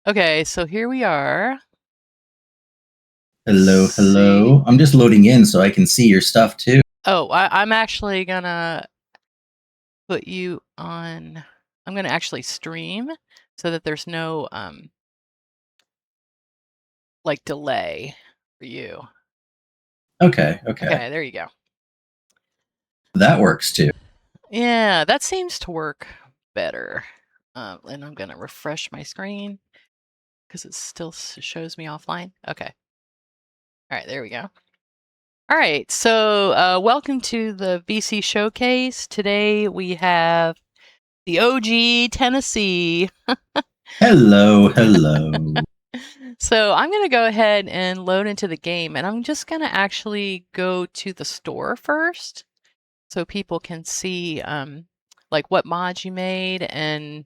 Okay, so here we are. Hello, See. hello. I'm just loading in so I can see your stuff too. Oh, I'm actually gonna put you on. I'm gonna actually stream so that there's no like delay for you. Okay, okay. Okay, there you go. That works too. Yeah, that seems to work better. And I'm gonna refresh my screen because it still shows me offline. Okay. All right, there we go. All right, so welcome to the VC Showcase. Today we have the OG Tennessee. Hello, hello. So I'm going to go ahead and load into the game, and I'm just going to actually go to the store first so people can see like what mods you made. And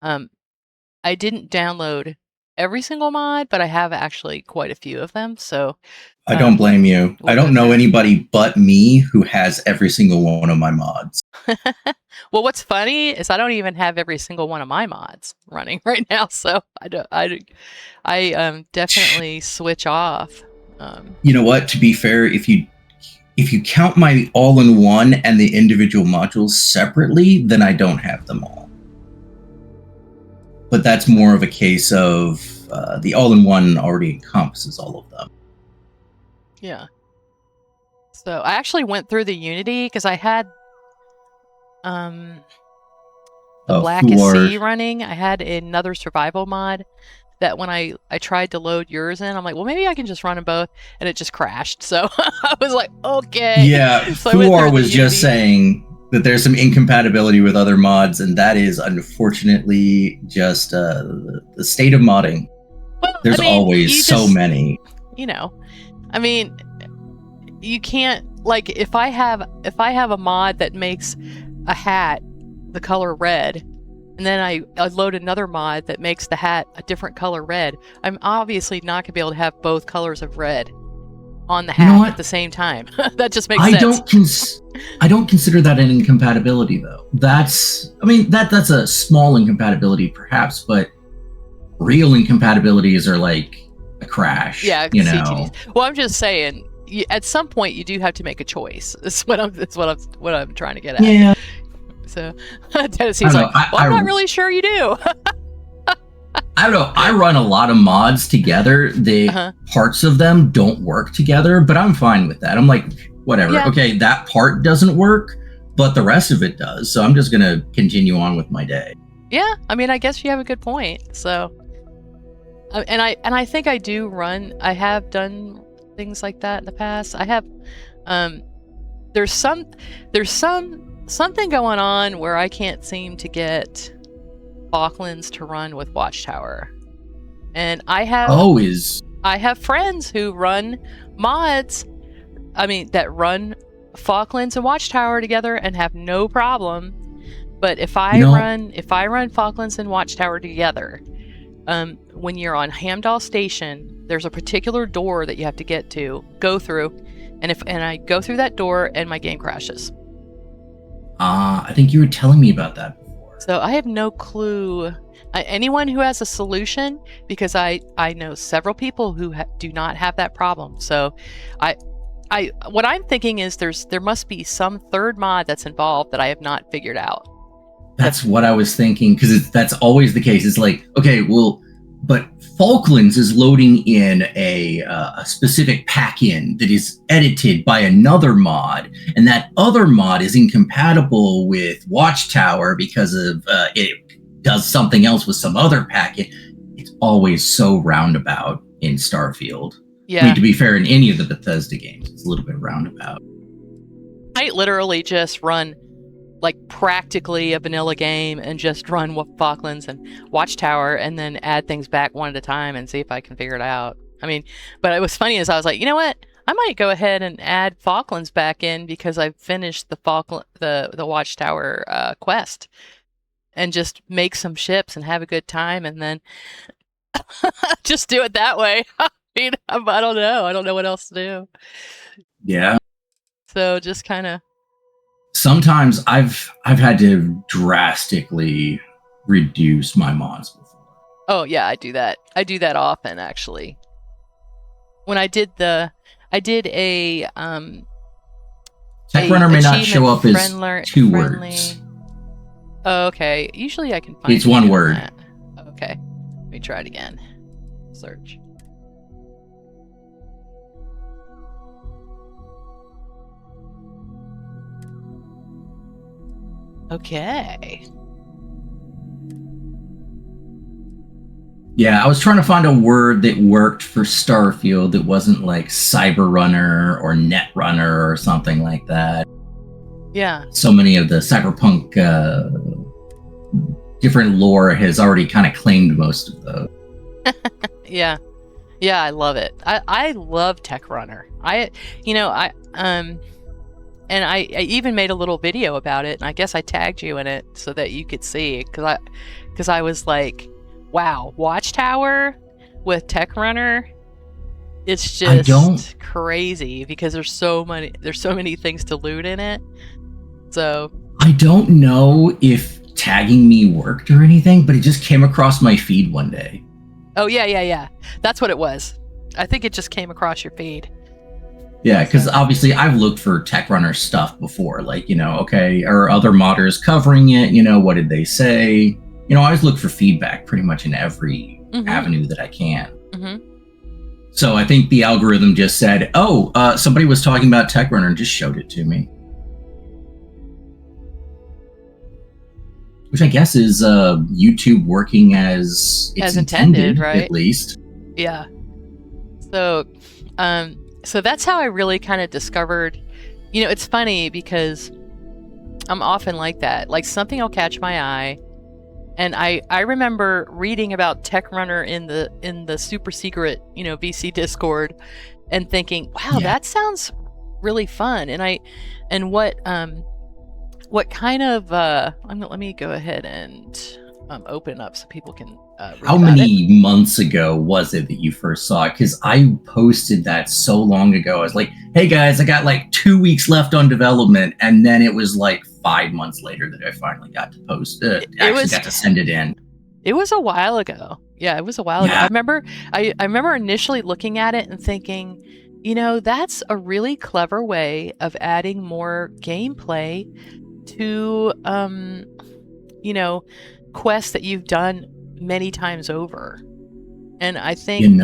I didn't download every single mod, but I have actually quite a few of them. So I don't blame you. I we'll go don't know through. anybody but me who has every single one of my mods. Well, what's funny is I don't even have every single one of my mods running right now, so I definitely switch off. You know what? To be fair, if you count my all-in-one and the individual modules separately, then I don't have them all. But that's more of a case of the all-in-one already encompasses all of them. Yeah. So I actually went through the Unity because I had the Black is Sea running. I had another survival mod that when I tried to load yours in, I'm like, well, maybe I can just run them both, and it just crashed. So I was like, okay. Yeah, So I went Fuar through the was just Unity. saying that there's some incompatibility with other mods, and that is unfortunately just the state of modding. Well, There's I mean, always so many. You know, I mean, you can't like if I have a mod that makes a hat the color red, and then I load another mod that makes the hat a different color red, I'm obviously not gonna be able to have both colors of red on the hat at the same time. That just makes sense. I don't consider that an incompatibility though. That's a small incompatibility perhaps, but real incompatibilities are like a crash. Yeah, you CTDs. know. Well, I'm just saying, at some point you do have to make a choice. That's what I'm trying to get at. Yeah. So Tennessee's like, well, I'm not really sure you do. I don't know. I run a lot of mods together. Parts of them don't work together, but I'm fine with that. I'm like, whatever. Yeah. Okay, that part doesn't work, but the rest of it does. So I'm just gonna continue on with my day. Yeah, I mean, I guess you have a good point. So, and I think I do run. I have done things like that in the past. I have. There's something going on where I can't seem to get Falklands to run with Watchtower, and I have friends who run mods. I mean, that run Falklands and Watchtower together and have no problem. But if I run Falklands and Watchtower together, when you're on Hamdall Station, there's a particular door that you have to go through, and I go through that door and my game crashes. I think you were telling me about that before. So I have no clue. Anyone who has a solution, because I know several people who do not have that problem. So what I'm thinking is there must be some third mod that's involved that I have not figured out. That's what I was thinking, because that's always the case. It's like, okay, well, but Falklands is loading in a specific pack-in that is edited by another mod, and that other mod is incompatible with Watchtower because of it does something else with some other pack-in. It's always so roundabout in Starfield. Yeah. I mean, to be fair, in any of the Bethesda games, it's a little bit roundabout. I literally just run like practically a vanilla game and just run Falklands and Watchtower and then add things back one at a time and see if I can figure it out. I mean, but it was funny as I was like, you know what? I might go ahead and add Falklands back in because I've finished the Watchtower quest, and just make some ships and have a good time, and then just do it that way. I mean, I don't know. I don't know what else to do. Yeah. So just kind of. Sometimes I've had to drastically reduce my mods before. Oh yeah, I do that. I do that often, actually. When I did a Techrunner may not show up as two friendly. words. Oh, okay. Usually I can find it's one word. That. Okay. Let me try it again. Search. Okay. Yeah, I was trying to find a word that worked for Starfield that wasn't like Cyber Runner or Netrunner or something like that. Yeah. So many of the cyberpunk different lore has already kind of claimed most of those. Yeah. Yeah, I love it. I love Techrunner. And I even made a little video about it, and I guess I tagged you in it so that you could see, because I was like, wow, Watchtower with Techrunner, it's just crazy because there's so many things to loot in it. So I don't know if tagging me worked or anything, but it just came across my feed one day. Oh yeah. That's what it was. I think it just came across your feed. Yeah, because obviously I've looked for Techrunner stuff before, like, okay, are other modders covering it? What did they say? I always look for feedback pretty much in every avenue that I can. So I think the algorithm just said, somebody was talking about Techrunner and just showed it to me. Which I guess is YouTube working as it's intended, right? At least. Yeah. So that's how I really kind of discovered, it's funny because I'm often like that. Like something will catch my eye. And I remember reading about Techrunner in the super secret, VC Discord and thinking, wow, that sounds really fun. And what kind of, let me go ahead and open up so people can read How many months ago was it that you first saw it? Because I posted that so long ago. I was like, hey guys, I got like 2 weeks left on development. And then it was like 5 months later that I finally got to post it. Got to send it in. It was a while ago. Yeah, it was a while ago. I remember initially looking at it and thinking, that's a really clever way of adding more gameplay to, quests that you've done many times over. And I think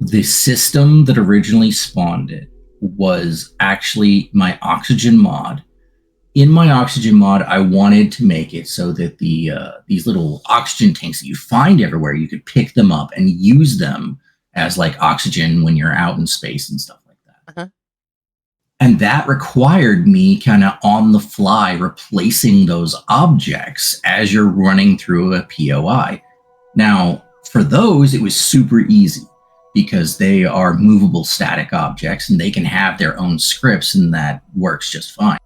the system that originally spawned it was actually my oxygen mod. In my oxygen mod, I wanted to make it so that these little oxygen tanks that you find everywhere, you could pick them up and use them as like oxygen when you're out in space and stuff like that. And that required me kind of on the fly replacing those objects as you're running through a POI. Now, for those, it was super easy because they are movable static objects and they can have their own scripts, and that works just fine.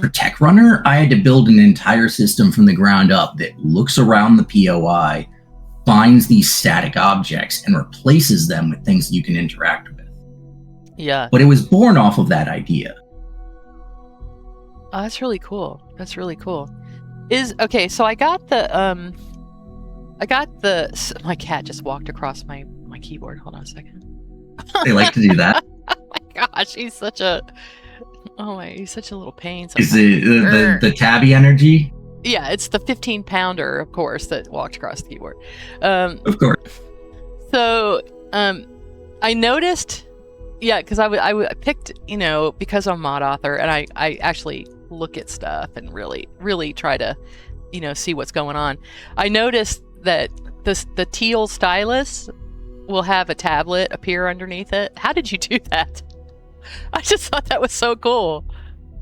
For Techrunner, I had to build an entire system from the ground up that looks around the POI, finds these static objects, and replaces them with things that you can interact with. Yeah. But it was born off of that idea. Oh, that's really cool. So I got the my cat just walked across my keyboard. Hold on a second. They like to do that. Oh my gosh, he's such a little pain. Is it the tabby energy? Yeah, it's the 15-pounder, of course, that walked across the keyboard. Of course. So, I noticed. Yeah, because I picked, because I'm a mod author, and I actually look at stuff and really, really try to, see what's going on. I noticed that the teal stylus will have a tablet appear underneath it. How did you do that? I just thought that was so cool.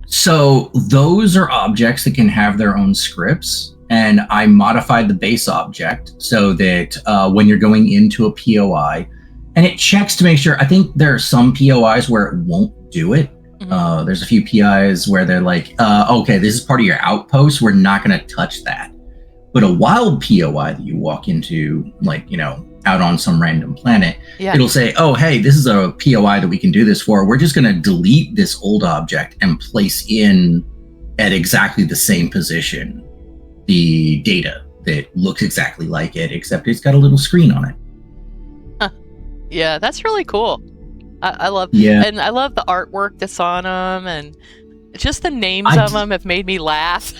So those are objects that can have their own scripts, and I modified the base object so that when you're going into a POI, and it checks to make sure. I think there are some POIs where it won't do it. There's a few POIs where they're like, okay, this is part of your outpost. We're not going to touch that. But a wild POI that you walk into, like, out on some random planet, it'll say, oh, hey, this is a POI that we can do this for. We're just going to delete this old object and place in at exactly the same position the data that looks exactly like it, except it's got a little screen on it. Huh. Yeah, that's really cool. I love, and I love the artwork that's on them, and just the names of them have made me laugh.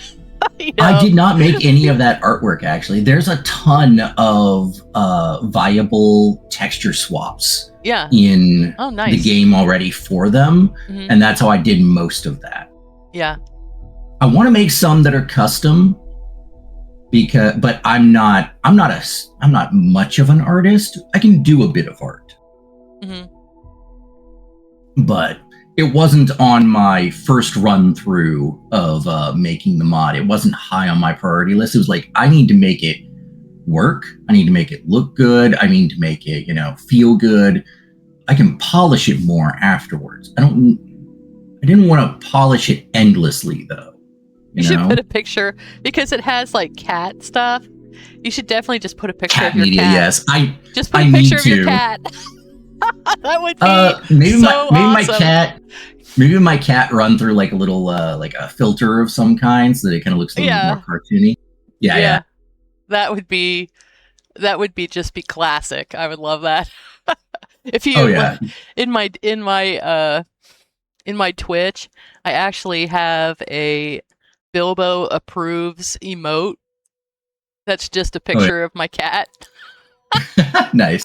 You know? I did not make any of that artwork, actually. There's a ton of viable texture swaps in the game already for them, and that's how I did most of that. Yeah. I want to make some that are custom, but I'm not much of an artist. I can do a bit of art. But it wasn't on my first run through of making the mod. It wasn't high on my priority list. It was like, I need to make it work. I need to make it look good. I need to make it, feel good. I can polish it more afterwards. I didn't want to polish it endlessly, though. You should put a picture, because it has like cat stuff. You should definitely just put a picture of your cat. Yes, just put a picture of your cat. That would be maybe awesome. Maybe my cat run through like a little like a filter of some kind, so that it kind of looks a little more cartoony. Yeah. That would be just be classic. I would love that. If you in my Twitch, I actually have a Bilbo approves emote. That's just a picture of my cat. Nice.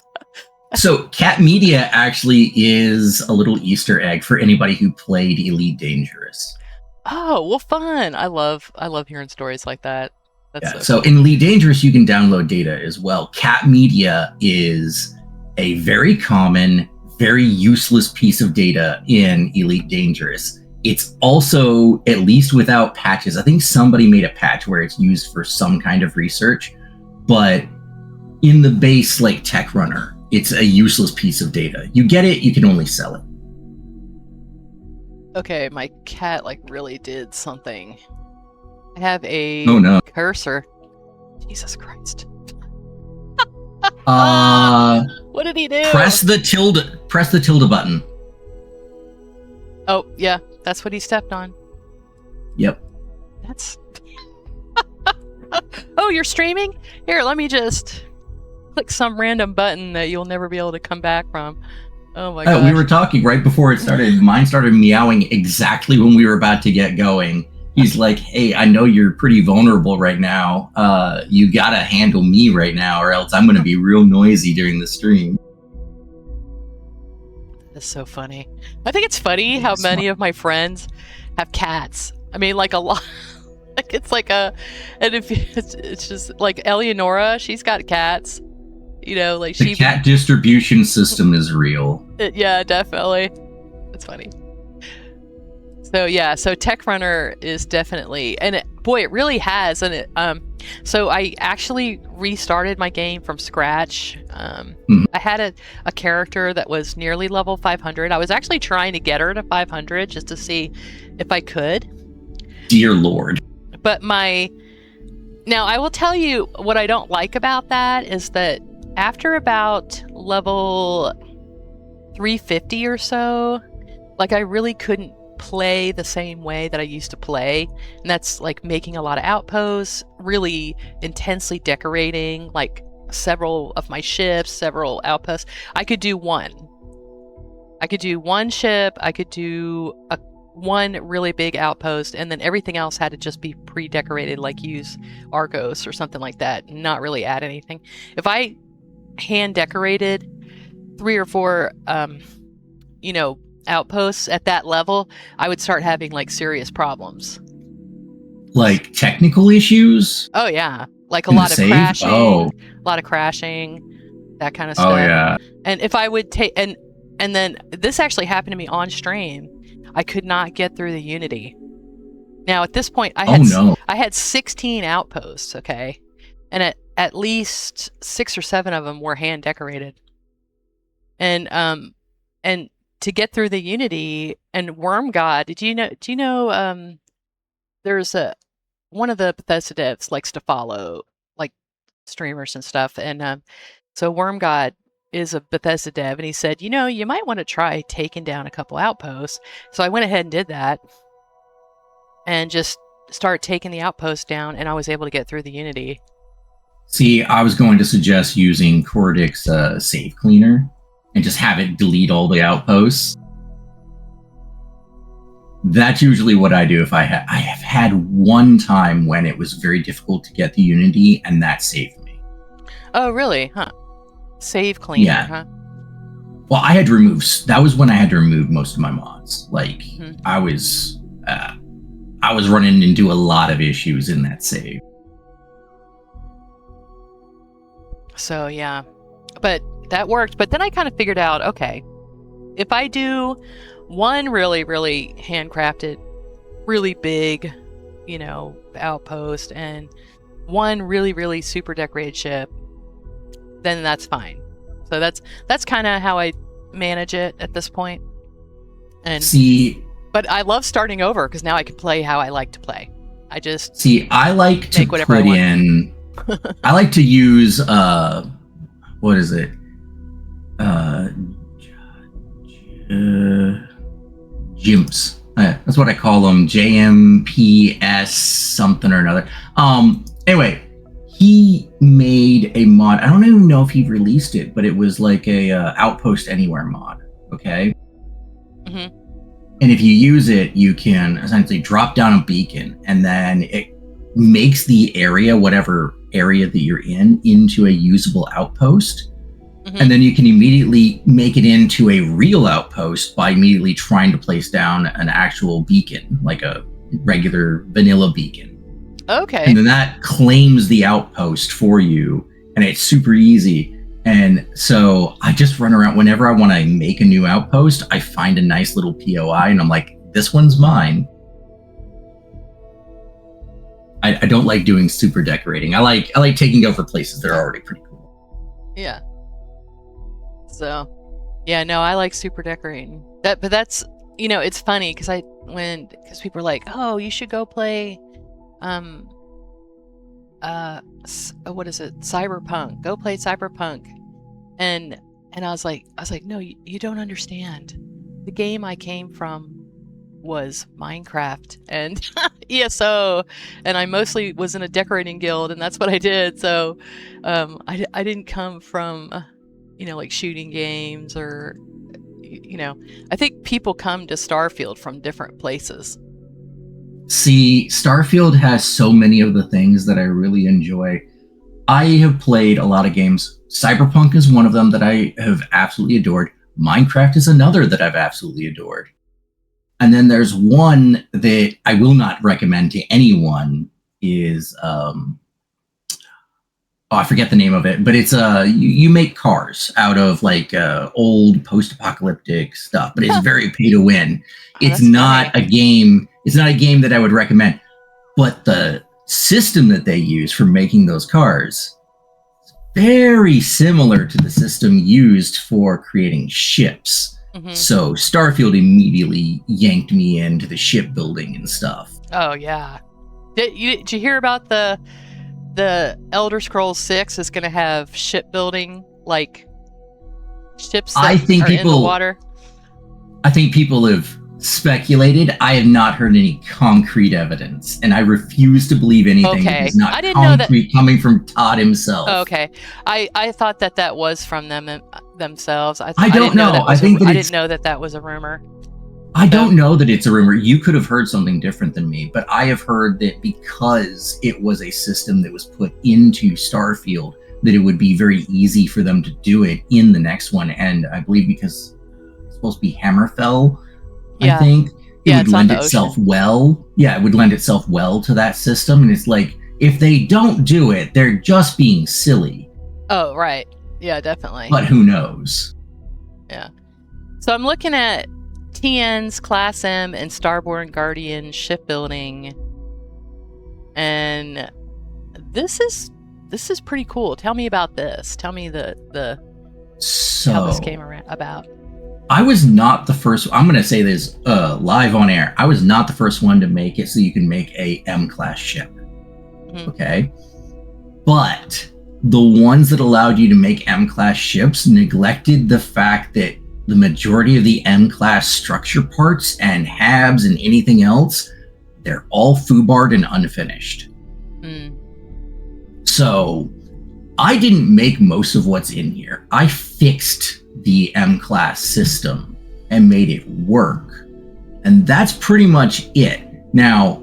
So Cat Media actually is a little Easter egg for anybody who played Elite Dangerous. Oh, well, fun. I love hearing stories like that. That's so in Elite Dangerous, you can download data as well. Cat Media is a very common, very useless piece of data in Elite Dangerous. It's also, at least without patches, I think somebody made a patch where it's used for some kind of research, but in the base, like Techrunner, it's a useless piece of data. You get it, you can only sell it. Okay, my cat really did something. I have a cursor. Jesus Christ. What did he do? Press the tilde button. Oh, yeah, that's what he stepped on. Yep. That's Oh, you're streaming? Here, let me just click some random button that you'll never be able to come back from. Oh my god. We were talking right before it started. Mine started meowing exactly when we were about to get going. He's like, hey, I know you're pretty vulnerable right now. You gotta handle me right now, or else I'm gonna be real noisy during the stream. That's so funny. I think it's funny how many of my friends have cats. I mean, like a lot. It's like and if it's just like Eleonora, she's got cats. The cat distribution system is real. Yeah, definitely. That's funny. So yeah, so Techrunner is definitely, and it really has. And so I actually restarted my game from scratch. I had a character that was nearly level 500. I was actually trying to get her to 500 just to see if I could. Dear Lord. But now I will tell you what I don't like about that is that after about level 350 or so, I really couldn't play the same way that I used to play. And that's making a lot of outposts, really intensely decorating, several of my ships, several outposts. I could do one ship, I could do one really big outpost, and then everything else had to just be pre-decorated, use Argos or something like that, not really add anything. If I hand decorated 3 or 4 outposts at that level, I would start having serious problems. Technical issues? Oh yeah. A lot of crashing, that kind of stuff. Oh yeah. And if I would take and then this actually happened to me on stream. I could not get through the Unity. Now at this point I had 16 outposts, okay? And at least 6 or 7 of them were hand decorated. And to get through the Unity and Worm God, do you know there's one of the Bethesda devs likes to follow streamers and stuff, and so Worm God is a Bethesda dev, and he said, you might want to try taking down a couple outposts. So I went ahead and did that and just started taking the outposts down, and I was able to get through the Unity. See, I was going to suggest using Cordic's save cleaner and just have it delete all the outposts. That's usually what I do if I have had one time when it was very difficult to get the Unity, and that saved me. Oh, really? Huh. Save cleaner, huh? Well, I had to remove... That was when I had to remove most of my mods. Like, I was running into a lot of issues in that save. So, yeah. But that worked. But then I kind of figured out, okay, if I do one really, really handcrafted, really big, outpost, and one really, really super decorated ship, then that's fine. So that's kind of how I manage it at this point. And but I love starting over because now I can play how I like to play. I just I like to put in. I like to use what is it? Jimps. That's what I call them. JMPS something or another. Anyway, he made a mod. I don't even know if he released it, but it was like a Outpost Anywhere mod. Okay. Mm-hmm. And if you use it, you can essentially drop down a beacon, and then it makes the area, whatever area that you're in, into a usable outpost. Mm-hmm. And then you can immediately make it into a real outpost by immediately trying to place down an actual beacon, like a regular vanilla beacon. Okay. And then that claims the outpost for you, and it's super easy. And so I just run around whenever I want to make a new outpost. I find a nice little POI, and I'm like, this one's mine. I don't like doing super decorating. I like taking over places that are already pretty cool. Yeah. So, yeah, no, I like super decorating. But that's, it's funny because people are like, oh, you should go play, what is it? Cyberpunk. Go play Cyberpunk. And I was like, no, you don't understand. The game I came from was Minecraft and ESO, and I mostly was in a decorating guild, and that's what I did. So I didn't come from like shooting games, or I think people come to Starfield from different places. See, Starfield has so many of the things that I really enjoy. I have played a lot of games. Cyberpunk is one of them that I have absolutely adored. Minecraft is another that I've absolutely adored. And then there's one that I will not recommend to anyone is, I forget the name of it, but it's you make cars out of like old post-apocalyptic stuff, but it's very pay to win. It's not a game. It's not a game that I would recommend, but the system that they use for making those cars is very similar to the system used for creating ships. Mm-hmm. So Starfield immediately yanked me into the shipbuilding and stuff. Oh yeah, did you hear about the Elder Scrolls 6 is going to have shipbuilding, like ships that are in the water? I think people have speculated. I have not heard any concrete evidence, and I refuse to believe anything that is not concrete coming from Todd himself. Okay, I thought that was from themselves. I don't know. I didn't know that was a rumor. I don't know that it's a rumor. You could have heard something different than me, but I have heard that because it was a system that was put into Starfield, that it would be very easy for them to do it in the next one. And I believe because it's supposed to be Hammerfell, I think, it would lend itself well. Yeah, it would lend itself well to that system. And it's like, if they don't do it, they're just being silly. Oh, right. Yeah, definitely. But who knows? Yeah. So I'm looking at TN's Class M and Starborn Guardian shipbuilding, and this is pretty cool. Tell me about this. Tell me how this came about. I was not the first. I'm going to say this live on air. I was not the first one to make it so you can make a M-class ship. Mm-hmm. Okay, but the ones that allowed you to make M-class ships neglected the fact that the majority of the M-class structure parts and HABs and anything else, they're all foobarred and unfinished. Mm. So I didn't make most of what's in here. I fixed the M-class system and made it work. And that's pretty much it. Now,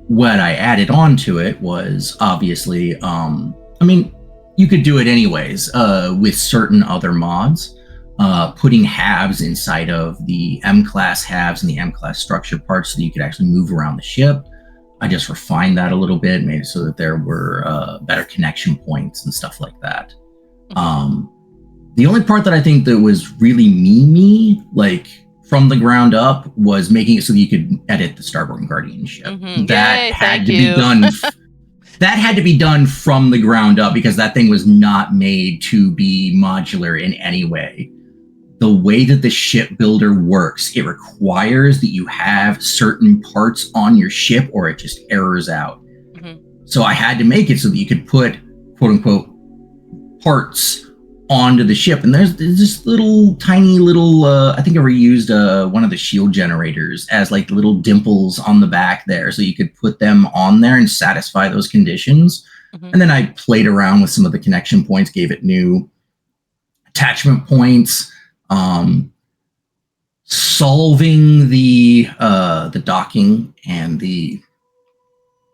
what I added on to it was obviously, you could do it anyways with certain other mods, putting halves inside of the M-class halves and the M-class structure parts so that you could actually move around the ship. I just refined that a little bit, made it so that there were better connection points and stuff like that. The only part that I think that was really me, like from the ground up, was making it so that you could edit the Starborn Guardian ship. That had to be done. That had to be done from the ground up because that thing was not made to be modular in any way. The way that the ship builder works, it requires that you have certain parts on your ship or it just errors out. So I had to make it so that you could put, quote unquote, parts onto the ship. And there's this little tiny little, I think I reused one of the shield generators as like little dimples on the back there. So you could put them on there and satisfy those conditions. And then I played around with some of the connection points, gave it new attachment points. Solving the docking and the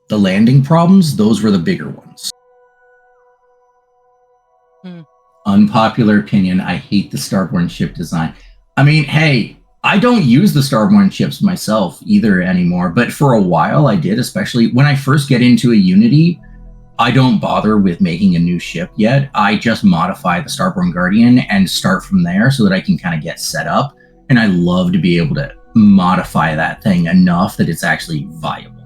landing problems, those were the bigger ones. Unpopular opinion, I hate the Starborn ship design. I mean, hey, I don't use the Starborn ships myself either anymore, but for a while I did, especially when I first get into a Unity. I don't bother with making a new ship yet. I just modify the Starborn Guardian and start from there so that I can kind of get set up. And I love to be able to modify that thing enough that it's actually viable.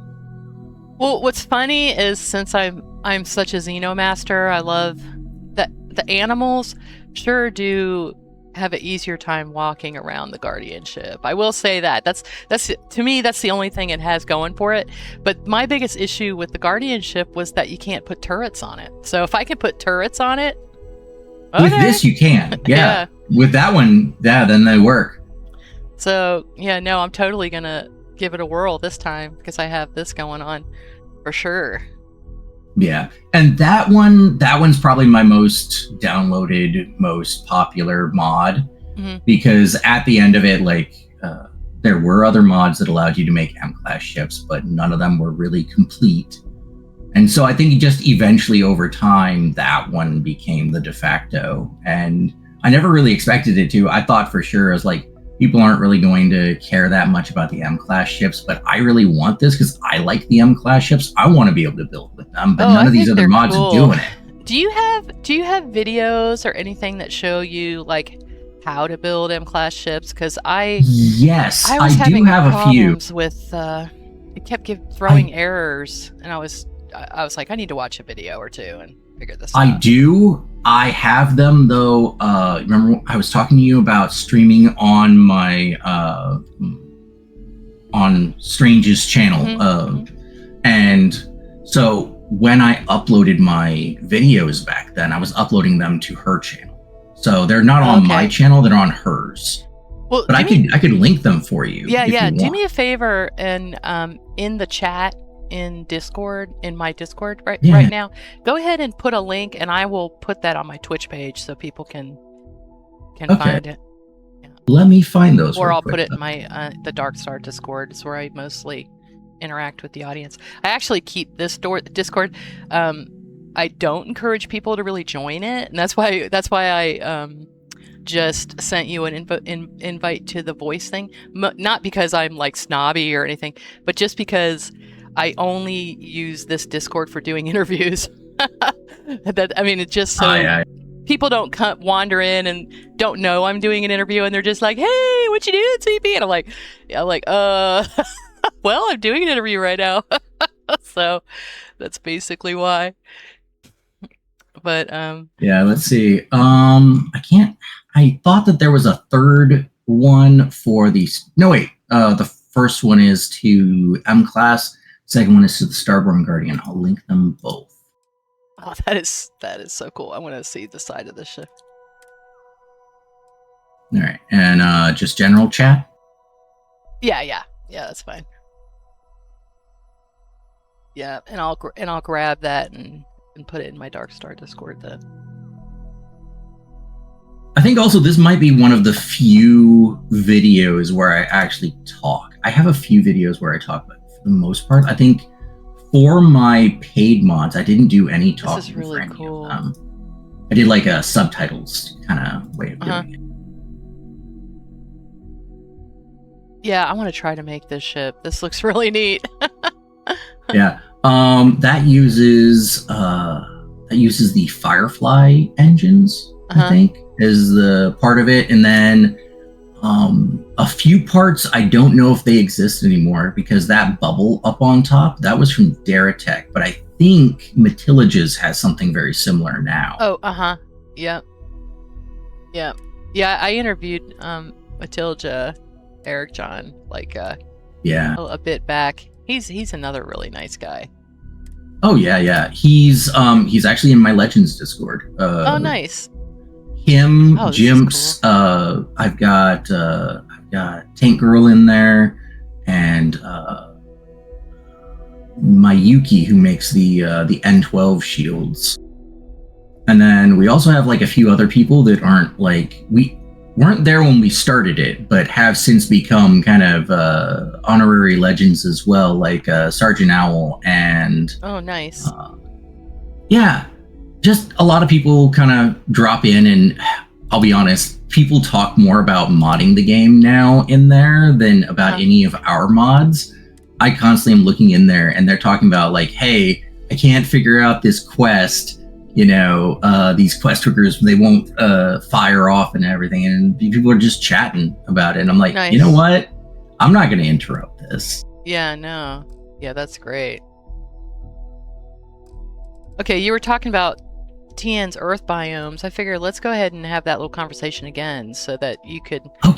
Well, what's funny is since I'm such a Xenomaster, I love that the animals sure do have an easier time walking around the Guardian ship. I will say that. That's to me, that's the only thing it has going for it. But my biggest issue with the Guardian ship was that you can't put turrets on it. So if I could put turrets on it, okay. With this you can. Yeah. With that one, yeah, then they work. So yeah, no, I'm totally gonna give it a whirl this time because I have this going on for sure. Yeah, and that one's probably my most downloaded, most popular mod, because at the end of it, like, there were other mods that allowed you to make M-class ships, but none of them were really complete. And so I think just eventually over time, that one became the de facto. And I never really expected it to. I thought for sure, I was like, people aren't really going to care that much about the M-class ships, but I really want this because I like the M-class ships. I want to be able to build with them, but none of these other mods are doing it. Do you have videos or anything that show you like how to build M-class ships? Because I do have a few with it kept throwing errors, and I was like, I need to watch a video or two and figure this out. I have them though. Remember I was talking to you about streaming on my on Strange's channel, and so when I uploaded my videos back then, I was uploading them to her channel. So they're not on my channel; they're on hers. Well, but I could link them for you. Yeah, yeah. Do me a favor and in the chat. In Discord, in my Discord right now, go ahead and put a link, and I will put that on my Twitch page so people can find it. Yeah. Let me find those. Or I'll put it in my the Dark Star Discord. It's where I mostly interact with the audience. I actually keep this Discord. I don't encourage people to really join it, and that's why I just sent you an invite to the voice thing. Not because I'm like snobby or anything, but just because I only use this Discord for doing interviews. It's just so people don't wander in and don't know I'm doing an interview, and they're just like, "Hey, what you doing, CP?" And I'm like, well, I'm doing an interview right now. So that's basically why. But yeah, let's see. I thought that there was a third one for these. No, wait. The first one is to M-class. Second one is to the Starborn Guardian. I'll link them both. Oh, that is so cool. I want to see the side of the ship. All right, and just general chat. Yeah, that's fine. Yeah, and I'll grab that and put it in my Dark Star Discord then. I think also this might be one of the few videos where I actually talk. I have a few videos where I talk, but for the most part, I think for my paid mods, I didn't do any talking. This is really for any cool. Of them. I did like a subtitles kind of way of doing it. Yeah, I want to try to make this ship. This looks really neat. Yeah. That uses the Firefly engines, I think, is the part of it. And then a few parts I don't know if they exist anymore, because that bubble up on top, that was from Deratech, but I think Matilages has something very similar now. Oh, Yep. Yep. Yeah, I interviewed Matilda Eric John a bit back. He's another really nice guy. Oh yeah. He's actually in my Legends Discord. Oh, nice. Him, Jimps. Cool. I've got Tank Girl in there, and my Yuki, who makes the N12 shields. And then we also have like a few other people that aren't like, we weren't there when we started it, but have since become kind of honorary legends as well, like Sergeant Owl and... Oh, nice. Yeah, just a lot of people kind of drop in, and I'll be honest, people talk more about modding the game now in there than about any of our mods. I constantly am looking in there, and they're talking about like, hey, I can't figure out this quest. You know, these quest hookers, they won't fire off and everything. And people are just chatting about it. And I'm like, nice. You know what? I'm not going to interrupt this. Yeah, no. Yeah, that's great. Okay, you were talking about TN's Earth biomes. I figured let's go ahead and have that little conversation again so that you could tell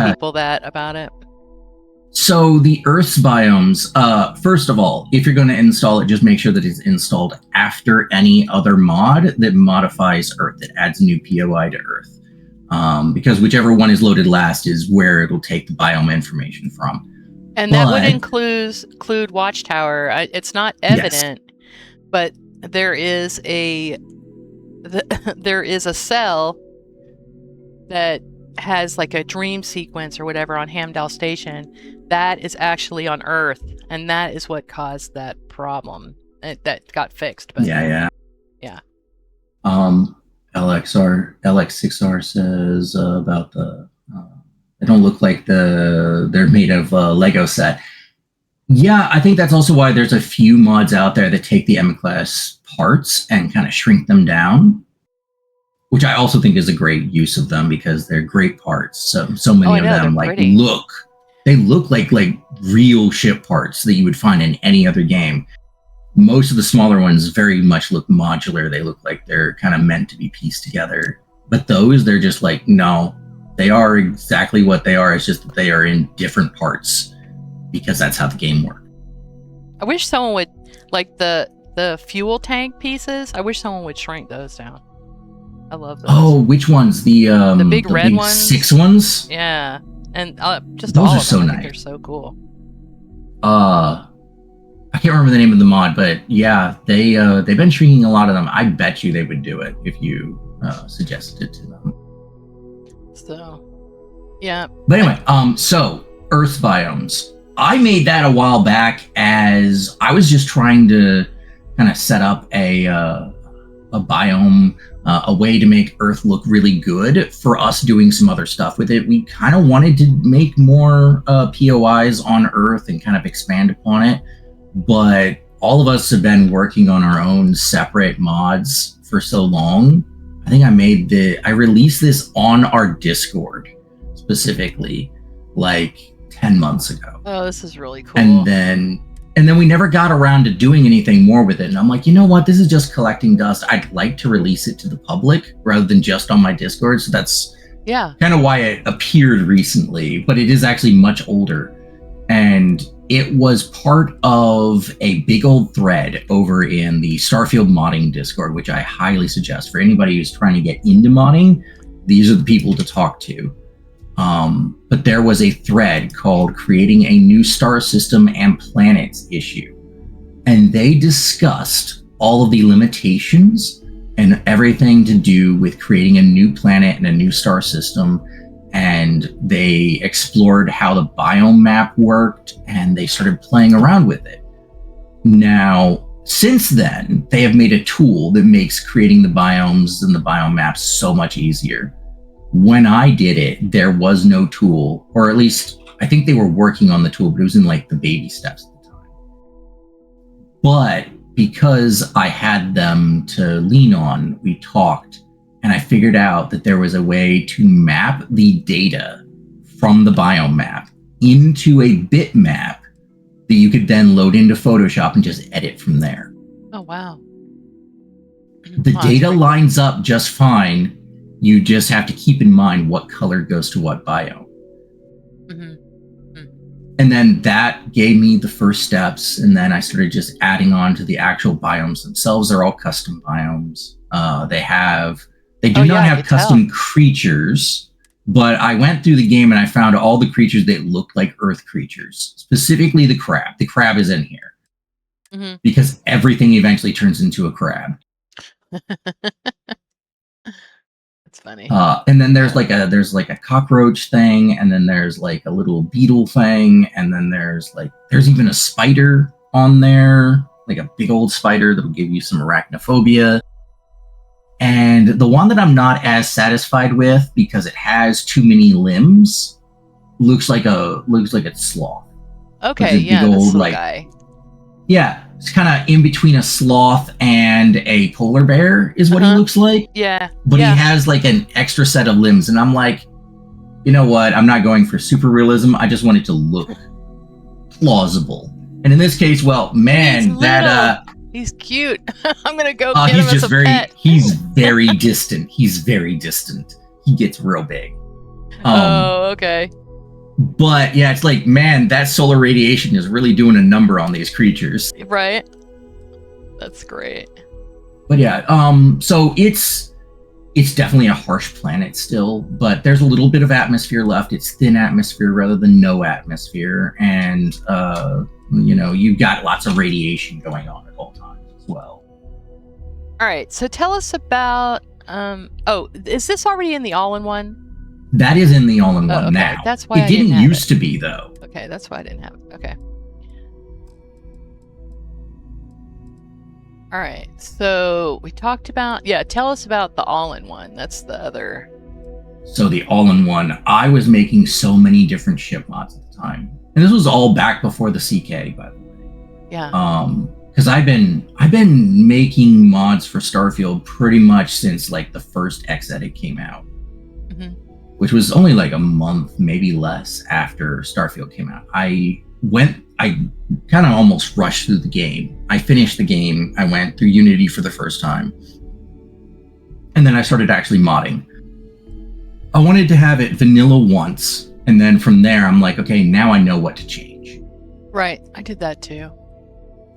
people that about it. So the Earth's biomes, first of all, if you're going to install it, just make sure that it's installed after any other mod that modifies Earth, that adds a new POI to Earth. Because whichever one is loaded last is where it'll take the biome information from. And that would include Watchtower. It's not evident, but there is a cell that has like a dream sequence or whatever on Hamdall Station that is actually on Earth, and that is what caused that problem. That got fixed. But yeah. LX6R says about the they don't look like they're made of Lego set. Yeah, I think that's also why there's a few mods out there that take the M-Class parts and kind of shrink them down, which I also think is a great use of them because they're great parts. So many of them like look like real ship parts that you would find in any other game. Most of the smaller ones very much look modular. They look like they're kind of meant to be pieced together. But those, they're just like, no, they are exactly what they are. It's just that they are in different parts because that's how the game works. I wish someone would, like the fuel tank pieces, I wish someone would shrink those down. I love those. Oh, which ones? The big red ones? 6 ones? Yeah. And just those all are of them. so I nice. think they're so cool. I can't remember the name of the mod, but yeah, they've been shrinking a lot of them. I bet you they would do it if you suggested it to them. So, yeah. But anyway, so Earth biomes. I made that a while back as I was just trying to kind of set up a biome, a way to make Earth look really good for us doing some other stuff with it. We kind of wanted to make more POIs on Earth and kind of expand upon it. But all of us have been working on our own separate mods for so long. I think I released this on our Discord specifically like 10 months ago. Oh, this is really cool. And then we never got around to doing anything more with it. And I'm like, you know what? This is just collecting dust. I'd like to release it to the public rather than just on my Discord. So that's kind of why it appeared recently, but it is actually much older. And it was part of a big old thread over in the Starfield modding Discord, which I highly suggest for anybody who's trying to get into modding. These are the people to talk to. But there was a thread called Creating a New Star System and Planets issue. And they discussed all of the limitations and everything to do with creating a new planet and a new star system. And they explored how the biome map worked, and they started playing around with it. Now, since then, they have made a tool that makes creating the biomes and the biome maps so much easier. When I did it, there was no tool, or at least I think they were working on the tool, but it was in like the baby steps at the time. But because I had them to lean on, we talked, and I figured out that there was a way to map the data from the biome map into a bitmap that you could then load into Photoshop and just edit from there. Oh, wow. The data lines up just fine. You just have to keep in mind what color goes to what biome. Mm-hmm. And then that gave me the first steps. And then I started just adding on to the actual biomes themselves. They're all custom biomes. They do not have custom creatures, but I went through the game and I found all the creatures that looked like Earth creatures, specifically the crab. The crab is in here because everything eventually turns into a crab. That's funny. And then there's like a cockroach thing, and then there's like a little beetle thing, and then there's even a spider on there, like a big old spider that will give you some arachnophobia. And the one that I'm not as satisfied with because it has too many limbs looks like a sloth. Okay, yeah, this little guy. Yeah, it's kind of in between a sloth and a polar bear is what he looks like. Yeah. But he has like an extra set of limbs, and I'm like, you know what? I'm not going for super realism. I just want it to look plausible. And in this case, well, man, he's cute. I'm gonna go get him as a pet. He's very distant. He's very distant. He gets real big. Okay. But yeah, it's like, man, that solar radiation is really doing a number on these creatures. Right. That's great. But yeah, so it's definitely a harsh planet still, but there's a little bit of atmosphere left. It's thin atmosphere rather than no atmosphere, and you've got lots of radiation going on at all times as well. All right, so tell us about is this already in the all-in-one? That is in the all-in-one now. That's why it didn't used to be, though. Okay, that's why I didn't have it. Okay. All right, so we talked about, tell us about the all-in-one. That's the other. So the all-in-one, I was making so many different ship mods at the time. And this was all back before the CK, by the way. Yeah. Because I've been making mods for Starfield pretty much since like the first X-Edit came out. Which was only like a month, maybe less, after Starfield came out. I kind of almost rushed through the game. I finished the game. I went through Unity for the first time. And then I started actually modding. I wanted to have it vanilla once. And then from there, I'm like, okay, now I know what to change. Right. I did that too.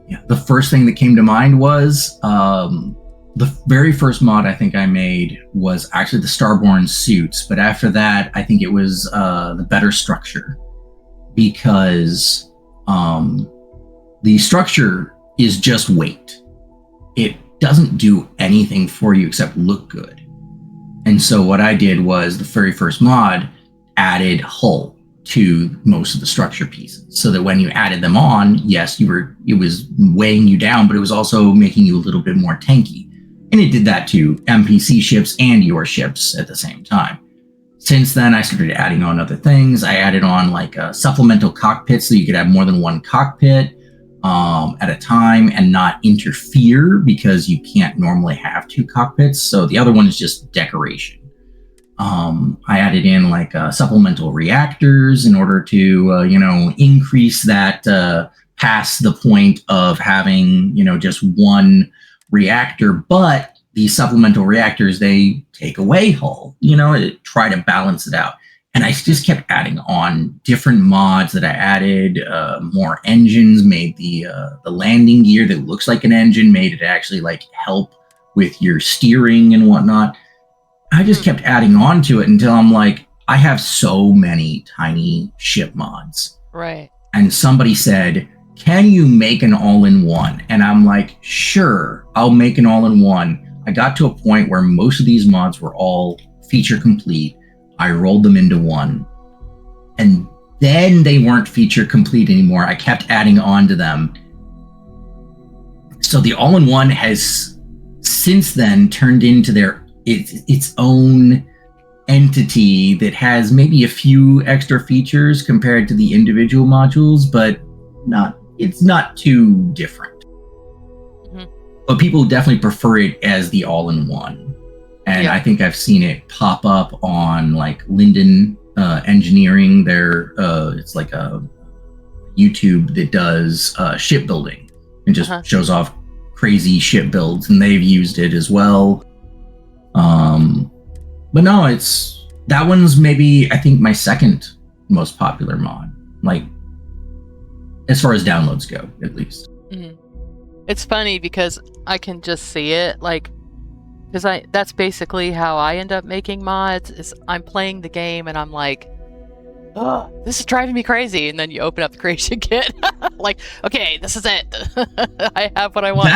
Yeah. The first thing that came to mind was the very first mod I think I made was actually the Starborn suits. But after that, I think it was the better structure. Because the structure is just weight. It doesn't do anything for you except look good. And so what I did was the very first mod added hull to most of the structure pieces, so that when you added them on, yes, it was weighing you down, but it was also making you a little bit more tanky. And it did that to NPC ships and your ships at the same time. Since then, I started adding on other things. I added on like a supplemental cockpit so you could have more than one cockpit at a time and not interfere, because you can't normally have two cockpits. So the other one is just decoration. I added in like supplemental reactors in order to, increase that past the point of having, just one reactor. But these supplemental reactors, they take away hull, try to balance it out. And I just kept adding on different mods that I added, more engines, made the landing gear that looks like an engine, made it actually like help with your steering and whatnot. I just kept adding on to it until I'm like, I have so many tiny ship mods. Right. And somebody said, can you make an all-in-one? And I'm like, sure, I'll make an all-in-one. I got to a point where most of these mods were all feature complete. I rolled them into one, and then they weren't feature complete anymore. I kept adding on to them. So the all-in-one has since then turned into its own entity that has maybe a few extra features compared to the individual modules, but it's not too different. Mm-hmm. But people definitely prefer it as the all-in-one. And I think I've seen it pop up on like Linden Engineering. It's like a YouTube that does shipbuilding and just shows off crazy ship builds, and they've used it as well. But no, that one's maybe I think my second most popular mod, like as far as downloads go, at least. Mm-hmm. It's funny because I can just see it, like, because that's basically how I end up making mods. Is I'm playing the game and I'm like, oh, this is driving me crazy, and then you open up the creation kit, like, okay, this is it. I have what I want.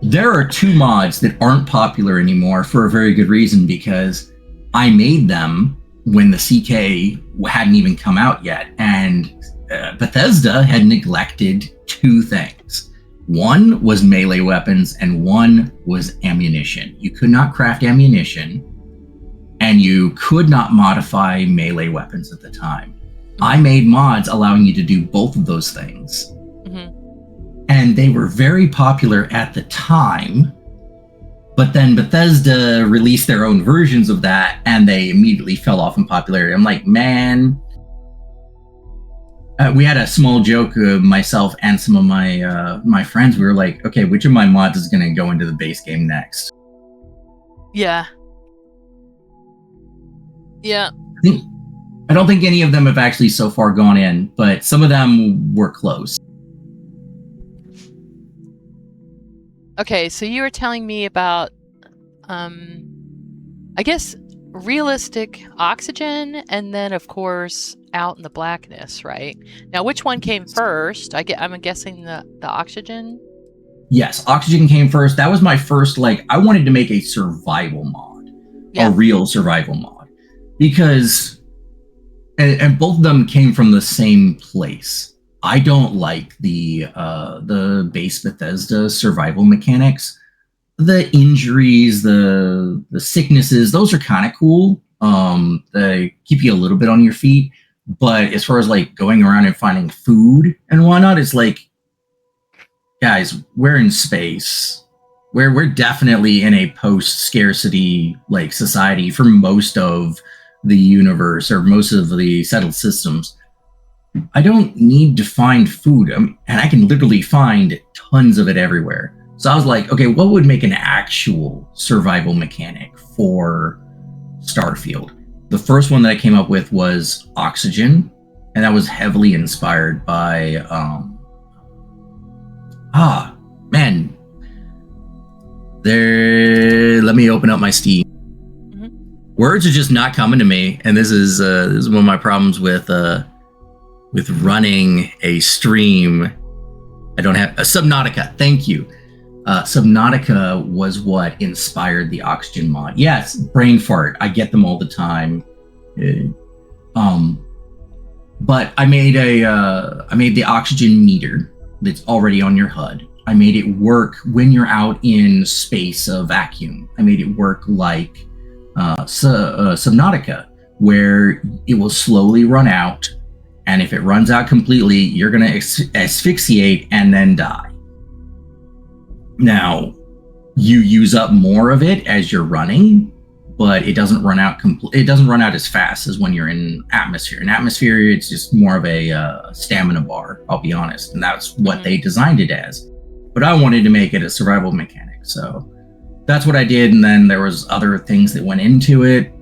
There are two mods that aren't popular anymore for a very good reason, because I made them when the CK hadn't even come out yet, and Bethesda had neglected two things. One was melee weapons, and one was ammunition. You could not craft ammunition, and you could not modify melee weapons at the time. Mm-hmm. I made mods allowing you to do both of those things. Mm-hmm. And they were very popular at the time, but then Bethesda released their own versions of that, and they immediately fell off in popularity. I'm like, man. We had a small joke, myself and some of my friends. We were like, okay, which of my mods is going to go into the base game next? Yeah. I don't think any of them have actually so far gone in, but some of them were close. Okay, so you were telling me about, I guess, realistic oxygen, and then, of course, out in the blackness, right? Now, which one came first? I'm guessing the oxygen? Yes, oxygen came first. That was my first, I wanted to make a survival mod, a real survival mod, because, and both of them came from the same place. I don't like the base Bethesda survival mechanics. The injuries, the sicknesses, those are kind of cool. They keep you a little bit on your feet. But as far as going around and finding food and whatnot, it's like, guys, we're in space. We're definitely in a post-scarcity society for most of the universe or most of the settled systems. I don't need to find food, and I can literally find tons of it everywhere. So I was like, okay, what would make an actual survival mechanic for Starfield? The first one that I came up with was oxygen, and that was heavily inspired by, let me open up my Steam. Mm-hmm. Words are just not coming to me, and this is one of my problems with running a stream. I don't have Subnautica. Thank you. Subnautica was what inspired the oxygen mod. Yes, brain fart. I get them all the time. But I made the oxygen meter that's already on your HUD. I made it work when you're out in space, a vacuum. I made it work like Subnautica, where it will slowly run out, and if it runs out completely, you're gonna asphyxiate and then die. Now, you use up more of it as you're running, but it doesn't run out it doesn't run out as fast as when you're in atmosphere. In atmosphere, it's just more of a stamina bar, I'll be honest, and that's what they designed it as. But I wanted to make it a survival mechanic, so that's what I did. And then there was other things that went into it.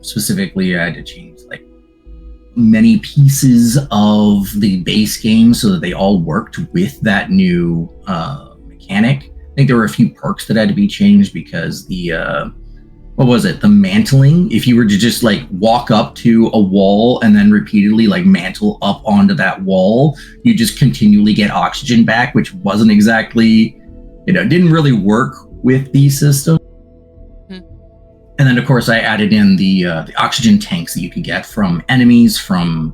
Specifically, I had to change many pieces of the base game so that they all worked with that new mechanic. I think there were a few perks that had to be changed because the the mantling, if you were to just walk up to a wall and then repeatedly mantle up onto that wall, you just continually get oxygen back, which wasn't exactly, didn't really work with these systems. And then, of course, I added in the oxygen tanks that you could get from enemies, from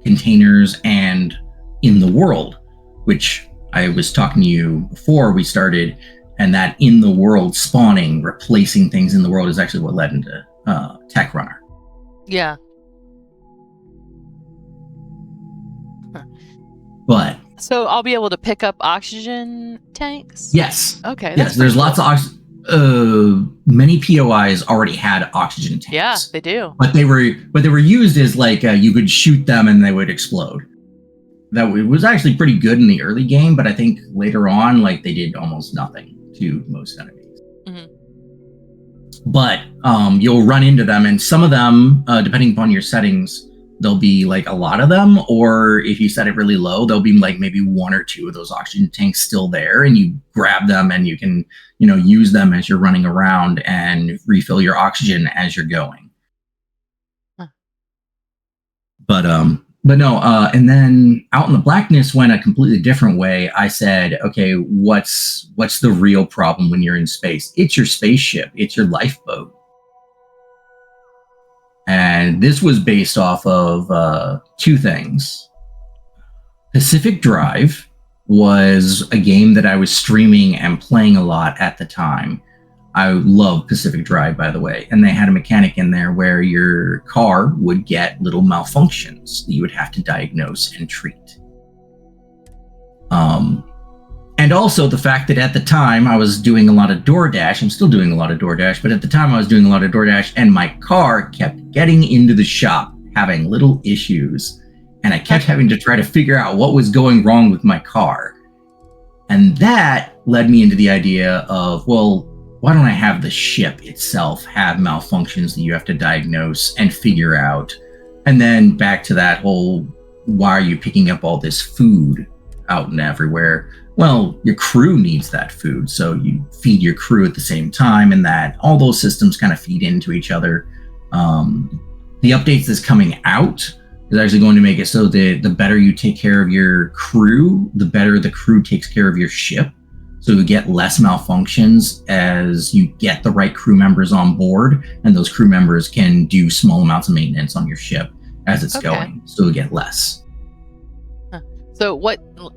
containers, and in the world, which I was talking to you before we started, and that in the world spawning, replacing things in the world is actually what led into Techrunner. Yeah. But so I'll be able to pick up oxygen tanks? Yes. Okay. Yes, there's lots of oxygen. Many POIs already had oxygen tanks. Yeah, they do. But they were used as like you could shoot them and they would explode. That was actually pretty good in the early game, but I think later on, like, they did almost nothing to most enemies. But you'll run into them, and some of them, depending upon your settings, there'll be like a lot of them, or if you set it really low, there'll be like maybe one or two of those oxygen tanks still there, and you grab them and you can, use them as you're running around and refill your oxygen as you're going. But no, and then Out in the Blackness went a completely different way. I said, okay, what's the real problem when you're in space? It's your spaceship. It's your lifeboat. And this was based off of two things. Pacific Drive was a game that I was streaming and playing a lot at the time. I love Pacific Drive, by the way. And they had a mechanic in there where your car would get little malfunctions that you would have to diagnose and treat. And also the fact that at the time I was doing a lot of DoorDash. I'm still doing a lot of DoorDash, but at the time I was doing a lot of DoorDash, and my car kept getting into the shop, having little issues. And I kept having to try to figure out what was going wrong with my car. And that led me into the idea of, well, why don't I have the ship itself have malfunctions that you have to diagnose and figure out? And then back to that whole, why are you picking up all this food out and everywhere? Well, your crew needs that food, so you feed your crew at the same time, and that all those systems kind of feed into each other. The updates that's coming out is actually going to make it so that the better you take care of your crew, the better the crew takes care of your ship. So you get less malfunctions as you get the right crew members on board, and those crew members can do small amounts of maintenance on your ship as it's going, so you get less. So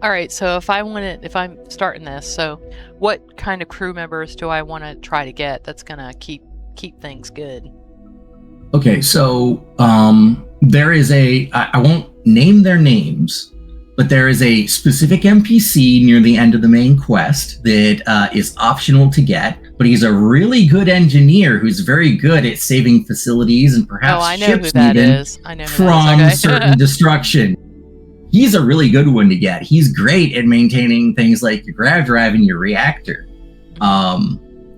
all right, so if I'm starting this, so what kind of crew members do I want to try to get that's going to keep things good? Okay, so there is I won't name their names, but there is a specific NPC near the end of the main quest that is optional to get, but he's a really good engineer who's very good at saving facilities and perhaps ships from certain destruction. He's a really good one to get. He's great at maintaining things like your grav drive and your reactor.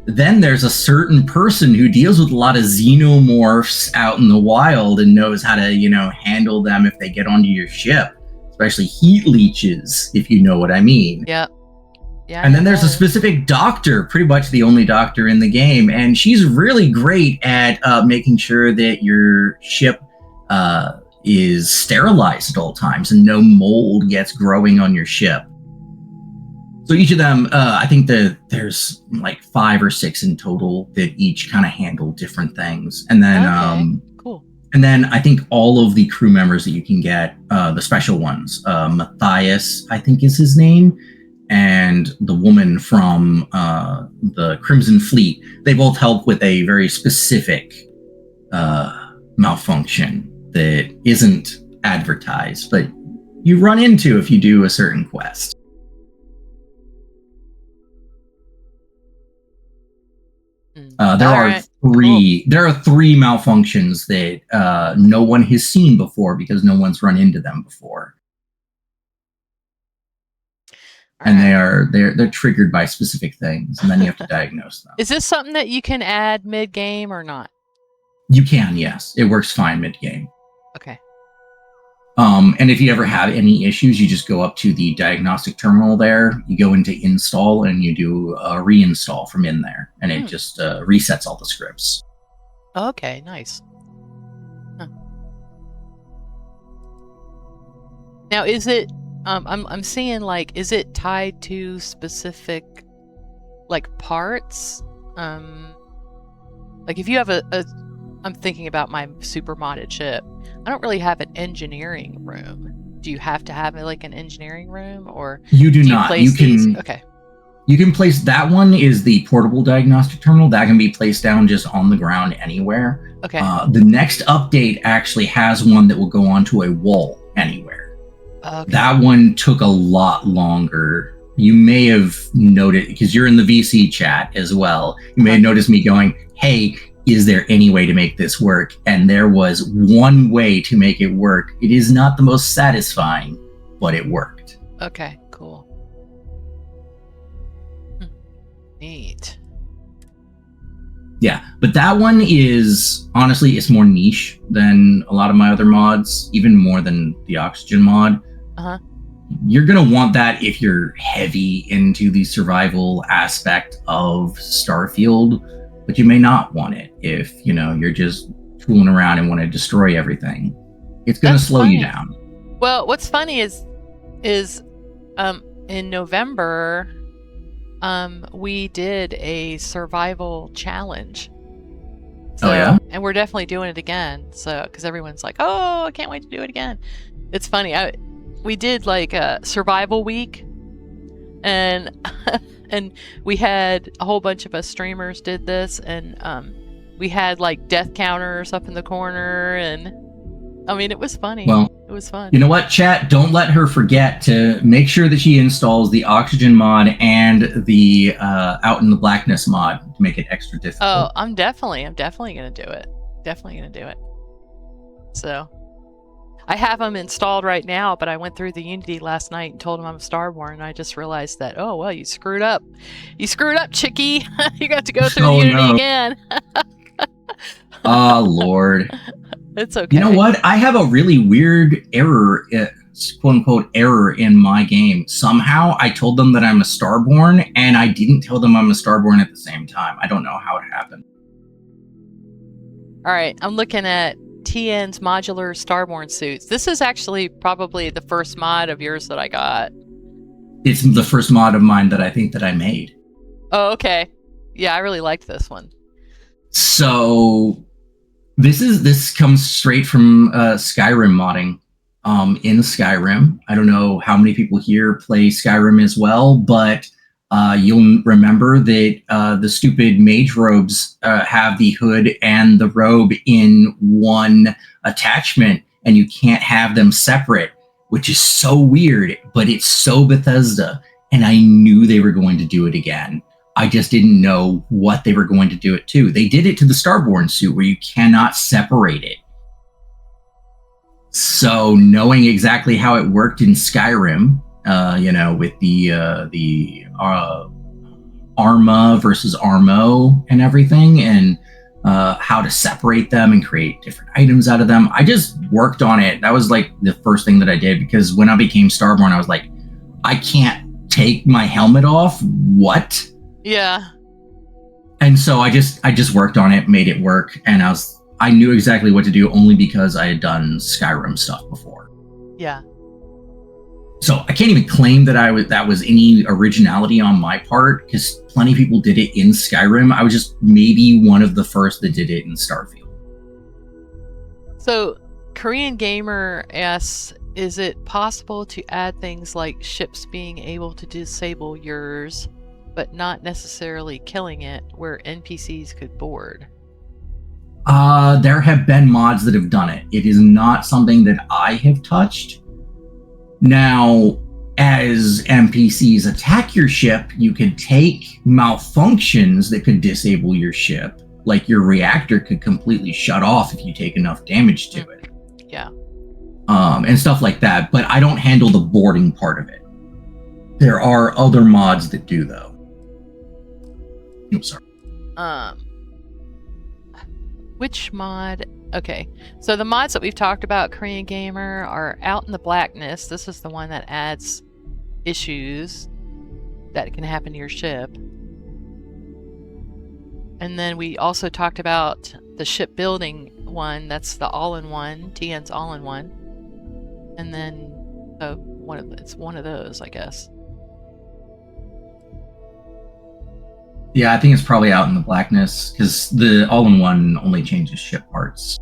Then there's a certain person who deals with a lot of xenomorphs out in the wild and knows how to, handle them if they get onto your ship, especially heat leeches, if you know what I mean. Yeah. Yeah. And then there's a specific doctor, pretty much the only doctor in the game, and she's really great at making sure that your ship is sterilized at all times and no mold gets growing on your ship. So each of them, I think that there's like 5 or 6 in total that each kind of handle different things. And then, cool. And then I think all of the crew members that you can get, the special ones, Matthias, I think is his name, and the woman from the Crimson Fleet, they both help with a very specific malfunction that isn't advertised, but you run into if you do a certain quest. There are three malfunctions that no one has seen before because no one's run into them before. And they're triggered by specific things, and then you have to diagnose them. Is this something that you can add mid-game or not? You can, yes. It works fine mid-game. Okay. And if you ever have any issues, you just go up to the diagnostic terminal there, you go into install, and you do a reinstall from in there, and it just resets all the scripts. Okay, nice. Huh. Now, is it? I'm seeing, like, is it tied to specific like parts. Like if you have a I'm thinking about my super modded ship. I don't really have an engineering room. Do you have to have like an engineering room, or you do not? You can. Okay. You can place that one is the portable diagnostic terminal that can be placed down just on the ground anywhere. Okay. The next update actually has one that will go onto a wall anywhere. Okay. That one took a lot longer. You may have noted, because you're in the VC chat as well, you may have noticed me going, hey, is there any way to make this work? And there was one way to make it work. It is not the most satisfying, but it worked. Okay, cool. Neat. Yeah, but that one is, honestly, it's more niche than a lot of my other mods, even more than the oxygen mod. Uh-huh. You're going to want that if you're heavy into the survival aspect of Starfield, but you may not want it if, you're just tooling around and want to destroy everything. It's going to slow you down. Well, what's funny is in November, we did a survival challenge. So, oh, yeah? And we're definitely doing it again. So, because everyone's like, oh, I can't wait to do it again. It's funny. We did like a survival week, and and we had a whole bunch of us streamers did this, and we had like death counters up in the corner, and I mean, it was funny. Well, it was fun. You know what, chat? Don't let her forget to make sure that she installs the oxygen mod and the Out in the Blackness mod to make it extra difficult. Oh, I'm definitely gonna do it. Definitely gonna do it. So, I have them installed right now, but I went through the Unity last night and told them I'm Starborn, and I just realized that, oh well, you screwed up. You screwed up, chickie. You got to go through Unity again. Oh, Lord. It's okay. You know what? I have a really weird error, quote unquote, error in my game. Somehow I told them that I'm a Starborn, and I didn't tell them I'm a Starborn at the same time. I don't know how it happened. All right, I'm looking at TN's modular Starborn suits. This is actually probably the first mod of yours that I got. It's the first mod of mine that I think that I made. Oh, okay. Yeah, I really liked this one. So this comes straight from Skyrim modding. In Skyrim, I don't know how many people here play Skyrim as well, but you'll remember that the stupid mage robes have the hood and the robe in one attachment, and you can't have them separate, which is so weird, but it's so Bethesda, and I knew they were going to do it again. I just didn't know what they were going to do it to. They did it to the Starborn suit where you cannot separate it. So knowing exactly how it worked in Skyrim, with the Arma versus Armo and everything, and how to separate them and create different items out of them, I just worked on it. That was like the first thing that I did, because when I became Starborn, I was like, I can't take my helmet off. What? Yeah. And so I just worked on it, made it work, and I knew exactly what to do only because I had done Skyrim stuff before. Yeah. So I can't even claim that was any originality on my part, because plenty of people did it in Skyrim. I was just maybe one of the first that did it in Starfield. So Korean Gamer asks, is it possible to add things like ships being able to disable yours, but not necessarily killing it, where NPCs could board? There have been mods that have done it. It is not something that I have touched. Now, as NPCs attack your ship, you could take malfunctions that could disable your ship. Like your reactor could completely shut off if you take enough damage to it. Yeah. And stuff like that. But I don't handle the boarding part of it. There are other mods that do, though. Oops, sorry. Which mod? Okay, so the mods that we've talked about, Korean Gamer, are Out in the Blackness. This is the one that adds issues that can happen to your ship. And then we also talked about the shipbuilding one. That's the all-in-one, TN's all-in-one. And then it's one of those, I guess. Yeah, I think it's probably out in the blackness because the all-in-one only changes ship parts.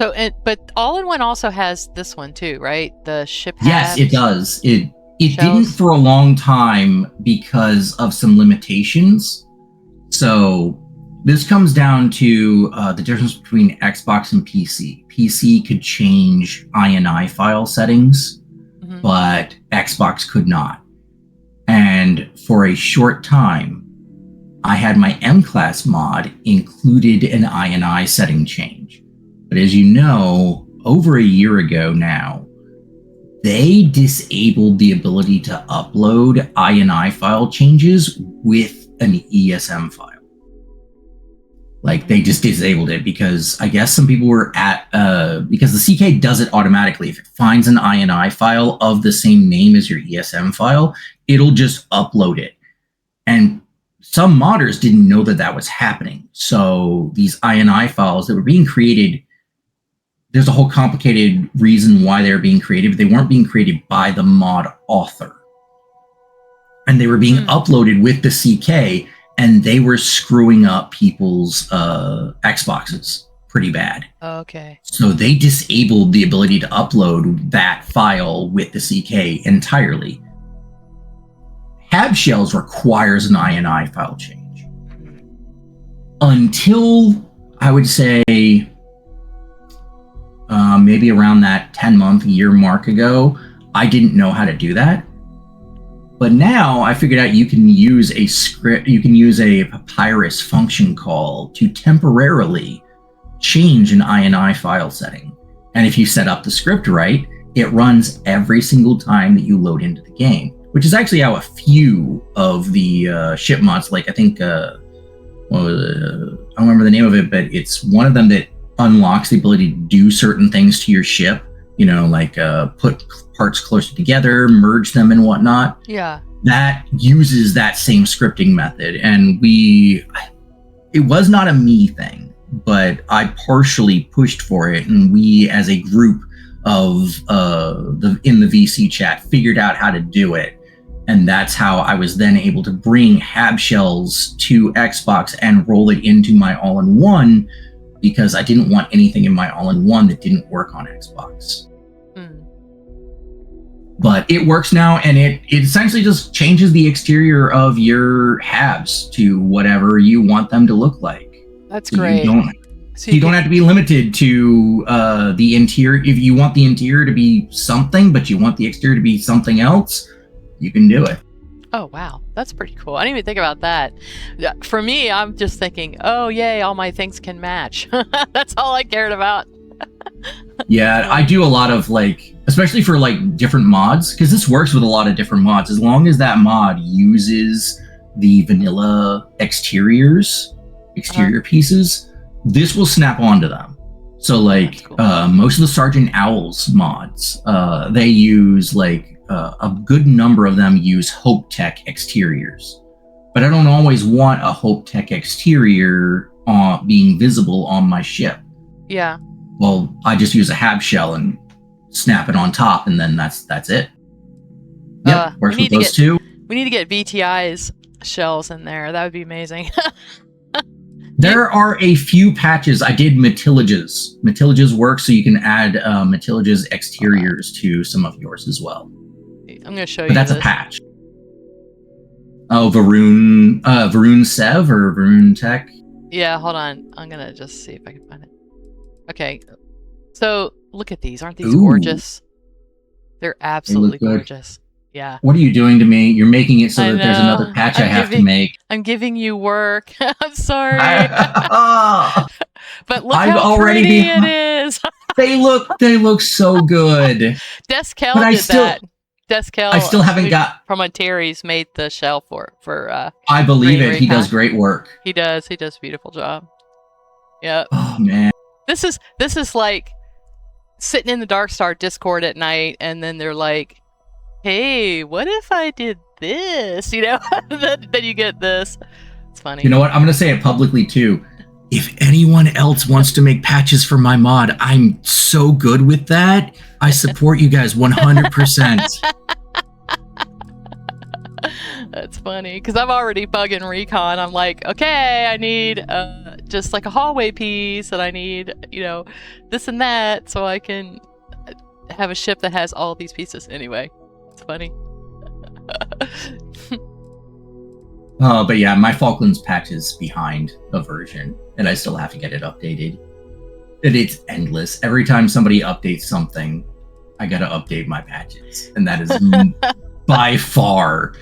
So, but all-in-one also has this one too, right? The ship. Yes, it does. It didn't for a long time because of some limitations. So this comes down to the difference between Xbox and PC. PC could change INI file settings, but Xbox could not. And for a short time, I had my M-Class mod included an INI setting change. But as you know, over a year ago now, they disabled the ability to upload INI file changes with an ESM file. Like, they just disabled it because I guess some people were because the CK does it automatically. If it finds an INI file of the same name as your ESM file, it'll just upload it. And some modders didn't know that that was happening. So these INI files that were being created, there's a whole complicated reason why they're being created, but they weren't being created by the mod author. And they were being uploaded with the CK, and they were screwing up people's Xboxes pretty bad. Okay. So they disabled the ability to upload that file with the CK entirely. Hab shells requires an INI file change. Until, I would say, maybe around that 10-month year mark ago, I didn't know how to do that. But now I figured out you can use a script, you can use a papyrus function call to temporarily change an INI file setting. And if you set up the script right, it runs every single time that you load into the game, which is actually how a few of the ship mods, like I think, I don't remember the name of it, but it's one of them that unlocks the ability to do certain things to your ship, you know, like put parts closer together, merge them and whatnot. Yeah. That uses that same scripting method. And it was not a me thing, but I partially pushed for it. And we, as a group of in the VC chat, figured out how to do it. And that's how I was then able to bring Hab shells to Xbox and roll it into my all-in-one, because I didn't want anything in my all-in-one that didn't work on Xbox. But it works now, and it essentially just changes the exterior of your Habs to whatever you want them to look like. That's great. You don't have to be limited to the interior. If you want the interior to be something, but you want the exterior to be something else, you can do it. Oh, wow. That's pretty cool. I didn't even think about that. For me, I'm just thinking, oh, yay, all my things can match. That's all I cared about. Yeah, I do a lot of, like, especially for like different mods, because this works with a lot of different mods. As long as that mod uses the vanilla exterior pieces, this will snap onto them. So like cool. Most of the Sergeant Owls mods, they use like a good number of them use Hope Tech exteriors. But I don't always want a Hope Tech exterior being visible on my ship. Yeah. Well, I just use a Hab shell and snap it on top, and then that's it. Yep, works with those two. We need to get VTI's shells in there. That would be amazing. There are a few patches. I did Matilages. Matilages work, so you can add Matilages exteriors to some of yours as well. I'm going to show you. But that's a patch. Oh, Varun Sev or Varun Tech? Yeah, hold on. I'm going to just see if I can find it. Okay. So, look at these. Aren't these gorgeous? They're absolutely gorgeous. Yeah. What are you doing to me? You're making it so that there's another patch I have to make. I'm giving you work. I'm sorry. But look how pretty it is. They look so good. Deskel did that. Deskel. I still haven't got from Ontario's made the shell for I believe it. He does great work. He does a beautiful job. Yeah. Oh man. This is like sitting in the Dark Star Discord at night, and then they're like, hey, what if I did this? You know, then you get this. It's funny. You know what? I'm going to say it publicly too. If anyone else wants to make patches for my mod, I'm so good with that. I support you guys 100%. That's funny because I'm already bugging Recon. I'm like, okay, I need just like a hallway piece, and I need this and that, so I can have a ship that has all these pieces. Anyway, it's funny. But yeah, my Falklands patch is behind a version, and I still have to get it updated. And it's endless. Every time somebody updates something, I gotta update my patches, and that is by far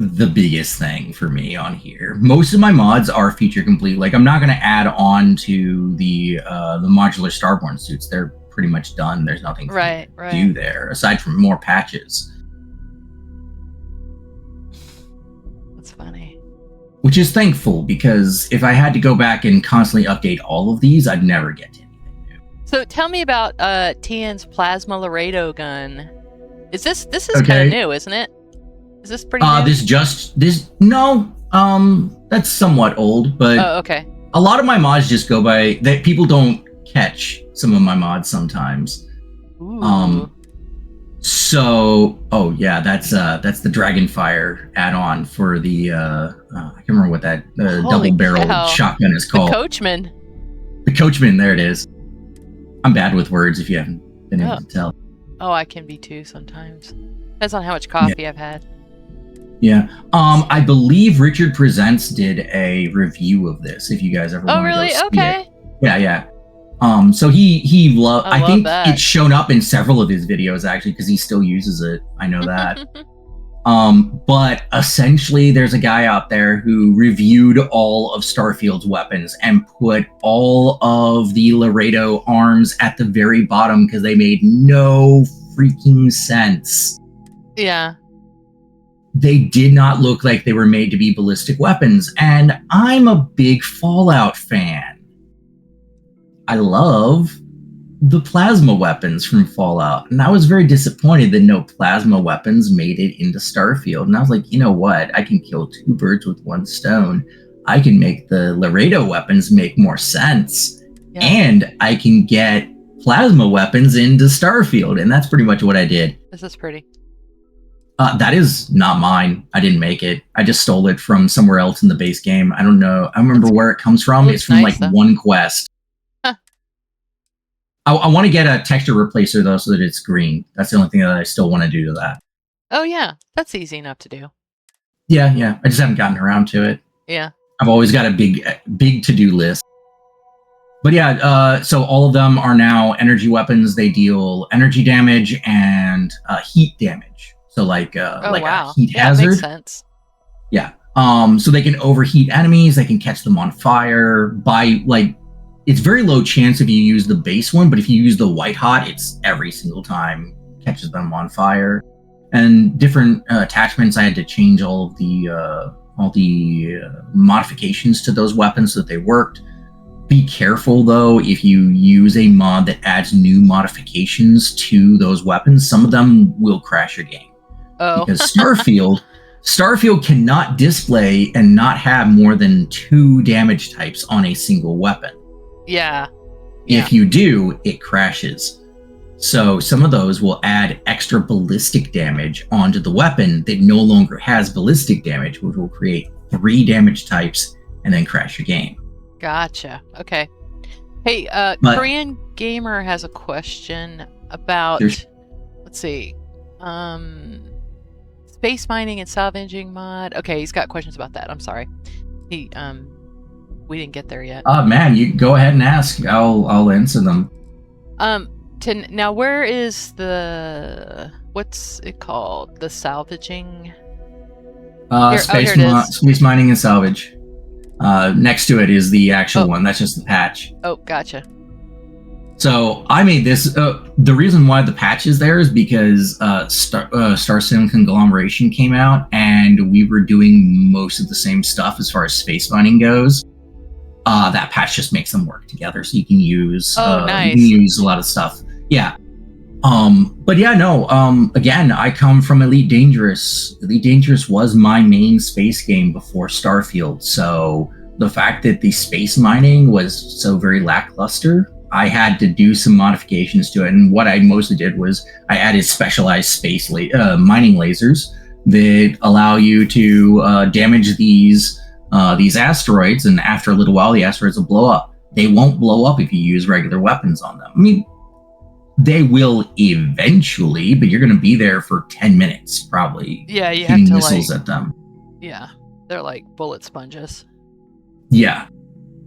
the biggest thing for me on here. Most of my mods are feature complete. Like, I'm not gonna add on to the modular Starborn suits. They're pretty much done. There's nothing to do there aside from more patches. That's funny. Which is thankful, because if I had to go back and constantly update all of these, I'd never get to anything new. So tell me about Tian's plasma Laredo gun. Is this is kind of new, isn't it? Is this pretty new? That's somewhat old, but okay. A lot of my mods just go by that. People don't catch some of my mods sometimes. Ooh. That's the Dragonfire add-on for the I can't remember what that double-barreled shotgun is called. The Coachman. The Coachman, there it is. I'm bad with words if you haven't been able to tell. Oh, I can be too sometimes. Depends on how much coffee I've had. Yeah. I believe Richard Presents did a review of this, if you guys ever want to go see Okay. it. Yeah. So he loved. I think it's shown up in several of his videos actually, because he still uses it. I know that. But essentially, there's a guy out there who reviewed all of Starfield's weapons and put all of the Laredo arms at the very bottom because they made no freaking sense. Yeah. They did not look like they were made to be ballistic weapons, and I'm a big Fallout fan. I love the plasma weapons from Fallout, and I was very disappointed that no plasma weapons made it into Starfield. And I was like, you know what? I can kill two birds with one stone. I can make the Laredo weapons make more sense, and I can get plasma weapons into Starfield, and that's pretty much what I did. This is pretty. That is not mine. I didn't make it. I just stole it from somewhere else in the base game. I don't know. I remember where it comes from. It's from one quest. I want to get a texture replacer, though, so that it's green. That's the only thing that I still want to do to that. Oh, yeah. That's easy enough to do. Yeah. I just haven't gotten around to it. Yeah. I've always got a big to-do list. But yeah, so all of them are now energy weapons. They deal energy damage and heat damage. So like a heat hazard. That makes sense. Yeah. So they can overheat enemies. They can catch them on fire by it's very low chance if you use the base one, but if you use the white hot, it's every single time catches them on fire. And different attachments, I had to change all the modifications to those weapons so that they worked. Be careful though if you use a mod that adds new modifications to those weapons. Some of them will crash your game. Oh. Because Starfield cannot display and not have more than 2 damage types on a single weapon. Yeah. If you do, it crashes. So some of those will add extra ballistic damage onto the weapon that no longer has ballistic damage, which will create 3 damage types and then crash your game. Gotcha. Okay. Hey, Korean Gamer has a question about, let's see, space mining and salvaging mod. Okay, he's got questions about that. I'm sorry. We didn't get there yet. Oh man, you go ahead and ask. I'll answer them. Now where is what's it called? The salvaging? Space mining and salvage. Next to it is the actual one. That's just the patch. Oh, gotcha. So I made this. The reason why the patch is there is because Star Sim Conglomeration came out, and we were doing most of the same stuff as far as space mining goes. That patch just makes them work together, so you can use nice. You can use a lot of stuff. Yeah. But yeah, no. Again, I come from Elite Dangerous. Elite Dangerous was my main space game before Starfield. So the fact that the space mining was so very lackluster, I had to do some modifications to it. And what I mostly did was I added specialized space mining lasers that allow you to damage these asteroids, and after a little while, the asteroids will blow up. They won't blow up if you use regular weapons on them. I mean, they will eventually, but you're going to be there for 10 minutes, probably. Yeah, you shooting have to missiles at them. Yeah, they're like bullet sponges. Yeah.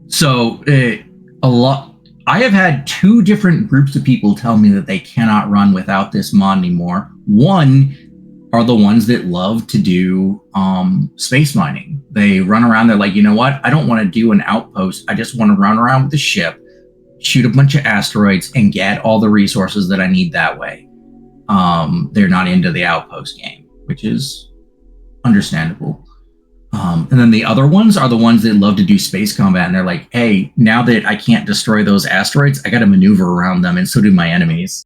So a lot. I have had 2 different groups of people tell me that they cannot run without this mod anymore. One are the ones that love to do space mining. They run around. They're like, you know what? I don't want to do an outpost. I just want to run around with the ship, shoot a bunch of asteroids, and get all the resources that I need that way. They're not into the outpost game, which is understandable. And then the other ones are the ones that love to do space combat, and they're like, hey, now that I can't destroy those asteroids, I got to maneuver around them, and so do my enemies.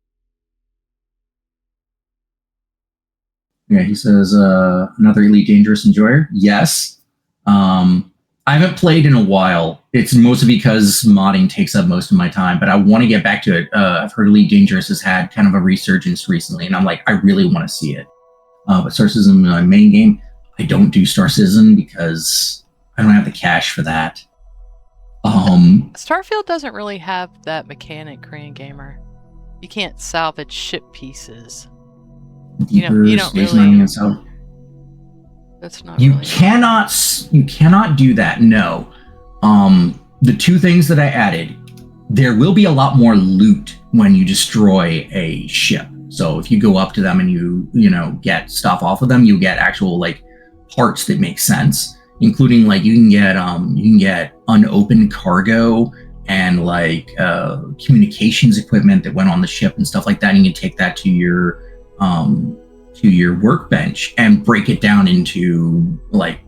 Yeah, he says, another Elite Dangerous Enjoyer. Yes. I haven't played in a while. It's mostly because modding takes up most of my time, but I want to get back to it. I've heard Elite Dangerous has had kind of a resurgence recently, and I'm like, I really want to see it. But Star Citizen, my main game, I don't do Star Citizen because I don't have the cash for that. Starfield doesn't really have that mechanic, Korean Gamer. You can't salvage ship pieces. You don't really. That's not. You really cannot do that. No. The 2 things that I added, there will be a lot more loot when you destroy a ship. So if you go up to them and you get stuff off of them, you get actual like parts that make sense, including like you can get unopened cargo and like communications equipment that went on the ship and stuff like that. And you can take that to your workbench and break it down into like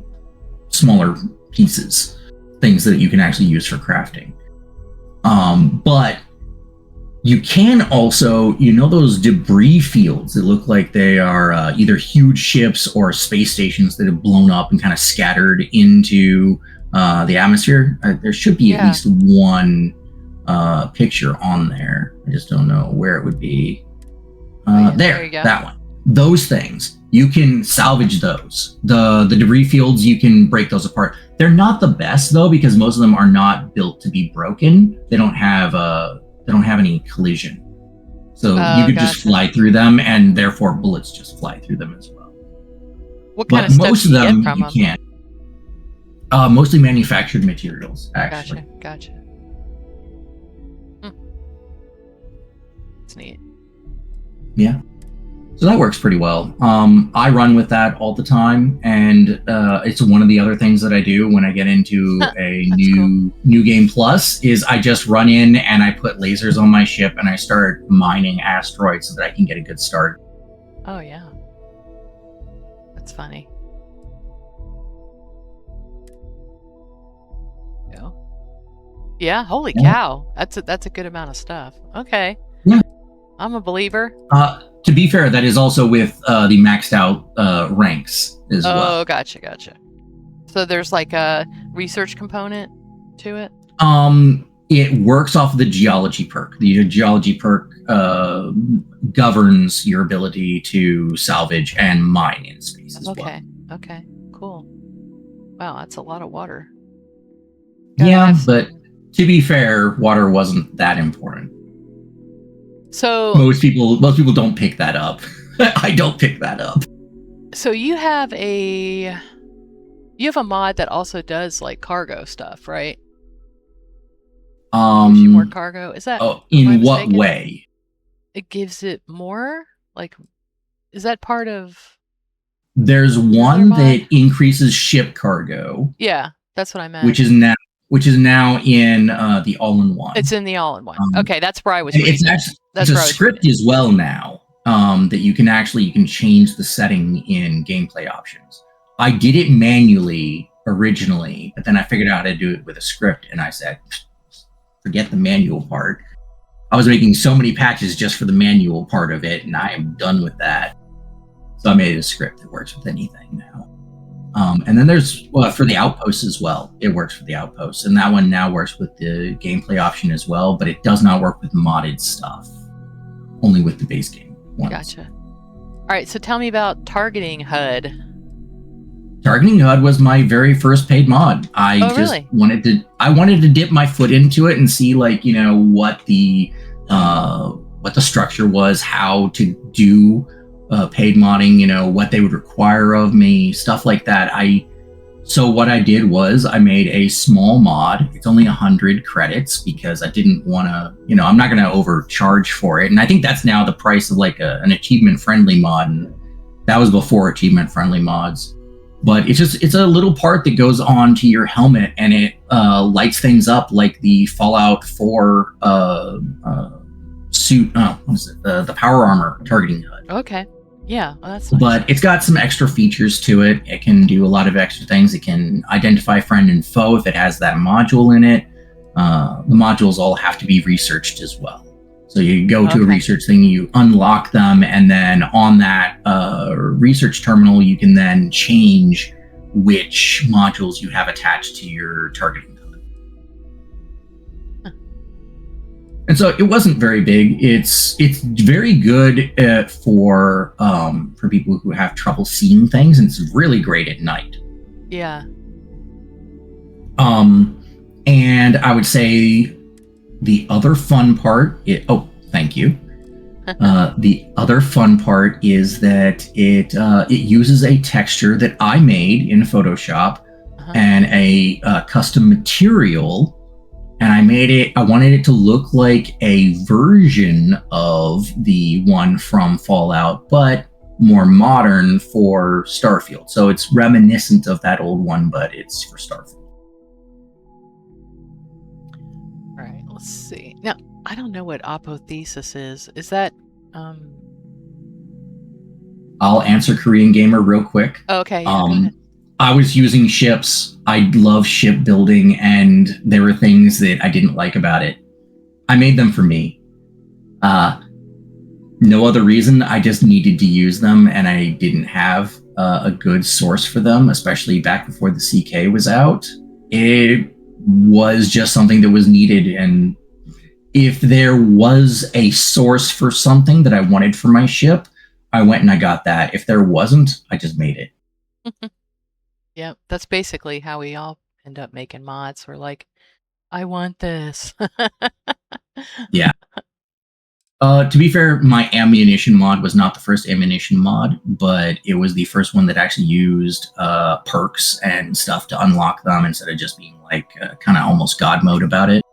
smaller pieces, things that you can actually use for crafting. But you can also, those debris fields that look like they are either huge ships or space stations that have blown up and kind of scattered into the atmosphere. There should be at least one picture on there. I just don't know where it would be. There you go. That one. Those things, you can salvage those. The debris fields, you can break those apart. They're not the best though, because most of them are not built to be broken. They don't have any collision. So you could just fly through them, and therefore bullets just fly through them as well. What kind of stuff do you get from them? Can't. Mostly manufactured materials, actually. Gotcha. It's neat. Yeah. So that works pretty well. I run with that all the time, and it's one of the other things that I do when I get into a new game plus is I just run in and I put lasers on my ship and I start mining asteroids so that I can get a good start. Oh yeah, that's funny. Yeah, holy cow, that's a good amount of stuff. Okay. Yeah. I'm a believer. To be fair, that is also with the maxed out ranks as well. Oh, gotcha. So there's like a research component to it? It works off of the geology perk. The geology perk governs your ability to salvage and mine in space as well. Okay, cool. Wow, that's a lot of water. But to be fair, water wasn't that important. So most people don't pick that up. I don't pick that up. So you have a mod that also does like cargo stuff, right? Gives you more cargo. Is that in what way? It gives it more? Like, is that part of? There's one that increases ship cargo. Yeah, that's what I meant. Which is now in the all-in-one. It's in the all-in-one. Okay, that's where I was. It's a script as well now that you can change the setting in gameplay options. I did it manually originally, but then I figured out how to do it with a script, and I said, forget the manual part. I was making so many patches just for the manual part of it, and I am done with that. So I made a script that works with anything now. And then there's for the outposts as well. It works for the outposts, and that one now works with the gameplay option as well, but it does not work with modded stuff. Only with the base game ones. Gotcha. All right, so tell me about targeting HUD. Targeting HUD was my very first paid mod. I really? wanted to dip my foot into it and see, like, you know, what the structure was, how to do paid modding, you know, what they would require of me, stuff like that. So what I did was I made a small mod. It's only 100 credits because I didn't want to, you know, I'm not going to overcharge for it. And I think that's now the price of like an achievement-friendly mod. And that was before achievement-friendly mods. But it's a little part that goes on to your helmet, and it lights things up like the Fallout 4 suit. What is it? The power armor targeting HUD. Okay. Yeah, well, that's nice. But it's got some extra features to it. It can do a lot of extra things. It can identify friend and foe if it has that module in it. The modules all have to be researched as well. So you go to a research thing, you unlock them, and then on that research terminal, you can then change which modules you have attached to your targeting HUD. And so it wasn't very big. It's very good for people who have trouble seeing things, and it's really great at night. Yeah. And I would say the other fun part. Thank you. The other fun part is that it uses a texture that I made in Photoshop and a custom material. And I wanted it to look like a version of the one from Fallout, but more modern for Starfield. So it's reminiscent of that old one, but it's for Starfield. All right, let's see. Now, I don't know what apotheosis is. Is that... I'll answer Korean Gamer real quick. Okay. Yeah, I was using ships. I love shipbuilding, and there were things that I didn't like about it. I made them for me. No other reason. I just needed to use them, and I didn't have a good source for them, especially back before the CK was out. It was just something that was needed, and if there was a source for something that I wanted for my ship, I went and I got that. If there wasn't, I just made it. Yeah, that's basically how we all end up making mods. We're like, I want this. Yeah. To be fair, my ammunition mod was not the first ammunition mod, but it was the first one that actually used perks and stuff to unlock them instead of just being like kind of almost God mode about it.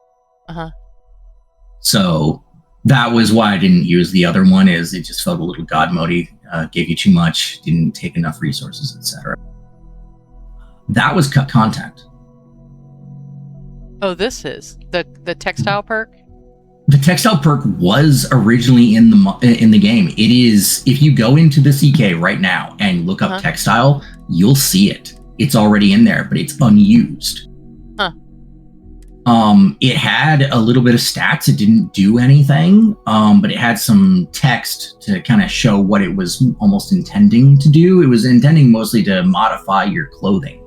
So that was why I didn't use the other one, is it just felt a little God mode-y, gave you too much, didn't take enough resources, etc. That was Cut Contact. Oh, this is the textile perk? The textile perk was originally in the game. It is, if you go into the CK right now and look up textile, you'll see it. It's already in there, but it's unused. It had a little bit of stats. It didn't do anything, but it had some text to kind of show what it was almost intending to do. It was intending mostly to modify your clothing.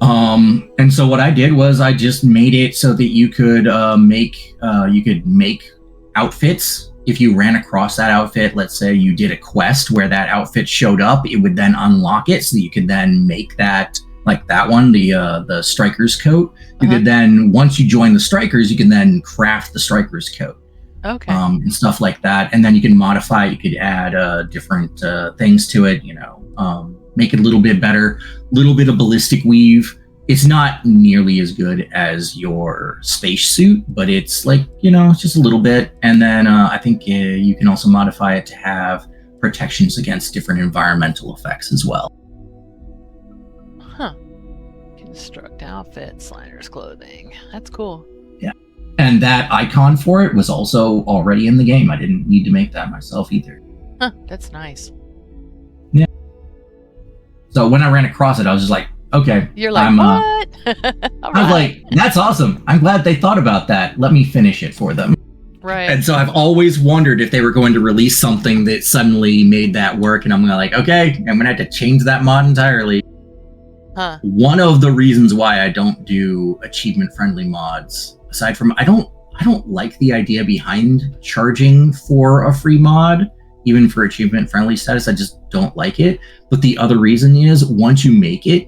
And so what I did was I just made it so that you could make outfits. If you ran across that outfit, let's say you did a quest where that outfit showed up, it would then unlock it so that you could then make that, like that one, the striker's coat. You could then, once you join the strikers, you can then craft the striker's coat. Okay. And stuff like that. And then you can modify it. You could add different things to it, you know, make it a little bit better, little bit of ballistic weave. It's not nearly as good as your space suit, but it's like, you know, it's just a little bit. And then I think you can also modify it to have protections against different environmental effects as well. Construct outfit, Slider's clothing. That's cool. Yeah. And that icon for it was also already in the game. I didn't need to make that myself either. That's nice. Yeah. So when I ran across it, I was just like, okay. You're like, what? I was like, that's awesome. I'm glad they thought about that. Let me finish it for them. Right. And so I've always wondered if they were going to release something that suddenly made that work. And I'm like, okay, I'm going to have to change that mod entirely. One of the reasons why I don't do achievement-friendly mods, aside from I don't like the idea behind charging for a free mod. even for achievement friendly status. I just don't like it. But the other reason is once you make it,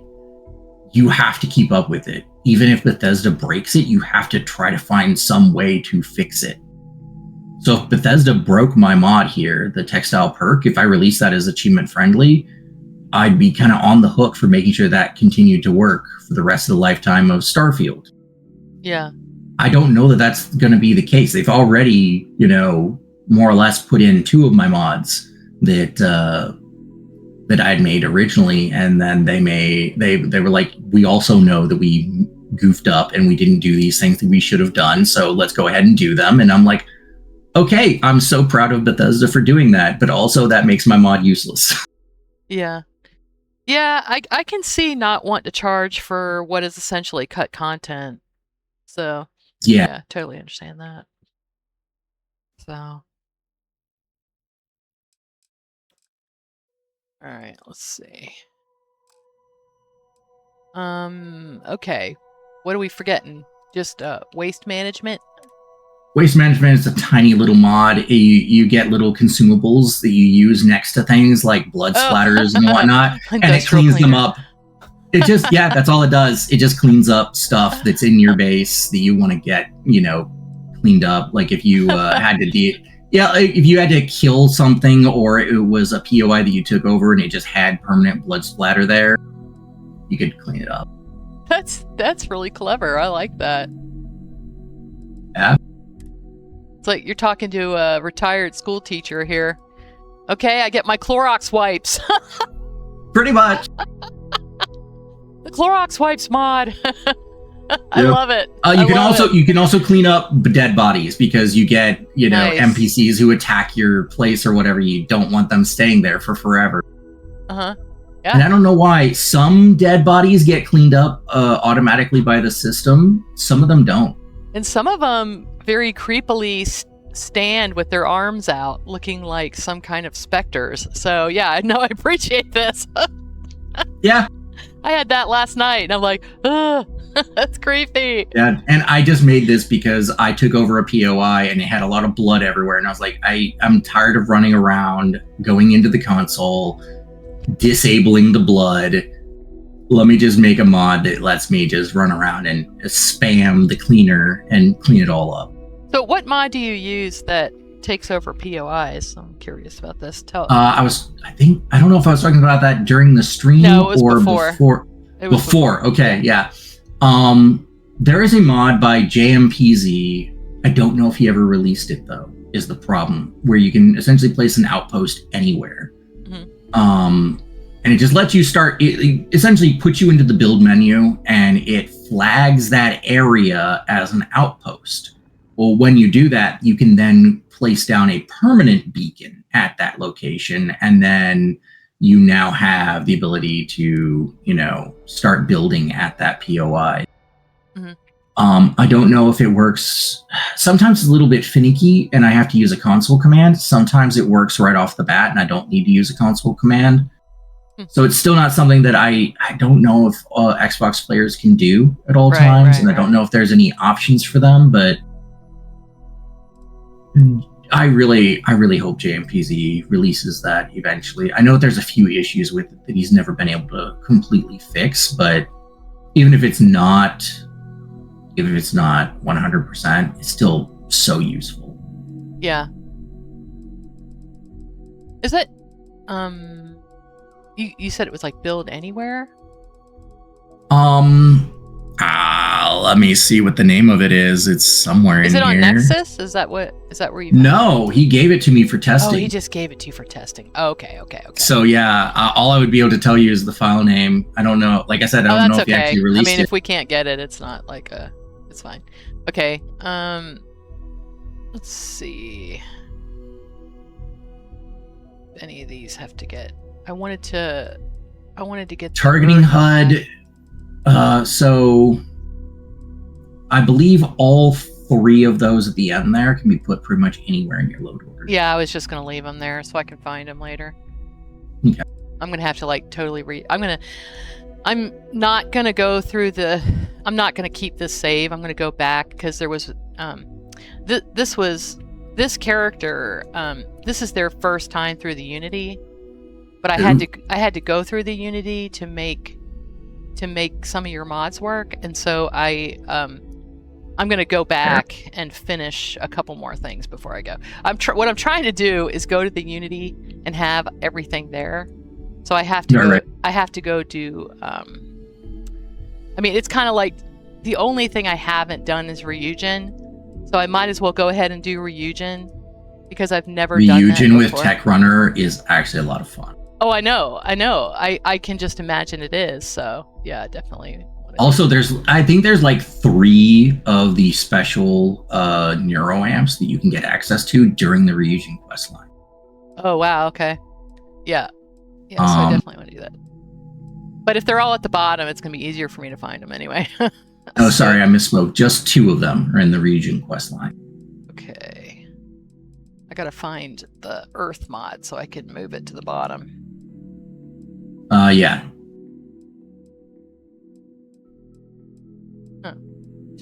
you have to keep up with it. Even if Bethesda breaks it, you have to try to find some way to fix it. So if Bethesda broke my mod here, the textile perk, if I release that as achievement friendly, I'd be kind of on the hook for making sure that continued to work for the rest of the lifetime of Starfield. Yeah. I don't know that that's going to be the case. They've already, more or less put in 2 of my mods that I'd made originally, and then they were like, we also know that we goofed up and we didn't do these things that we should have done, so let's go ahead and do them. And I'm like, okay, I'm so proud of Bethesda for doing that, but also that makes my mod useless. Yeah. Yeah, I can see not want to charge for what is essentially cut content. So yeah, totally understand that. So all right, let's see. Okay. What are we forgetting? Just waste management? Waste management is a tiny little mod. You get little consumables that you use next to things like blood splatters and whatnot, and it cleans them up. It just, that's all it does. It just cleans up stuff that's in your base that you want to get, cleaned up. Like if you had to if you had to kill something, or it was a POI that you took over and it just had permanent blood splatter there, you could clean it up. That's really clever. I like that. Yeah. It's like you're talking to a retired school teacher here. Okay, I get my Clorox wipes. Pretty much. The Clorox wipes mod. I love it. You can also clean up dead bodies, because you get, nice. NPCs who attack your place or whatever. You don't want them staying there for forever. Yeah. And I don't know why some dead bodies get cleaned up automatically by the system. Some of them don't. And some of them very creepily stand with their arms out, looking like some kind of specters. So yeah, I appreciate this. Yeah. I had that last night, and I'm like, ugh, that's creepy. Yeah, and I just made this because I took over a POI and it had a lot of blood everywhere, and I was like, I'm tired of running around, going into the console, disabling the blood. Let me just make a mod that lets me just run around and spam the cleaner and clean it all up. So what mod do you use that takes over POIs? I'm curious about this. I don't know if I was talking about that during the stream. No, it was before. It was before. Okay, yeah. There is a mod by JMPZ. I don't know if he ever released it though, is the problem, where you can essentially place an outpost anywhere. Mm-hmm. And it just lets you start, it essentially puts you into the build menu and it flags that area as an outpost. Well, when you do that, you can then place down a permanent beacon at that location, and then you now have the ability to, start building at that POI. Mm-hmm. I don't know if it works. Sometimes it's a little bit finicky and I have to use a console command. Sometimes it works right off the bat and I don't need to use a console command. So it's still not something that I don't know if Xbox players can do at all times, and I don't know if there's any options for them, but I really hope JMPZ releases that eventually. I know there's a few issues with it that he's never been able to completely fix, but even if it's not 100%, it's still so useful. Yeah. Is it You said it was like build anywhere? Let me see what the name of it is. It's somewhere in here. Is it on Nexus? Is that where you? No, he gave it to me for testing. Oh, he just gave it to you for testing. Oh, okay. So yeah, all I would be able to tell you is the file name. I don't know. Like I said, I don't know if he actually released it. I mean, if we can't get it, it's not like it's fine. Okay. Let's see. If any of these have to get. I wanted to get targeting HUD. So I believe all 3 of those at the end there can be put pretty much anywhere in your load order. Yeah, I was just gonna leave them there so I can find them later. Okay. I'm gonna have to totally I'm not gonna go through I'm not gonna keep this save. I'm gonna go back because there was this was this character, this is their first time through the Unity, but I had to go through the Unity to make some of your mods work, and so I'm gonna go back and finish a couple more things before I go. What I'm trying to do is go to the Unity and have everything there. So I have to go. I have to go do. I mean, it's kind of like the only thing I haven't done is Ryujin, so I might as well go ahead and do Ryujin because I've never done that before. Ryujin with Techrunner is actually a lot of fun. Oh, I know. I can just imagine it is. So yeah, definitely. Also, I think there's like 3 of the special neuroamps that you can get access to during the Ryujin questline. Oh wow, okay. Yeah. So I definitely want to do that. But if they're all at the bottom, it's gonna be easier for me to find them anyway. Oh, sorry, I misspoke. Just 2 of them are in the Ryujin questline. Okay. I gotta find the Earth mod so I can move it to the bottom. Yeah.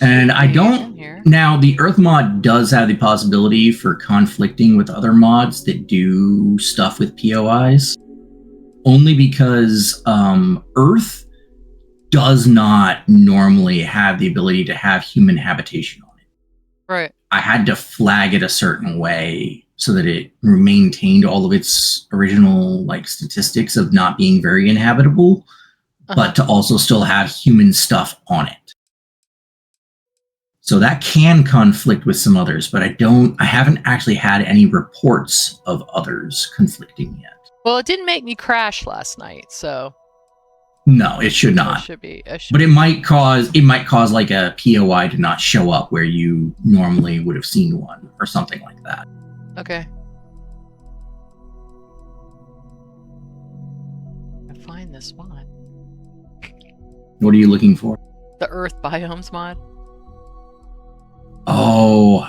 And I don't... Now, the Earth mod does have the possibility for conflicting with other mods that do stuff with POIs. Only because Earth does not normally have the ability to have human habitation on it. Right. I had to flag it a certain way so that it maintained all of its original statistics of not being very inhabitable, but to also still have human stuff on it. So that can conflict with some others, but I haven't actually had any reports of others conflicting yet. Well, it didn't make me crash last night, so... No, it should not. It should be. But it might cause like a POI to not show up where you normally would have seen one or something like that. Okay. I find this mod. What are you looking for? The Earth Biomes mod. Oh,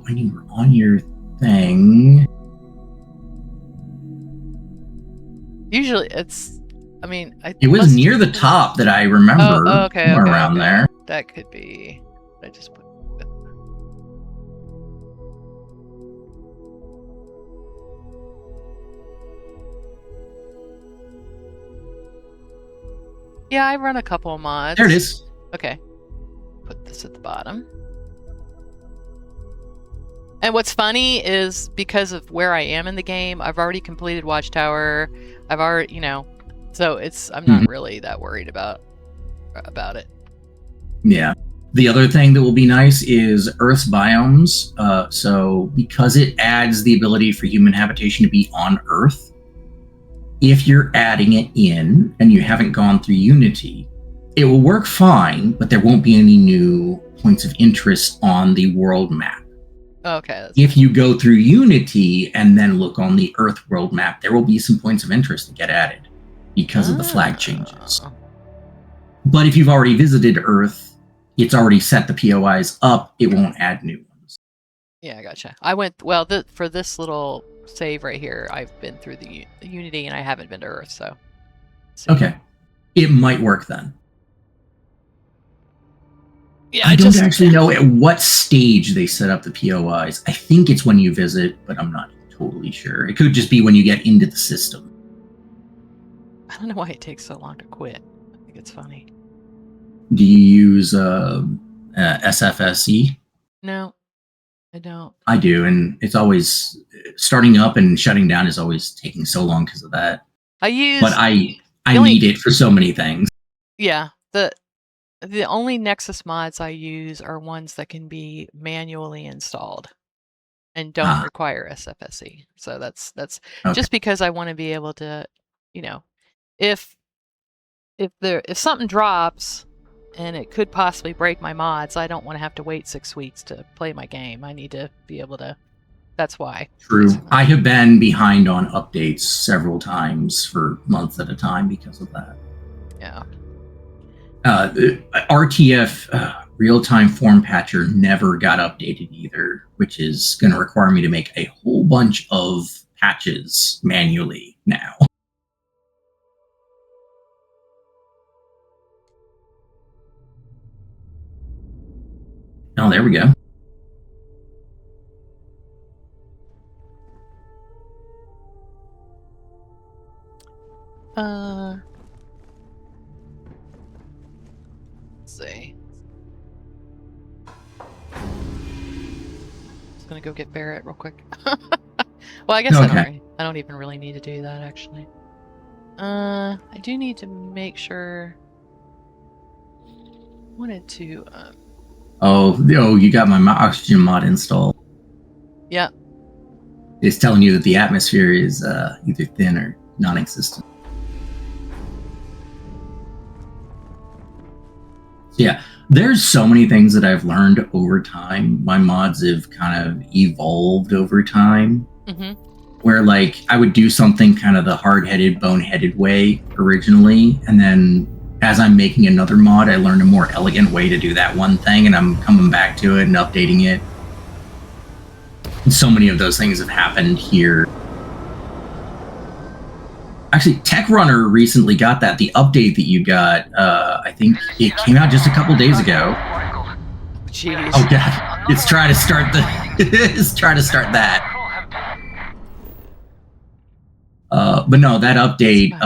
when you were on your thing. Usually it's, I mean, it was near the top that I remember. Oh, okay, around there. That could be. I just put. Yeah, I run a couple of mods. There it is. Okay. Put this at the bottom. And what's funny is because of where I am in the game, I've already completed Watchtower. I've already, so I'm not really that worried about it. Yeah. The other thing that will be nice is Earth's biomes. So because it adds the ability for human habitation to be on Earth, if you're adding it in and you haven't gone through Unity, it will work fine, but there won't be any new points of interest on the world map. Okay. If you go through Unity and then look on the Earth world map, there will be some points of interest that get added because of the flag changes. But if you've already visited Earth, it's already set the POIs up. It won't add new ones. Yeah, I gotcha. I went, for this little save right here, I've been through the Unity and I haven't been to Earth, so. Okay. It might work then. Yeah, I don't actually know at what stage they set up the POIs. I think it's when you visit, but I'm not totally sure. It could just be when you get into the system. I don't know why it takes so long to quit. I think it's funny. Do you use SFSE? No, I don't. I do, and it's always starting up and shutting down is always taking so long because of that. But I need it for so many things. Yeah, the only Nexus mods I use are ones that can be manually installed and don't require SFSE. So that's okay. Just because I want to be able to, if something drops and it could possibly break my mods, I don't want to have to wait 6 weeks to play my game. I need to be able to. That's why. True. I have been behind on updates several times for months at a time because of that. Yeah. RTF real-time form patcher never got updated either, which is going to require me to make a whole bunch of patches manually now. Oh, there we go. Let's see. Just gonna go get Barrett real quick. Well, I guess I don't even really need to do that, actually. I do need to make sure. Wanted to. Oh, you got my oxygen mod installed. Yeah. It's telling you that the atmosphere is either thin or non-existent. Yeah, there's so many things that I've learned over time. My mods have kind of evolved over time. Mm-hmm. Where like I would do something kind of the hard-headed, boneheaded way originally, and then as I'm making another mod, I learned a more elegant way to do that one thing, and I'm coming back to it and updating it. And so many of those things have happened here. Actually, Techrunner recently got that. The update that you got, I think it came out just a couple days ago. Jeez. Oh god, it's trying to start the. It's trying to start that. But no, that update,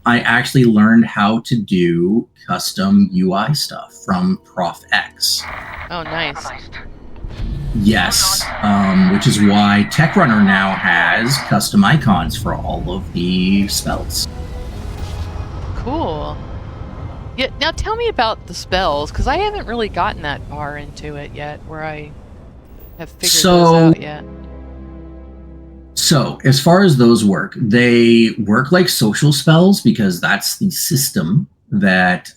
I actually learned how to do custom UI stuff from Prof X. Oh, nice. Yes, which is why Techrunner now has custom icons for all of the spells. Cool. Yeah, now tell me about the spells, because I haven't really gotten that far into it yet, where I have figured those out yet. So, as far as those work, they work like social spells because that's the system that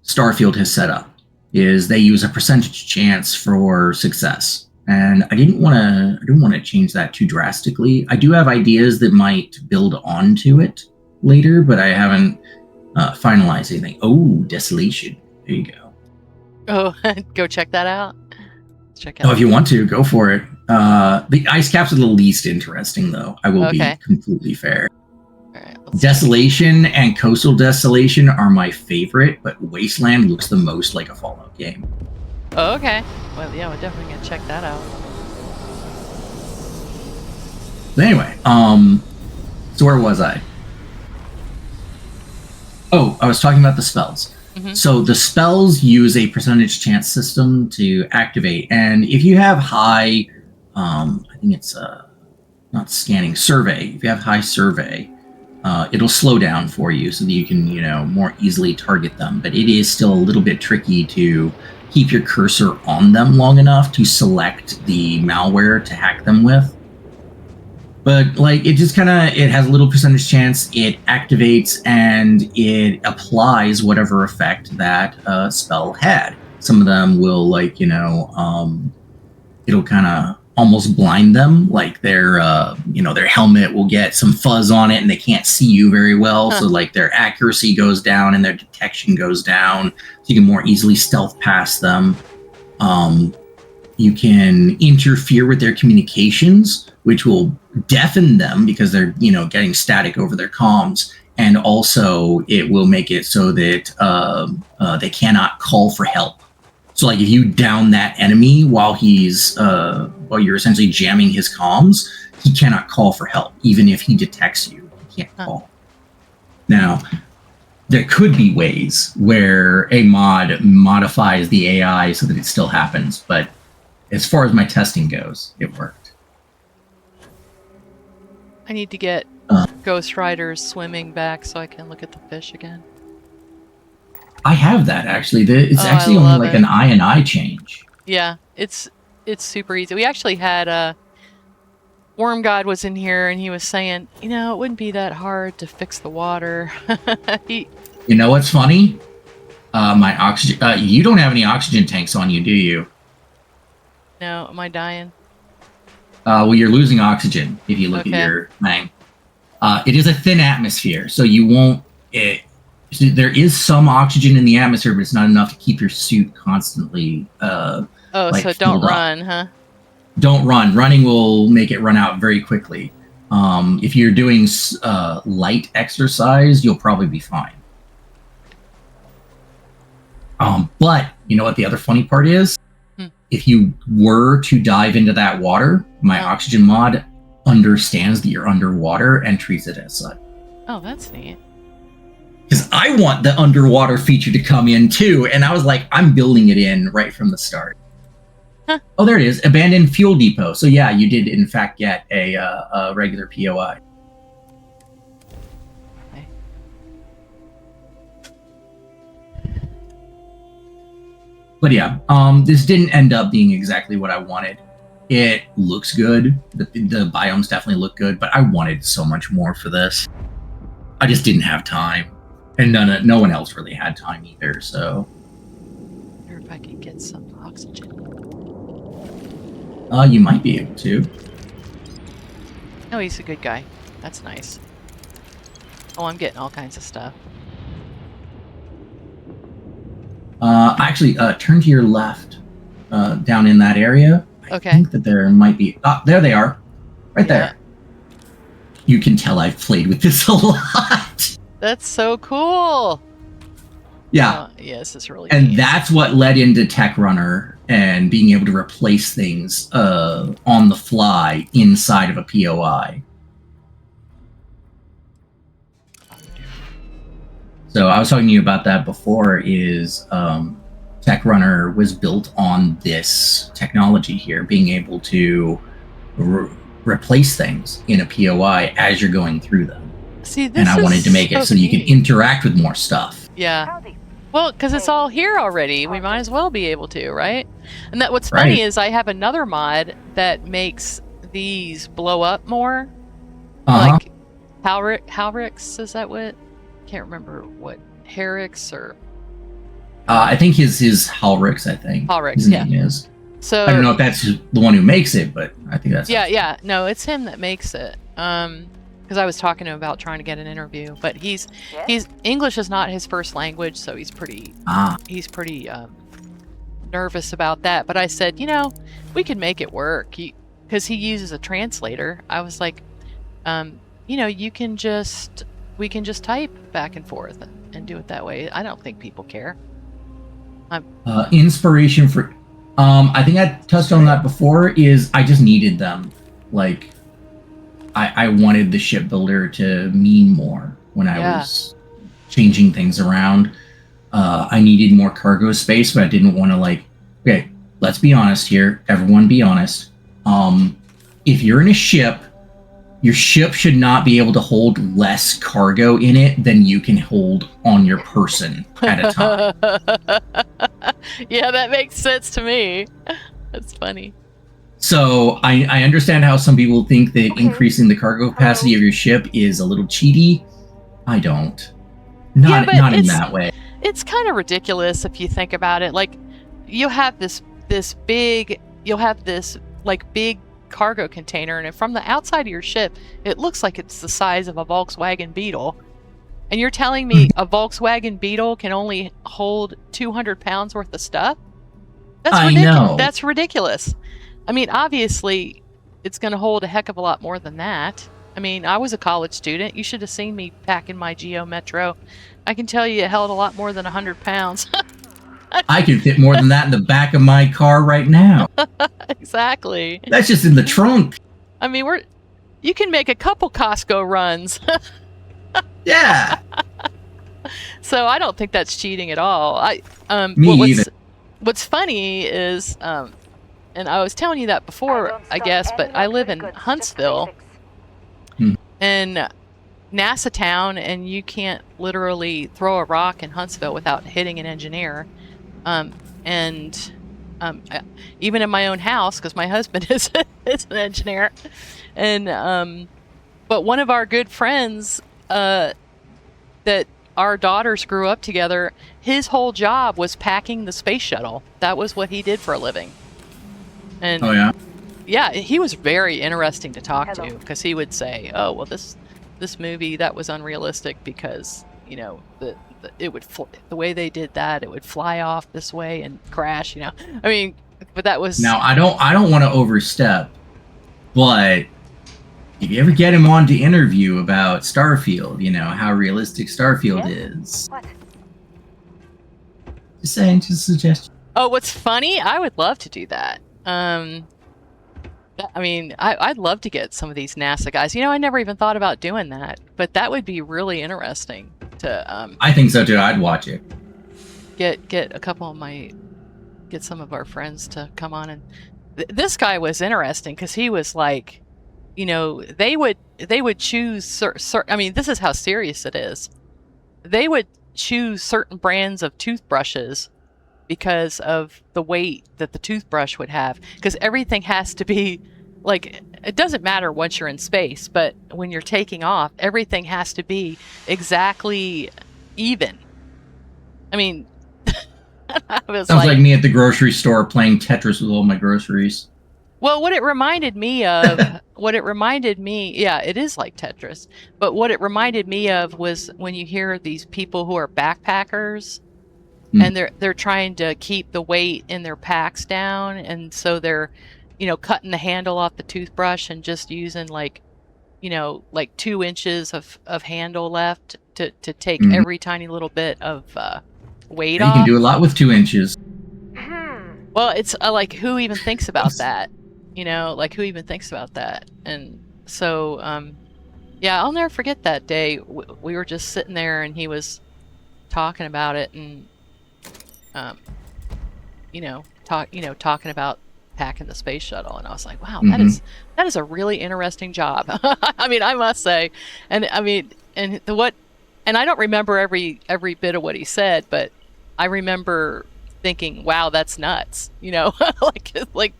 Starfield has set up. Is they use a percentage chance for success, and I didn't want to change that too drastically. I do have ideas that might build onto it later, but I haven't finalized anything. Oh, Desolation! There you go. Oh, go check that out. Check it out. If you want to, go for it. The ice caps are the least interesting, though. I will be completely fair. All right, Desolation and Coastal Desolation are my favorite, but Wasteland looks the most like a Fallout game. Oh, okay. Well, yeah, we're definitely gonna check that out. But anyway, so where was I? Oh, I was talking about the spells. Mm-hmm. So the spells use a percentage chance system to activate, and if you have high, I think it's not scanning, survey. If you have high survey, it'll slow down for you so that you can, more easily target them. But it is still a little bit tricky to keep your cursor on them long enough to select the malware to hack them with. But like it just it has a little percentage chance, it activates and it applies whatever effect that spell had. Some of them will it'll kind of almost blind them, like their helmet will get some fuzz on it and they can't see you very well. So like their accuracy goes down and their detection goes down, so you can more easily stealth past them. You can interfere with their communications, which will deafen them because they're, getting static over their comms. And also it will make it so that they cannot call for help. So like if you down that enemy while you're essentially jamming his comms, he cannot call for help. Even if he detects you, he can't call. Now, there could be ways where a mod modifies the AI so that it still happens, but as far as my testing goes, it worked. I need to get Ghost Riders swimming back so I can look at the fish again. I have that actually. It's actually only like an I change. Yeah, it's super easy. We actually had Worm God was in here and he was saying, it wouldn't be that hard to fix the water. You know what's funny? My oxygen. You don't have any oxygen tanks on you, do you? No, am I dying? Well, you're losing oxygen if you look at your thing. It is a thin atmosphere, so you won't. There is some oxygen in the atmosphere, but it's not enough to keep your suit constantly. So don't run, huh? Don't run. Running will make it run out very quickly. If you're doing light exercise, you'll probably be fine. But you know what the other funny part is? If you were to dive into that water, my oxygen mod understands that you're underwater and treats it as such. Oh, that's neat. Because I want the underwater feature to come in too, and I was like, I'm building it in right from the start. Huh. Oh, there it is, abandoned fuel depot. So yeah, you did in fact get a regular POI. Okay. But yeah, this didn't end up being exactly what I wanted. It looks good. The biomes definitely look good, but I wanted so much more for this. I just didn't have time, and no one else really had time either. So, I wonder if I can get some oxygen. You might be able to. Oh, he's a good guy. That's nice. Oh, I'm getting all kinds of stuff. Actually, turn to your left, down in that area. Okay. I think that there might be. There they are, right there. You can tell I've played with this a lot. That's so cool. Yeah. Yes, it's really. And that's what led into Techrunner and being able to replace things on the fly inside of a POI. So I was talking to you about that before. Is Techrunner was built on this technology here, being able to replace things in a POI as you're going through them. See, this and I wanted to make it so you can interact with more stuff. Yeah. Well, because it's all here already, we might as well be able to, right? And that what's funny is I have another mod that makes these blow up more. Like Halrix, is that what? Can't remember what Herix or. I think his Halrix. I think Halrix, his name is. So I don't know if that's the one who makes it, but I think that's. Yeah. No, it's him that makes it. Because I was talking to him about trying to get an interview, but he's English is not his first language, so he's pretty nervous about that. But I said, we can make it work, because he uses a translator. I was like, we can just type back and forth and do it that way. I don't think people care. Inspiration for, I think I touched on that before. Is I just needed them, like. I wanted the shipbuilder to mean more when I was changing things around. I needed more cargo space, but I didn't want to okay, let's be honest here. Everyone be honest. If you're in a ship, your ship should not be able to hold less cargo in it than you can hold on your person at a time. Yeah, that makes sense to me. That's funny. So I understand how some people think that increasing the cargo capacity of your ship is a little cheaty. I don't. Not in that way. It's kind of ridiculous if you think about it. Like, you have this big cargo container, and from the outside of your ship, it looks like it's the size of a Volkswagen Beetle. And you're telling me a Volkswagen Beetle can only hold 200 pounds worth of stuff? I know. That's ridiculous. I mean, obviously, it's going to hold a heck of a lot more than that. I mean, I was a college student. You should have seen me packing my Geo Metro. I can tell you it held a lot more than 100 pounds. I can fit more than that in the back of my car right now. Exactly. That's just in the trunk. I mean, you can make a couple Costco runs. Yeah. So I don't think that's cheating at all. Me either. What's funny is... and I was telling you that before, I guess, but I live in Huntsville, in NASA town, and you can't literally throw a rock in Huntsville without hitting an engineer. Even in my own house, because my husband is an engineer. And but one of our good friends that our daughters grew up together, his whole job was packing the space shuttle. That was what he did for a living. And yeah, he was very interesting to talk to, because he would say, "Oh, well, this movie, that was unrealistic because the way they did that, it would fly off this way and crash." I mean, but that was. Now I don't want to overstep, but if you ever get him on to interview about Starfield, how realistic Starfield is. What? Just saying, just a suggestion. Oh, what's funny? I would love to do that. I mean, I'd love to get some of these NASA guys. I never even thought about doing that, but that would be really interesting to. I think so too. I'd watch it. Get a couple of get some of our friends to come on, and this guy was interesting because he was like, they would choose. I mean, this is how serious it is. They would choose certain brands of toothbrushes because of the weight that the toothbrush would have, because everything has to be like, it doesn't matter once you're in space, but when you're taking off, everything has to be exactly even. I mean, sounds like me at the grocery store playing Tetris with all my groceries. Well, what it reminded me of, yeah, it is like Tetris, but what it reminded me of was when you hear these people who are backpackers, and they're trying to keep the weight in their packs down, and so they're, cutting the handle off the toothbrush and just using like 2 inches of handle left to take every tiny little bit of weight off. You can do a lot with 2 inches. Well, it's like, who even thinks about that? Like, who even thinks about that? And so, yeah, I'll never forget that day. We were just sitting there, and he was talking about it, and talking about packing the space shuttle, and I was like, wow, that is a really interesting job. I mean, I must say, and I mean, and I don't remember every bit of what he said, but I remember thinking, wow, that's nuts. like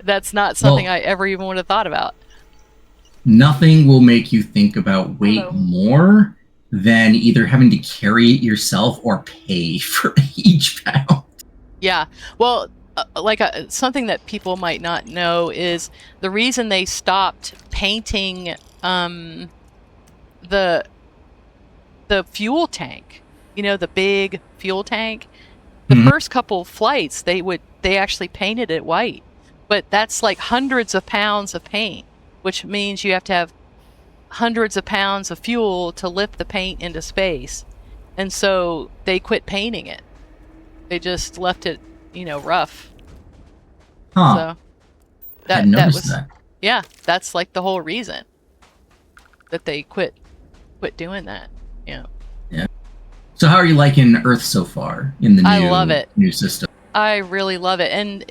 that's not something I ever even would have thought about. Nothing will make you think about weight more than either having to carry it yourself or pay for each pound. Yeah. Well, something that people might not know is the reason they stopped painting the fuel tank, the big fuel tank. The first couple of flights, they actually painted it white, but that's like hundreds of pounds of paint, which means you have to have hundreds of pounds of fuel to lift the paint into space. And so they quit painting it. They just left it, rough. Huh. So that was that. Yeah, that's like the whole reason that they quit doing that. Yeah. So how are you liking Earth so far in the I love it. New system? I really love it. And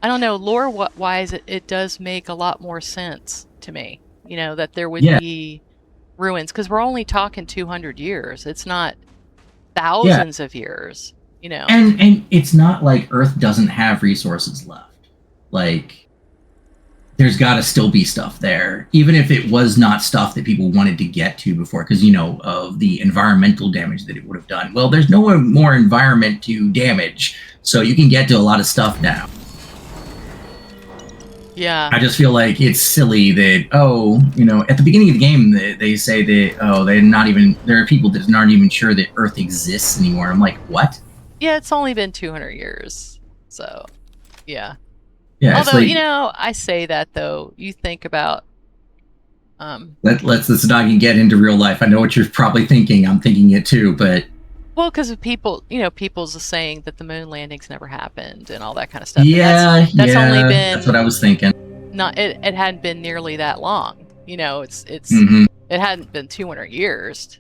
I don't know, lore-wise, it does make a lot more sense to me, that there would be ruins, because we're only talking 200 years. It's not thousands of years, And it's not like Earth doesn't have resources left. Like, there's got to still be stuff there, even if it was not stuff that people wanted to get to before, because, of the environmental damage that it would have done. Well, there's no more environment to damage, so you can get to a lot of stuff now. Yeah. I just feel like it's silly that, at the beginning of the game, they say that, there are people that aren't even sure that Earth exists anymore. I'm like, what? Yeah, it's only been 200 years, so, yeah. Yeah, although, I say that, though, you think about... Let's not even get into real life. I know what you're probably thinking. I'm thinking it too, but... Well, because of people's saying that the moon landings never happened and all that kind of stuff. Yeah, that's only been... That's what I was thinking. It hadn't been nearly that long. It hadn't been 200 years.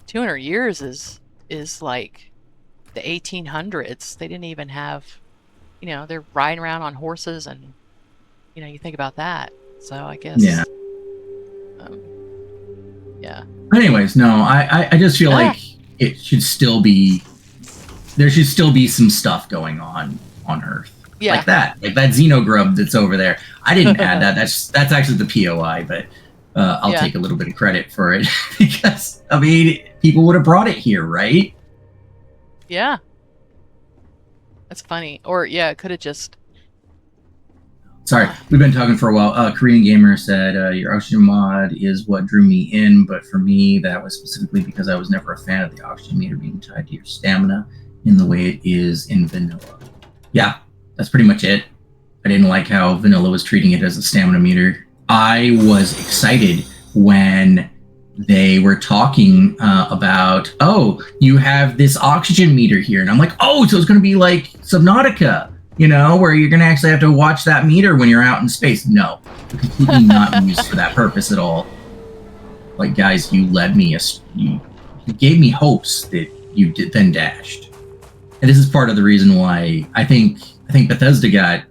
200 years is like the 1800s. They didn't even have... they're riding around on horses, and you think about that. So I guess yeah. Anyways, no, I just feel like it should still be, there should still be some stuff going on Earth. Yeah. Like that xenogrub that's over there. I didn't add that. That's actually the POI, but I'll take a little bit of credit for it because I mean, people would have brought it here, right? Yeah. That's funny. Or, it could have just... Sorry, we've been talking for a while. Korean Gamer said, your oxygen mod is what drew me in, but for me, that was specifically because I was never a fan of the oxygen meter being tied to your stamina in the way it is in vanilla. Yeah, that's pretty much it. I didn't like how vanilla was treating it as a stamina meter. I was excited when they were talking about, you have this oxygen meter here. And I'm like, so it's going to be like Subnautica. You know, where you're going to actually have to watch that meter when you're out in space. No, they're completely not used for that purpose at all. Like, guys, you led me, you gave me hopes that you then dashed. And this is part of the reason why I think Bethesda got,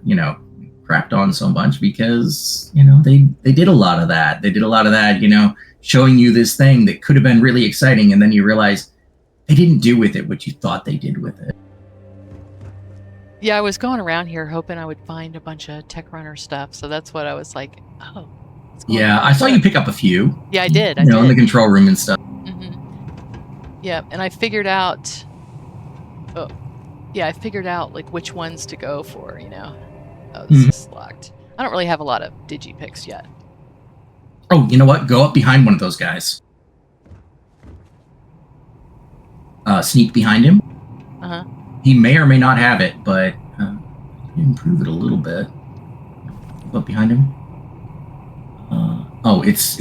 crapped on so much, because, they did a lot of that. They did a lot of that, showing you this thing that could have been really exciting, and then you realize they didn't do with it what you thought they did with it. Yeah, I was going around here hoping I would find a bunch of Techrunner stuff, so that's what I was like, oh. Yeah, I saw you pick up a few. Yeah, I did. In the control room and stuff. Mm-hmm. Yeah, and I figured out... Oh, yeah, I figured out, like, which ones to go for, Oh, this is locked. I don't really have a lot of digi-picks yet. Oh, you know what? Go up behind one of those guys. Sneak behind him. Uh-huh. He may or may not have it, but improve it a little bit. Go up behind him. Oh, it's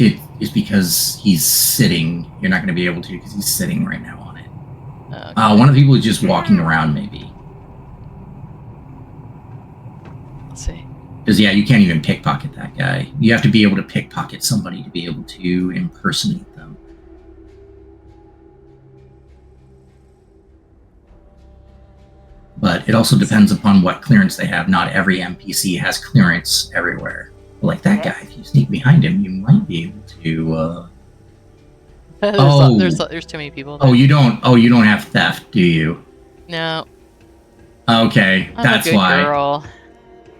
because he's sitting. You're not going to be able to because he's sitting right now on it. Okay. One of the people is just walking around, maybe. Let's see. Because, yeah, you can't even pickpocket that guy. You have to be able to pickpocket somebody to be able to impersonate them. But it also depends upon what clearance they have. Not every NPC has clearance everywhere. But like that guy, if you sneak behind him, you might be able to... There's too many people there. You don't have theft, do you? No. Okay, that's why. Girl.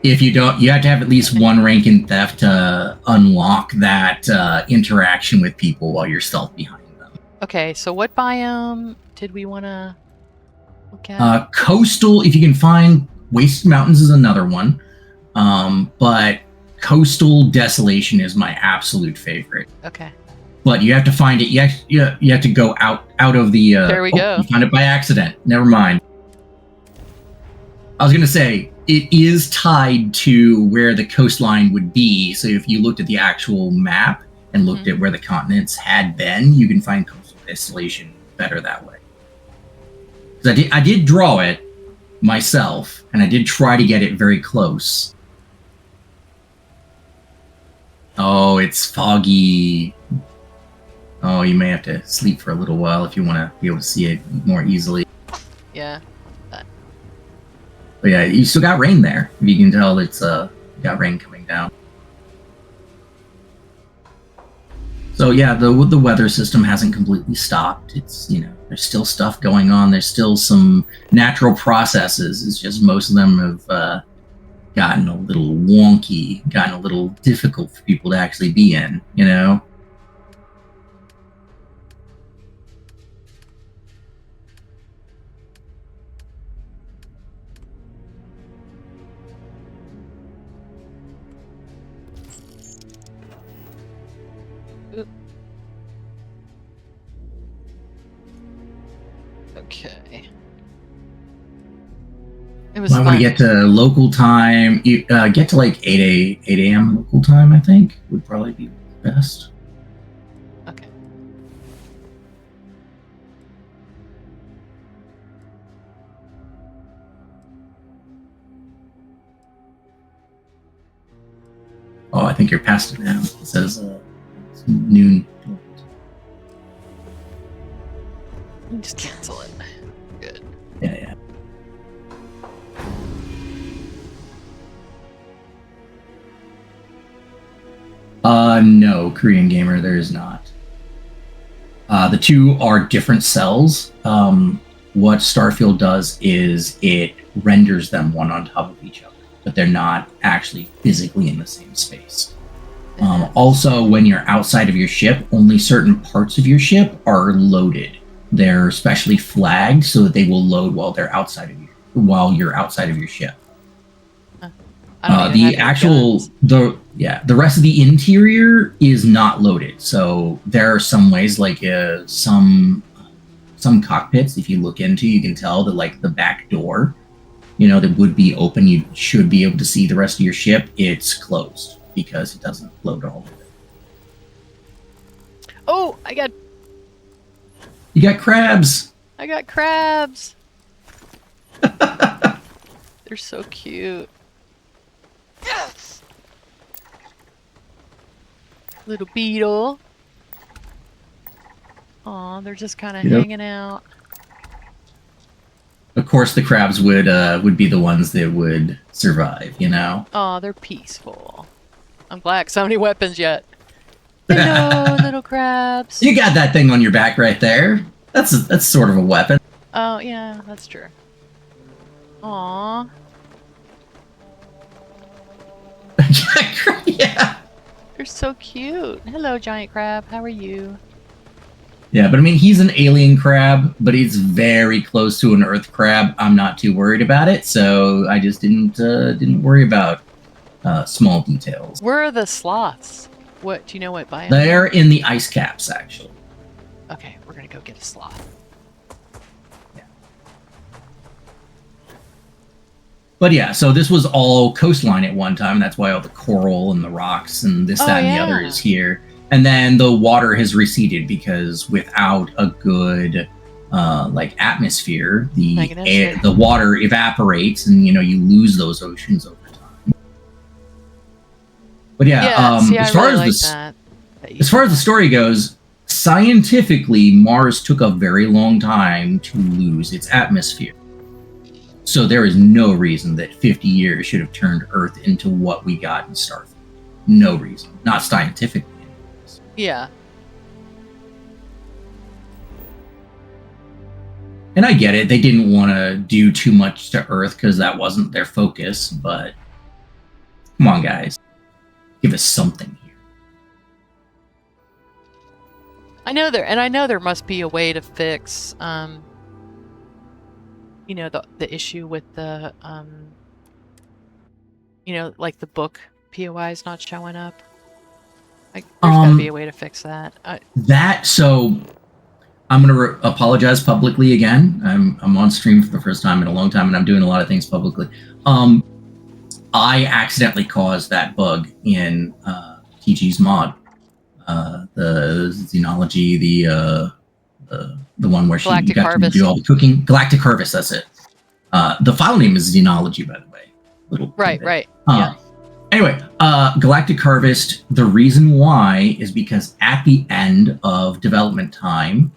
If you don't, you have to have at least one rank in theft to unlock that interaction with people while you're stealth behind them. Okay, so what biome did we want to look at? Coastal, if you can find Wasted Mountains is another one. But Coastal Desolation is my absolute favorite. Okay. But you have to find it. You have to go out of the... there we go. You found it by accident. Never mind. I was going to say, it is tied to where the coastline would be. So if you looked at the actual map and looked at where the continents had been, you can find Coastal Desolation better that way. Because I did draw it myself, and I did try to get it very close. Oh, it's foggy. Oh, you may have to sleep for a little while if you want to be able to see it more easily. Yeah. But yeah, you still got rain there. If you can tell, it's got rain coming down. So yeah, the weather system hasn't completely stopped. It's, there's still stuff going on. There's still some natural processes. It's just most of them have gotten a little wonky, gotten a little difficult for people to actually be in, Okay. It was I want to get to local time. You get to like 8 a.m. local time, I think, would probably be best. Okay. Oh, I think you're past it now. It says it's noon. Just cancel it. Good. Yeah. No, Korean Gamer, there is not. The two are different cells. What Starfield does is it renders them one on top of each other, but they're not actually physically in the same space. Also, when you're outside of your ship, only certain parts of your ship are loaded. They're specially flagged so that they will load while you're outside of your ship. The rest of the interior is not loaded. So there are some ways, like some cockpits, if you look into, you can tell that like the back door, that would be open. You should be able to see the rest of your ship. It's closed because it doesn't load all of it. Oh, You got crabs. I got crabs. They're so cute. Yes. Little beetle. Aw, they're just kind of hanging out. Of course, the crabs would be the ones that would survive, you know? Aw, they're peaceful. I'm glad, so many weapons yet. Hello, little crabs. You got that thing on your back right there. That's sort of a weapon. Oh, yeah, that's true. Aw. Yeah. They're so cute. Hello, giant crab. How are you? Yeah, but I mean, he's an alien crab, but he's very close to an Earth crab. I'm not too worried about it, so I just didn't worry about small details. Where are the sloths? What do you know? What biome? They're in the ice caps, actually. Okay, we're gonna go get a sloth. Yeah. But yeah, so this was all coastline at one time. That's why all the coral and the rocks and this, that, and the other is here. And then the water has receded because without a good atmosphere, the water evaporates, and you lose those oceans over time. But as far as the story goes, scientifically, Mars took a very long time to lose its atmosphere. So there is no reason that 50 years should have turned Earth into what we got in Starfleet. No reason, not scientifically. Yeah. And I get it. They didn't want to do too much to Earth because that wasn't their focus, but come on, guys. Give us something here. I know there must be a way to fix the issue with the like the book POIs not showing up. There's gotta be a way to fix that. So I'm going to apologize publicly again. I'm on stream for the first time in a long time, and I'm doing a lot of things publicly. I accidentally caused that bug in TG's mod. The Xenology, the one where you got to do all the cooking. Galactic Harvest, that's it. The file name is Xenology, by the way. Right. Yeah. Anyway, Galactic Harvest, the reason why is because at the end of development time,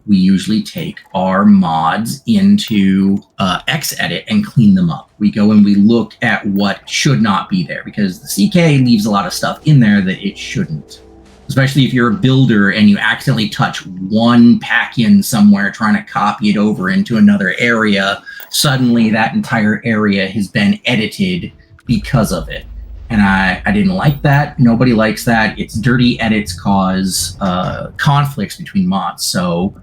we usually take our mods into Xedit and clean them up. We go and we look at what should not be there, because the CK leaves a lot of stuff in there that it shouldn't. Especially if you're a builder and you accidentally touch one pack-in somewhere trying to copy it over into another area, suddenly that entire area has been edited because of it. And I didn't like that. Nobody likes that. It's dirty edits cause conflicts between mods. So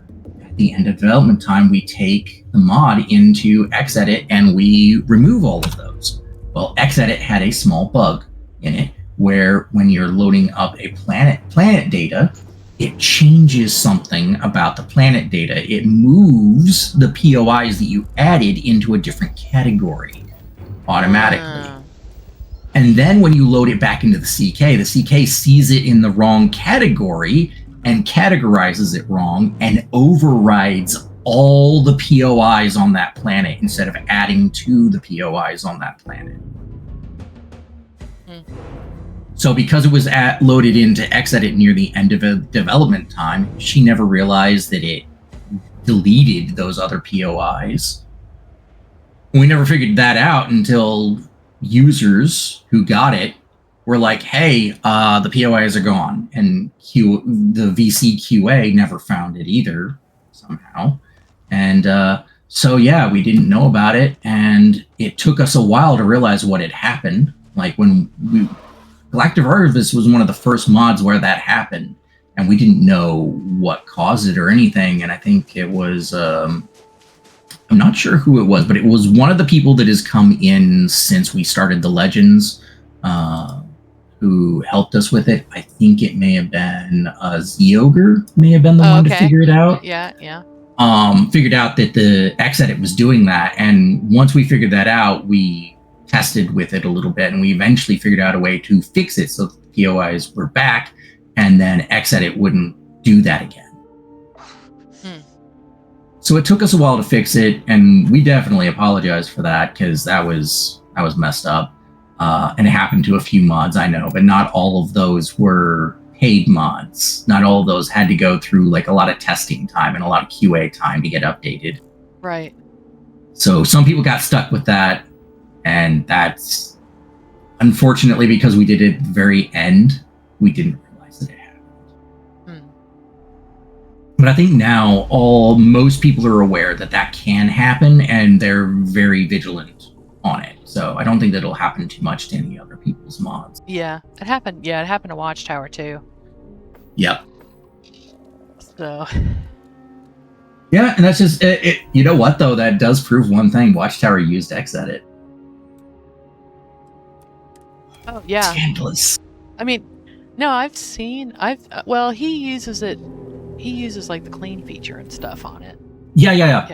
at the end of development time, we take the mod into Xedit and we remove all of those. Well, Xedit had a small bug in it where when you're loading up a planet data, it changes something about the planet data. It moves the POIs that you added into a different category automatically. And then when you load it back into the CK sees it in the wrong category and categorizes it wrong and overrides all the POIs on that planet instead of adding to the POIs on that planet. So because it was loaded into Xedit near the end of development time, she never realized that it deleted those other POIs. We never figured that out until users who got it were like, hey, the POIs are gone. And the VCQA never found it either, somehow. And so, yeah, we didn't know about it. And it took us a while to realize what had happened. Like when Galactic Harvest was one of the first mods where that happened. And we didn't know what caused it or anything. And I think it was... I'm not sure who it was, but it was one of the people that has come in since we started the Legends who helped us with it. I think it may have been Zeogre may have been the one to figure it out. Yeah. Figured out that the Xedit was doing that. And once we figured that out, we tested with it a little bit, and we eventually figured out a way to fix it so the POIs were back, and then Xedit wouldn't do that again. So it took us a while to fix it, and we definitely apologize for that because that was messed up. And it happened to a few mods, I know, but not all of those were paid mods. Not all of those had to go through like a lot of testing time and a lot of QA time to get updated. Right. So some people got stuck with that, and that's unfortunately because we did it at the very end, we didn't realize that it happened. But I think now most people are aware that that can happen, and they're very vigilant on it. So I don't think that it'll happen too much to any other people's mods. Yeah, it happened. Yeah, it happened to Watchtower too. Yep. So. Yeah, and that's just it. You know what though? That does prove one thing. Watchtower used Xedit. Oh yeah. Scandalous. I mean, no, well, he uses it. He uses like the clean feature and stuff on it. Yeah.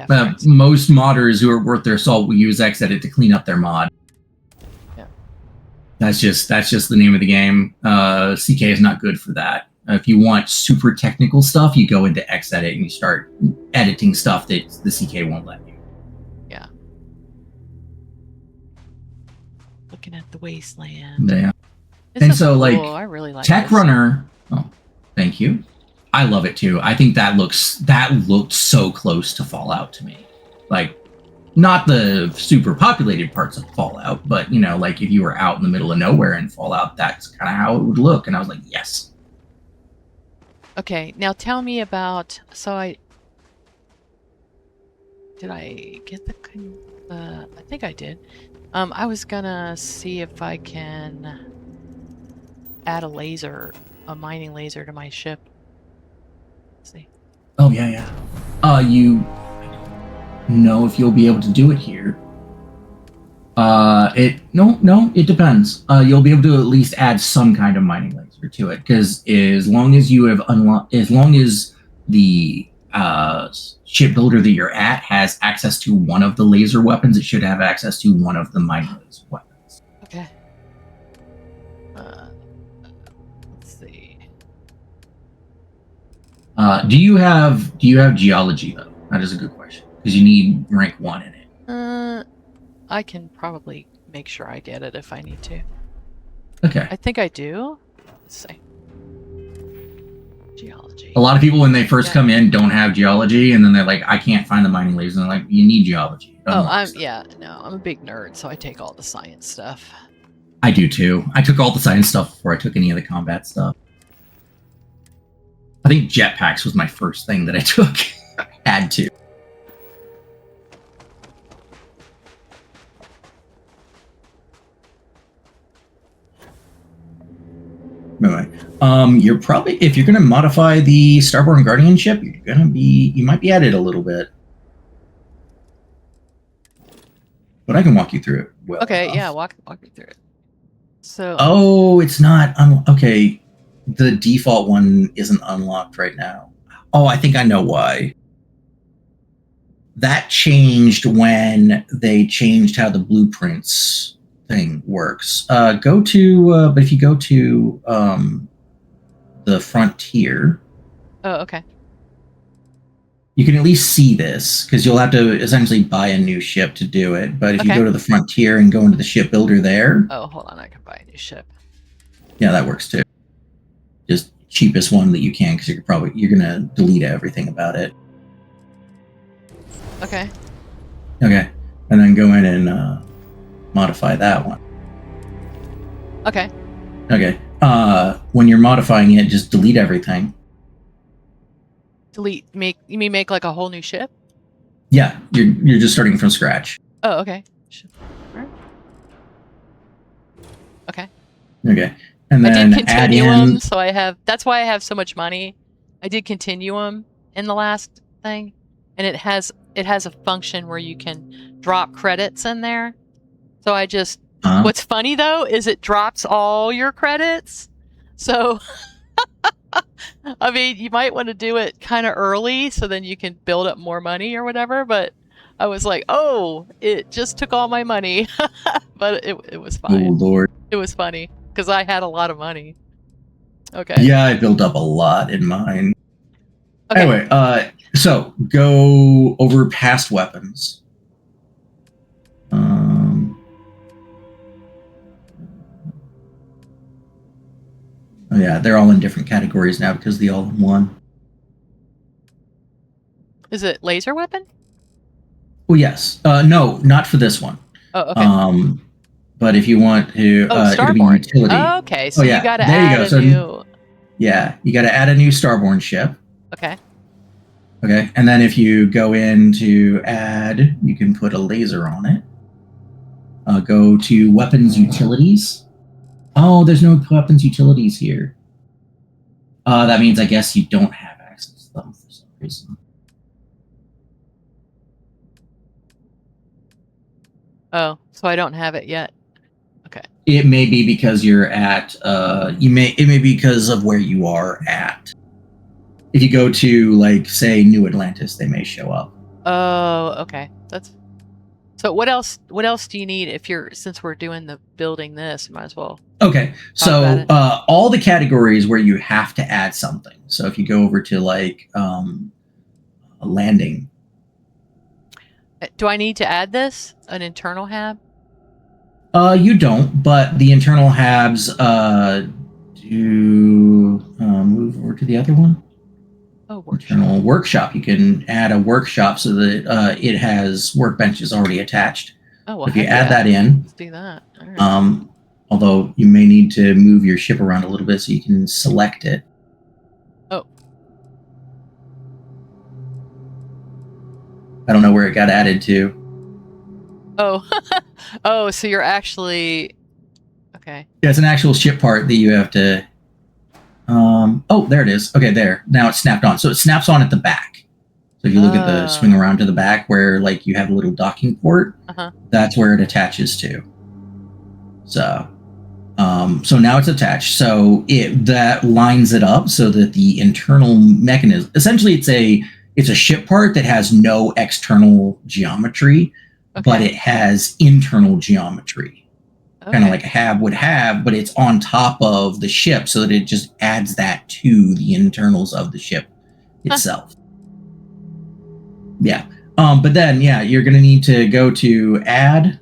Most modders who are worth their salt will use Xedit to clean up their mod. Yeah. That's just the name of the game. CK is not good for that. If you want super technical stuff, you go into Xedit and you start editing stuff that the CK won't let you. Yeah. Looking at the wasteland. Yeah. And so cool. Like, I really like Techrunner. Oh, thank you. I love it too. I think that looked so close to Fallout to me. Like, not the super populated parts of Fallout, but you know, like if you were out in the middle of nowhere in Fallout, that's kind of how it would look. And I was like, yes. Okay, now tell me about. Did I get the? I think I did. I was gonna see if I can add a mining laser to my ship. Let's see. Oh yeah. You know if you'll be able to do it here. It depends. You'll be able to at least add some kind of mining laser to it, because as long as you have as long as the shipbuilder that you're at has access to one of the laser weapons, it should have access to one of the mining laser weapons. Okay. Let's see. Do you have geology though? That is a good question, because you need rank 1 in it. I can probably make sure I get it if I need to. Okay. I think I do. Let's see. Geology. A lot of people when they first come in don't have geology, and then they're like, I can't find the mining laser, and they're like, you need geology. I'm a big nerd, so I take all the science stuff. I do too. I took all the science stuff before I took any of the combat stuff. I think jetpacks was my first thing that I took. Had to. Anyway, you're probably, if you're going to modify the Starborn Guardian ship, you might be at it a little bit. But I can walk you through it. Well okay, enough. Yeah, walk me through it. So. Oh, it's not. Okay, the default one isn't unlocked right now. Oh, I think I know why. That changed when they changed how the blueprints thing works. But if you go to the frontier. Oh, okay. You can at least see this, because you'll have to essentially buy a new ship to do it. But if you go to the frontier and go into the shipbuilder there. Oh, hold on. I can buy a new ship. Yeah, that works too. Just cheapest one that you can, because you're going to delete everything about it. Okay. Okay. And then go in and modify that one. Okay. Okay. When you're modifying it, just delete everything. Delete. You mean make like a whole new ship? Yeah, you're just starting from scratch. Oh, okay. Okay. Okay. And then I did Continuum, so that's why I have so much money. I did Continuum in the last thing, and it has a function where you can drop credits in there. So I just what's funny though is it drops all your credits. So I mean, you might want to do it kind of early so then you can build up more money or whatever, but I was like, oh, it just took all my money. But it was fine. Oh, Lord. It was funny because I had a lot of money. Okay. Yeah, I built up a lot in mine. Okay. Anyway, So go over past weapons. Oh yeah, they're all in different categories now because the all-in-one. Is it laser weapon? Oh yes. No, not for this one. Oh, okay. But if you want to, it'll be utility. Oh, okay, so you got to there add you go. a new. Yeah, you got to add a new Starborn ship. Okay. Okay, and then if you go in to add, you can put a laser on it. Go to weapons utilities. Oh, there's no weapons utilities here. That means I guess you don't have access to them for some reason. Oh, so I don't have it yet. Okay. It may be because you're at. It may be because of where you are at. If you go to, like, say, New Atlantis, they may show up. Oh, okay. So what else do you need since we're doing the building this, might as well. Okay. So all the categories where you have to add something. So if you go over to like a landing. Do I need to add this? An internal hab? You don't, but the internal habs do move over to the other one. Oh, workshop. Internal workshop. You can add a workshop so that it has workbenches already attached. Oh, well, if you add that in, let's do that. All right. Although you may need to move your ship around a little bit so you can select it. Oh. I don't know where it got added to. Oh. Oh, so you're actually. Okay. Yeah, it's an actual ship part that you have to. Oh, there it is. Okay, there. Now it's snapped on. So it snaps on at the back. So if you look at the swing around to the back where like you have a little docking port, that's where it attaches to. So, so now it's attached. So that lines it up so that the internal mechanism, essentially it's a ship part that has no external geometry, but it has internal geometry. Kind of like a hab would have, but it's on top of the ship so that it just adds that to the internals of the ship itself. Yeah. But then, yeah, you're going to need to go to add.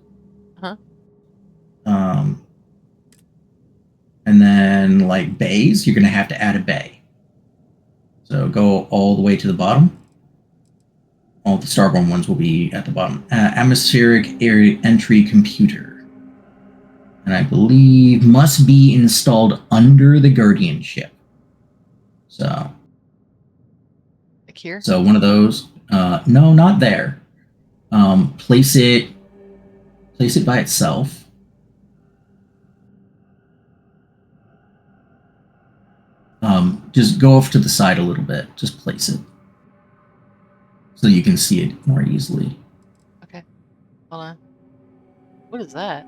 And then like bays, you're going to have to add a bay. So go all the way to the bottom. All the Starborn ones will be at the bottom. Atmospheric area entry computer. And I believe must be installed under the Guardian ship. So. Like here? So one of those. No, not there. Place it by itself. Just go off to the side a little bit. Just place it. So you can see it more easily. Okay. Hold on. What is that?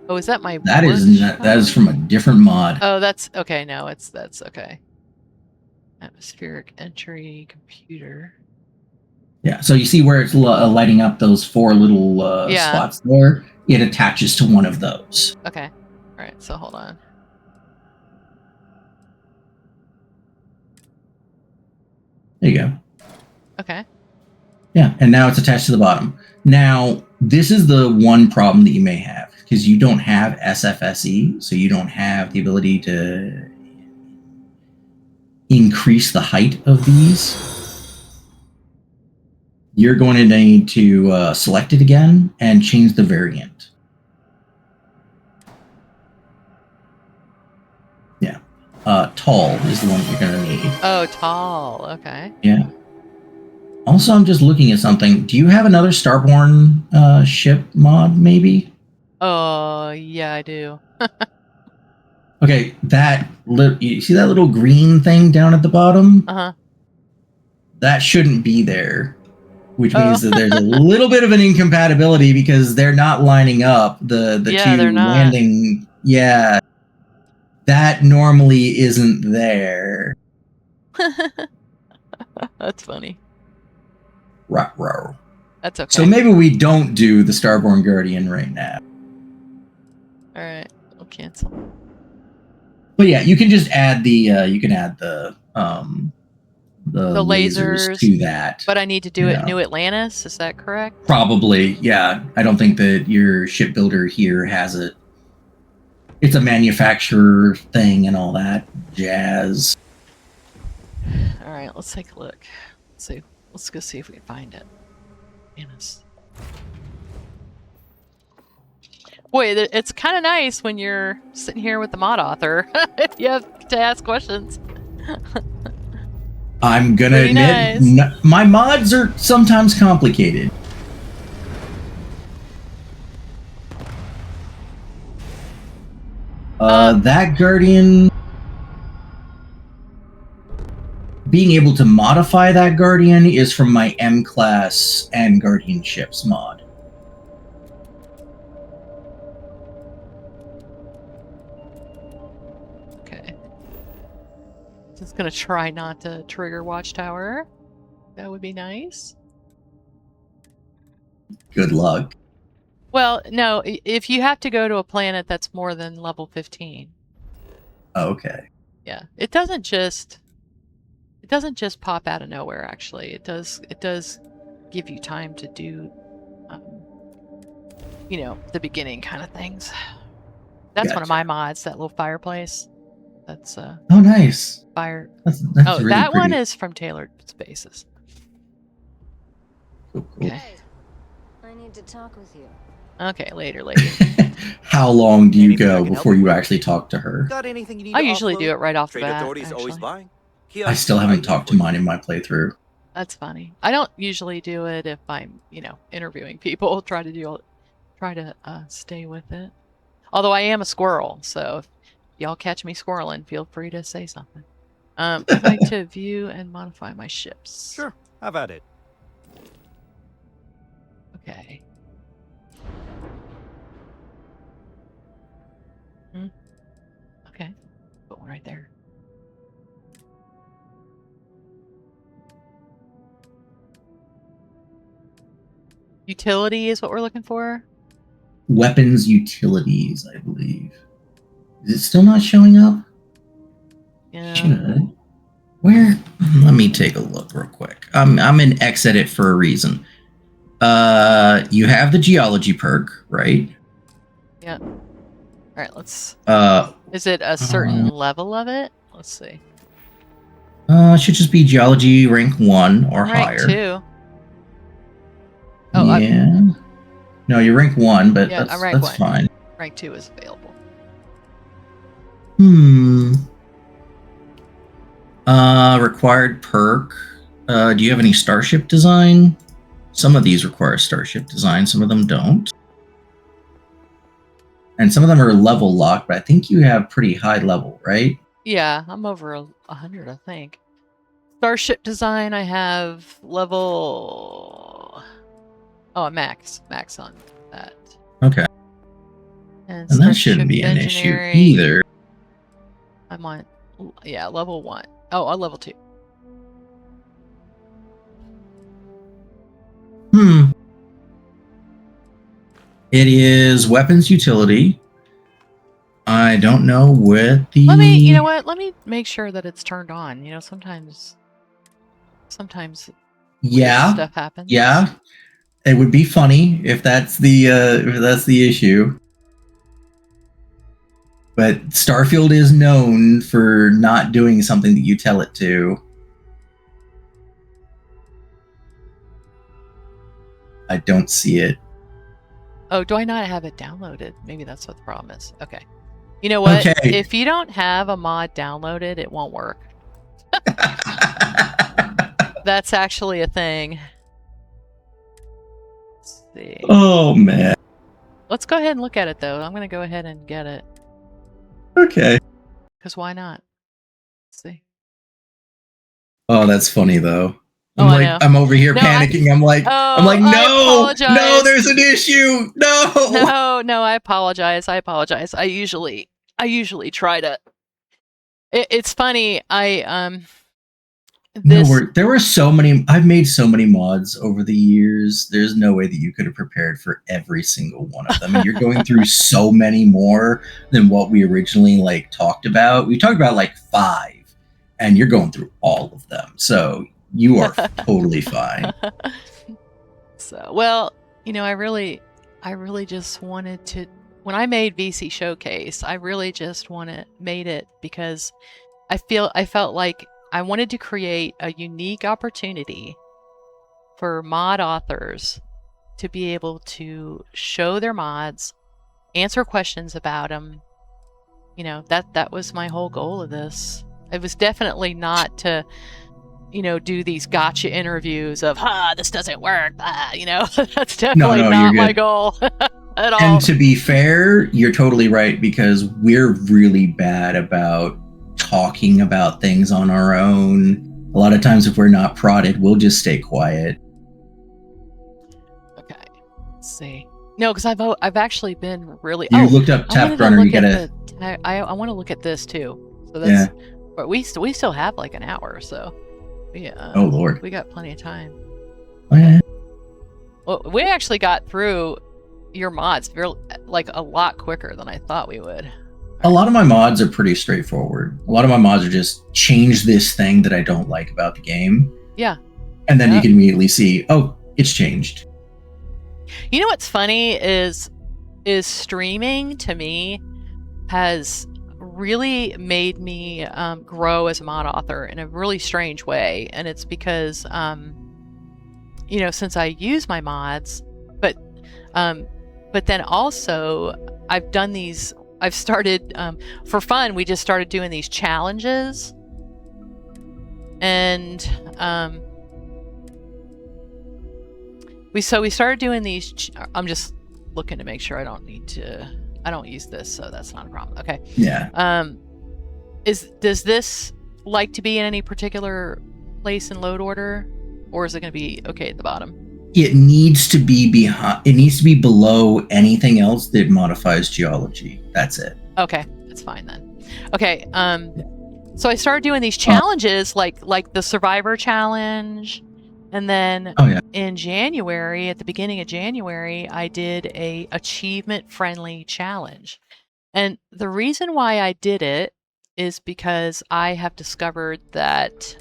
Oh, is that my? That is from a different mod. Oh, that's okay. No, that's okay. Atmospheric entry computer. Yeah, so you see where it's lighting up those four little spots there? It attaches to one of those. Okay. All right, so hold on. There you go. Okay. Yeah, and now it's attached to the bottom. Now, this is the one problem that you may have, because you don't have SFSE, so you don't have the ability to increase the height of these. You're going to need to select it again and change the variant. Yeah. Tall is the one you're going to need. Oh, tall. Okay. Yeah. Also, I'm just looking at something. Do you have another Starborn ship mod, maybe? Oh, yeah, I do. Okay, you see that little green thing down at the bottom? Uh-huh. That shouldn't be there, which means that there's a little bit of an incompatibility because they're not lining up. The two landing. Yeah. That normally isn't there. That's funny. Ruh-roh. That's okay. So maybe we don't do the Starborn Guardian right now. All right, we'll cancel. But yeah, you can just add the the lasers to that. But I need to do it New Atlantis, is that correct? Probably, yeah. I don't think that your shipbuilder here has it. It's a manufacturer thing and all that jazz. All right, let's take a look. Let's see. Let's go see if we can find it. Atlantis. Boy, it's kind of nice when you're sitting here with the mod author. You have to ask questions. I'm gonna admit, my mods are sometimes complicated. That Guardian... Being able to modify that Guardian is from my M-Class and Guardian ships mod. Okay. Just gonna try not to trigger Watchtower. That would be nice. Good luck. Well, no, if you have to go to a planet that's more than level 15. Okay. Yeah, it doesn't just pop out of nowhere. Actually, it does give you time to do, you know, the beginning kind of things. That's one of my mods. That little fireplace. That's oh, nice. Fire. That's oh, really that pretty. one is from Tailored Spaces. Cool. Okay. I need to talk with you. Okay, later. How long do you go before you actually talk to her? Got anything you need I to usually offload? do it right off the Trade bat. authorities always buying. I still haven't talked to mine in my playthrough. That's funny. I don't usually do it if I'm, you know, interviewing people. Try to stay with it. Although I am a squirrel, so if y'all catch me squirreling, feel free to say something. I'd like to view and modify my ships. Sure, have at it. Okay. Okay. Put one right there. Utility is what we're looking for? Weapons utilities, I believe. Is it still not showing up? Yeah. Should. Where? Let me take a look real quick. I'm in Xedit for a reason. You have the geology perk, right? Yeah. All right, let's... Is it a certain level of it? Let's see. It should just be geology rank 1 or rank higher. 2. Oh, yeah. No, you're rank 1, but yeah, that's fine. Rank 2 is available. Required perk. Do you have any starship design? Some of these require starship design, some of them don't. And some of them are level locked, but I think you have pretty high level, right? Yeah, I'm over 100, I think. Starship design, I have level... Oh, max on that. Okay. And that shouldn't be an issue either. I'm on, yeah, level 1. Oh, on level 2. It is weapons utility. I don't know what the... you know what? Let me make sure that it's turned on. You know, sometimes yeah, stuff happens. Yeah. It would be funny if that's the issue. But Starfield is known for not doing something that you tell it to. I don't see it. Oh, do I not have it downloaded? Maybe that's what the problem is. Okay. You know what? Okay. If you don't have a mod downloaded, it won't work. That's actually a thing. Let's see. Oh, man. Let's go ahead and look at it, though. I'm going to go ahead and get it. Okay. Because why not? Let's see. Oh, that's funny, though. I know. I'm over here panicking. I'm like, no, there's an issue. No, I apologize. I usually try to. It's funny. There were so many. I've made so many mods over the years. There's no way that you could have prepared for every single one of them. And you're going through so many more than what we originally talked about. We talked about 5, and you're going through all of them. So you are totally fine. So, well, I really just wanted to, when I made VC Showcase, I really just made it because I felt like I wanted to create a unique opportunity for mod authors to be able to show their mods, answer questions about them. That was my whole goal of this. It was definitely not to, do these gotcha interviews of, this doesn't work. That's definitely not my goal at all. And to be fair, you're totally right, because we're really bad about talking about things on our own. A lot of times if we're not prodded, we'll just stay quiet. Okay, let's see. No, because I've actually been really. You looked up Techrunner. You gotta. I want to look at this too. So that's. Yeah. But we still have like an hour, so. Yeah. Oh Lord. We got plenty of time. Oh, yeah. Well, we actually got through your mods like a lot quicker than I thought we would. A lot of my mods are pretty straightforward. A lot of my mods are just change this thing that I don't like about the game. Yeah. And then you can immediately see, oh, it's changed. You know what's funny is streaming to me has really made me grow as a mod author in a really strange way, and it's because since I use my mods, but then also I've started for fun. We just started doing these challenges, and we started doing these. I'm just looking to make sure I don't use this, so that's not a problem. Okay. Yeah. Does this like to be in any particular place in load order, or is it going to be okay at the bottom? It needs to be behind. It needs to be below anything else that modifies geology. That's it. Okay, that's fine then. Okay. So I started doing these challenges, like the Survivor Challenge. And then in January, at the beginning of January, I did a achievement-friendly challenge. And the reason why I did it is because I have discovered that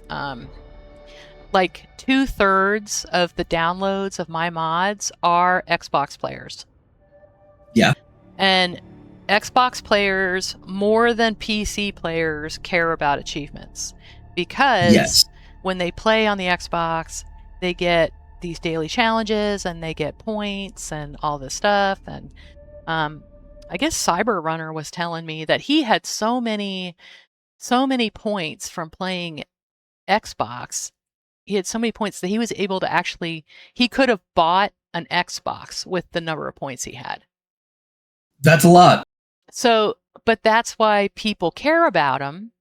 like 2/3 of the downloads of my mods are Xbox players. Yeah. And Xbox players, more than PC players, care about achievements. Because when they play on the Xbox, they get these daily challenges and they get points and all this stuff. And I guess Cyberrunner was telling me that he had so many points from playing Xbox. He had so many points that he was able to he could have bought an Xbox with the number of points he had. That's a lot. So, but that's why people care about him.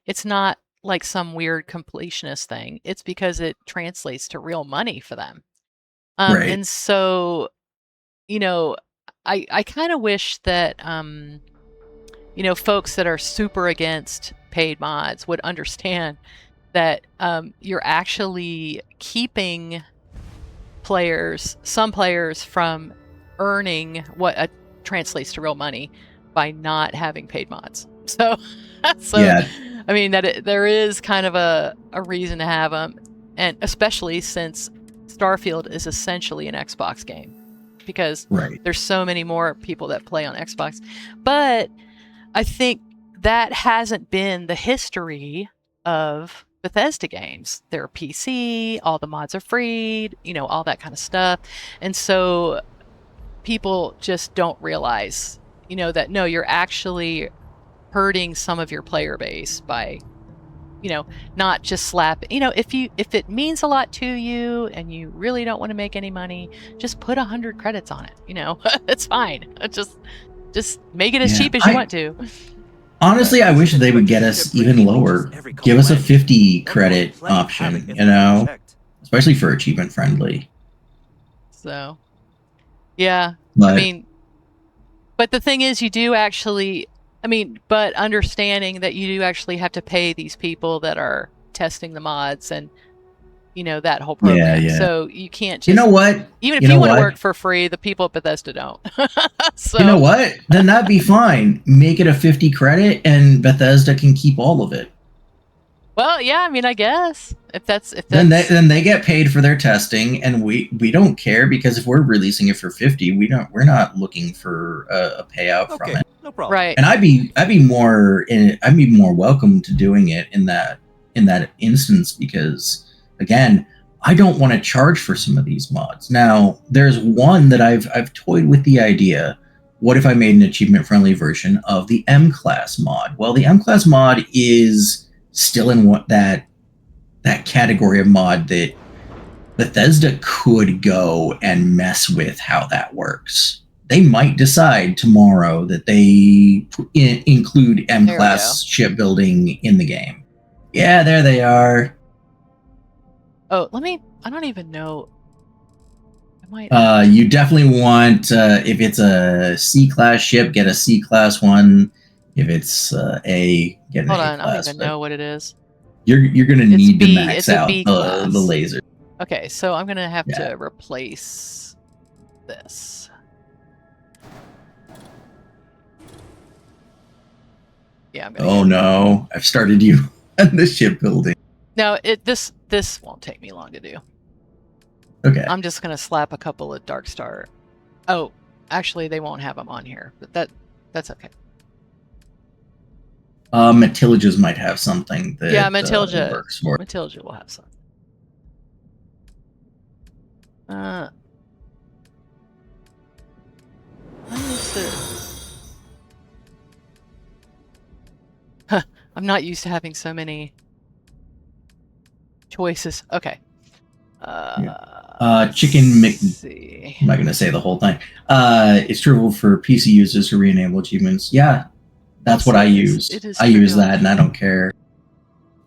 It's not like some weird completionist thing. It's because it translates to real money for them. Right. And so, I kind of wish that, folks that are super against paid mods would understand that you're actually keeping some players from earning what translates to real money by not having paid mods. So yeah. I mean, there is kind of a reason to have them, and especially since Starfield is essentially an Xbox game, because there's so many more people that play on Xbox. But I think that hasn't been the history of Bethesda games. They're PC, all the mods are free, all that kind of stuff. And so people just don't realize, that no, you're actually hurting some of your player base by, not just slap. If it means a lot to you and you really don't want to make any money, just put 100 credits on it. It's fine. Just make it as cheap as you want to. Honestly, I wish they would get us even lower. Give us a 50 credit option, especially for achievement friendly. So, yeah, but the thing is, you do actually. But understanding that you do actually have to pay these people that are testing the mods and, that whole program. Yeah. So you can't just... You know what? Even if you want to work for free, the people at Bethesda don't. So, you know what? Then that'd be fine. Make it a 50 credit and Bethesda can keep all of it. Well, yeah, I mean, I guess if that's then they get paid for their testing, and we don't care because if we're releasing it for 50, we're not looking for a payout from it. No problem. right. And I'd be more welcome to doing it in that instance because again, I don't want to charge for some of these mods. Now, there's one that I've toyed with the idea. What if I made an achievement-friendly version of the M-Class mod? Well, the M-Class mod is still in that category of mod that Bethesda could go and mess with how that works. They might decide tomorrow that they include M-Class shipbuilding in the game. Yeah, there they are. Oh, I don't even know. You definitely want, if it's a C-Class ship, get a C-Class one. If it's A, get an A-Class. Hold on, I don't even know what it is. You're going to need to max out the laser. Okay, so I'm going to have to replace this. Yeah. Oh no, I've started you on the shipbuilding. No, this won't take me long to do. Okay. I'm just going to slap a couple of Dark Star. Oh, actually, they won't have them on here, but that's okay. Matilda's might have something that works for it. Matilda will have something. I'm not used to having so many choices. Okay. Chicken Mc... I'm not going to say the whole thing. It's trivial for PC users to re-enable achievements. Yeah, that's what I use. I use that, and I don't care.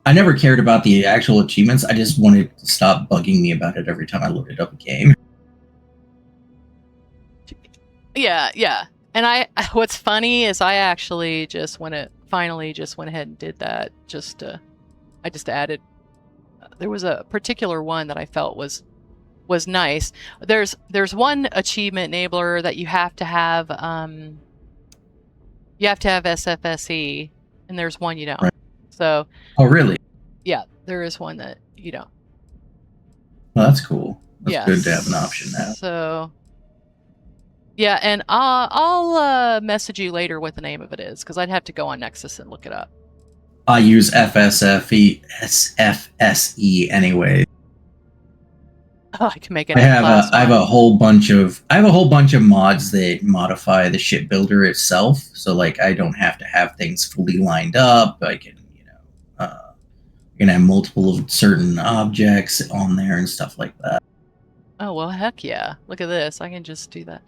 I never cared about the actual achievements. I just wanted to stop bugging me about it every time I loaded up a game. Yeah. And what's funny is I actually finally went ahead and did that. I just added. There was a particular one that I felt was nice. There's one achievement enabler that you have to have. You have to have SFSE, and there's one you don't. Right. So. Oh really? Yeah, there is one that you don't. Well, that's cool. That's good to have an option now. So. Yeah, and I'll message you later what the name of it is, because I'd have to go on Nexus and look it up. I use SFSE anyway. Oh, I can make it. I have a whole bunch of mods that modify the shipbuilder itself, so like I don't have to have things fully lined up. I can, you can have multiple of certain objects on there and stuff like that. Oh well, heck yeah! Look at this. I can just do that.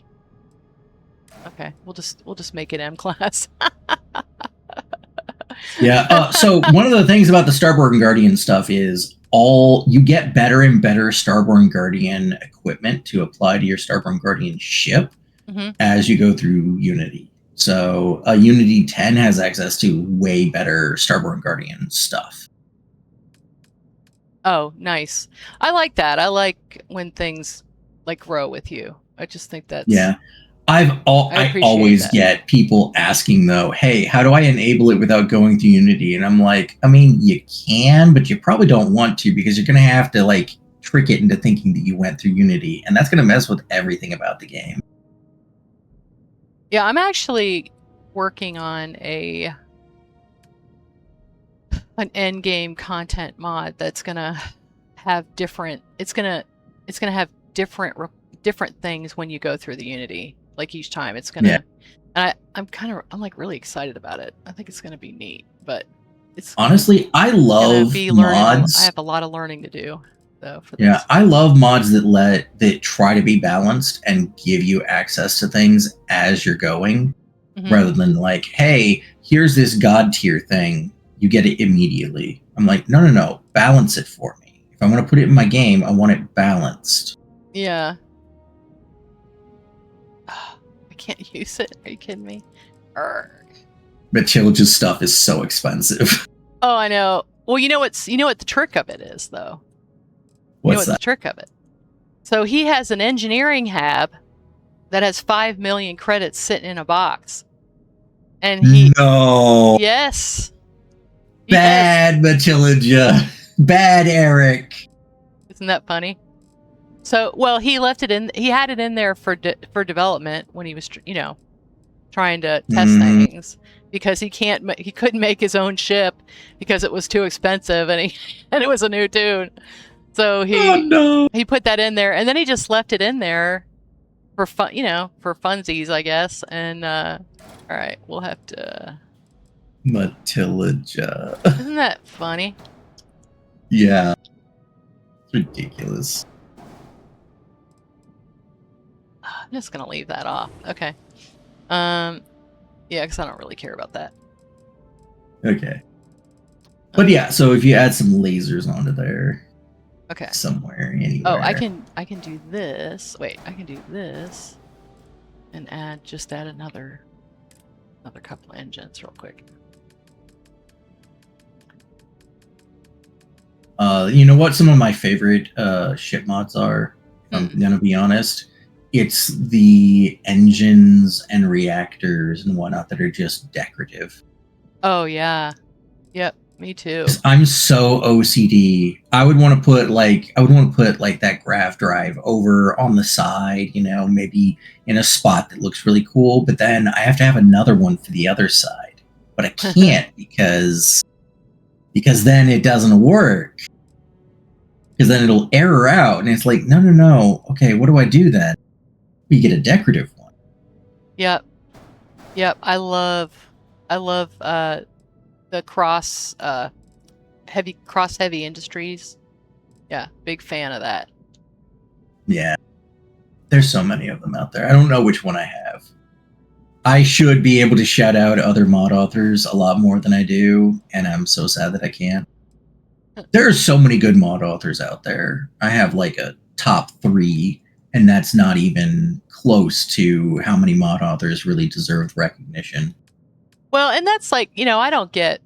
Okay, we'll just make it M-Class. Yeah. So one of the things about the Starborn Guardian stuff is you get better and better Starborn Guardian equipment to apply to your Starborn Guardian ship as you go through Unity. So Unity 10 has access to way better Starborn Guardian stuff. Oh, nice. I like that. I like when things like grow with you. I just think that's... Yeah. I always get people asking though, hey, how do I enable it without going through Unity? And I'm like, I mean, you can, but you probably don't want to, because you're going to have to like trick it into thinking that you went through Unity, and that's going to mess with everything about the game. Yeah, I'm actually working on an end game content mod that's going to have different different things when you go through the Unity. Like each time it's gonna, and I'm like really excited about it. I think it's gonna be neat, but it's honestly, I love mods. I have a lot of learning to do, though. I love mods that try to be balanced and give you access to things as you're going, rather than like, hey, here's this god tier thing, you get it immediately. I'm like, no, balance it for me. If I want to put it in my game, I want it balanced. Yeah. Can't use it. Are you kidding me? Arrgh. Matilda's stuff is so expensive. Oh, I know. Well, you know what the trick of it is, though. What's that? The trick of it? So he has an engineering hab that has 5 million credits sitting in a box, and No. Yes. Bad Matilda. Bad Eric. Isn't that funny? So, well, he left it in. He had it in there for development when he was, trying to test things, because he couldn't make his own ship because it was too expensive, and it was a new tune. So he put that in there, and then he just left it in there for fun, for funsies, I guess. And all right, we'll have to. Matilda. Isn't that funny? Yeah. It's ridiculous. I'm just gonna leave that off. Okay. Yeah, because I don't really care about that. Okay. But yeah, so if you add some lasers onto there. Okay. Somewhere, anywhere. Oh, I can do this. Wait, I can do this, and add another couple engines real quick. You know what some of my favorite ship mods are? I'm gonna be honest. It's the engines and reactors and whatnot that are just decorative. Oh yeah. Yep, me too. I'm so OCD. I would want to put that grav drive over on the side, maybe in a spot that looks really cool, but then I have to have another one for the other side. But I can't because then it doesn't work. Because then it'll error out, and it's like, no. Okay, what do I do then? You get a decorative one. Yep. I love the cross heavy industries. Yeah, big fan of that. Yeah, there's so many of them out there. I don't know which one I have. I should be able to shout out other mod authors a lot more than I do, and I'm so sad that I can't. There are so many good mod authors out there. I have like a top 3, and that's not even close to how many mod authors really deserve recognition. Well, and that's like, I don't get,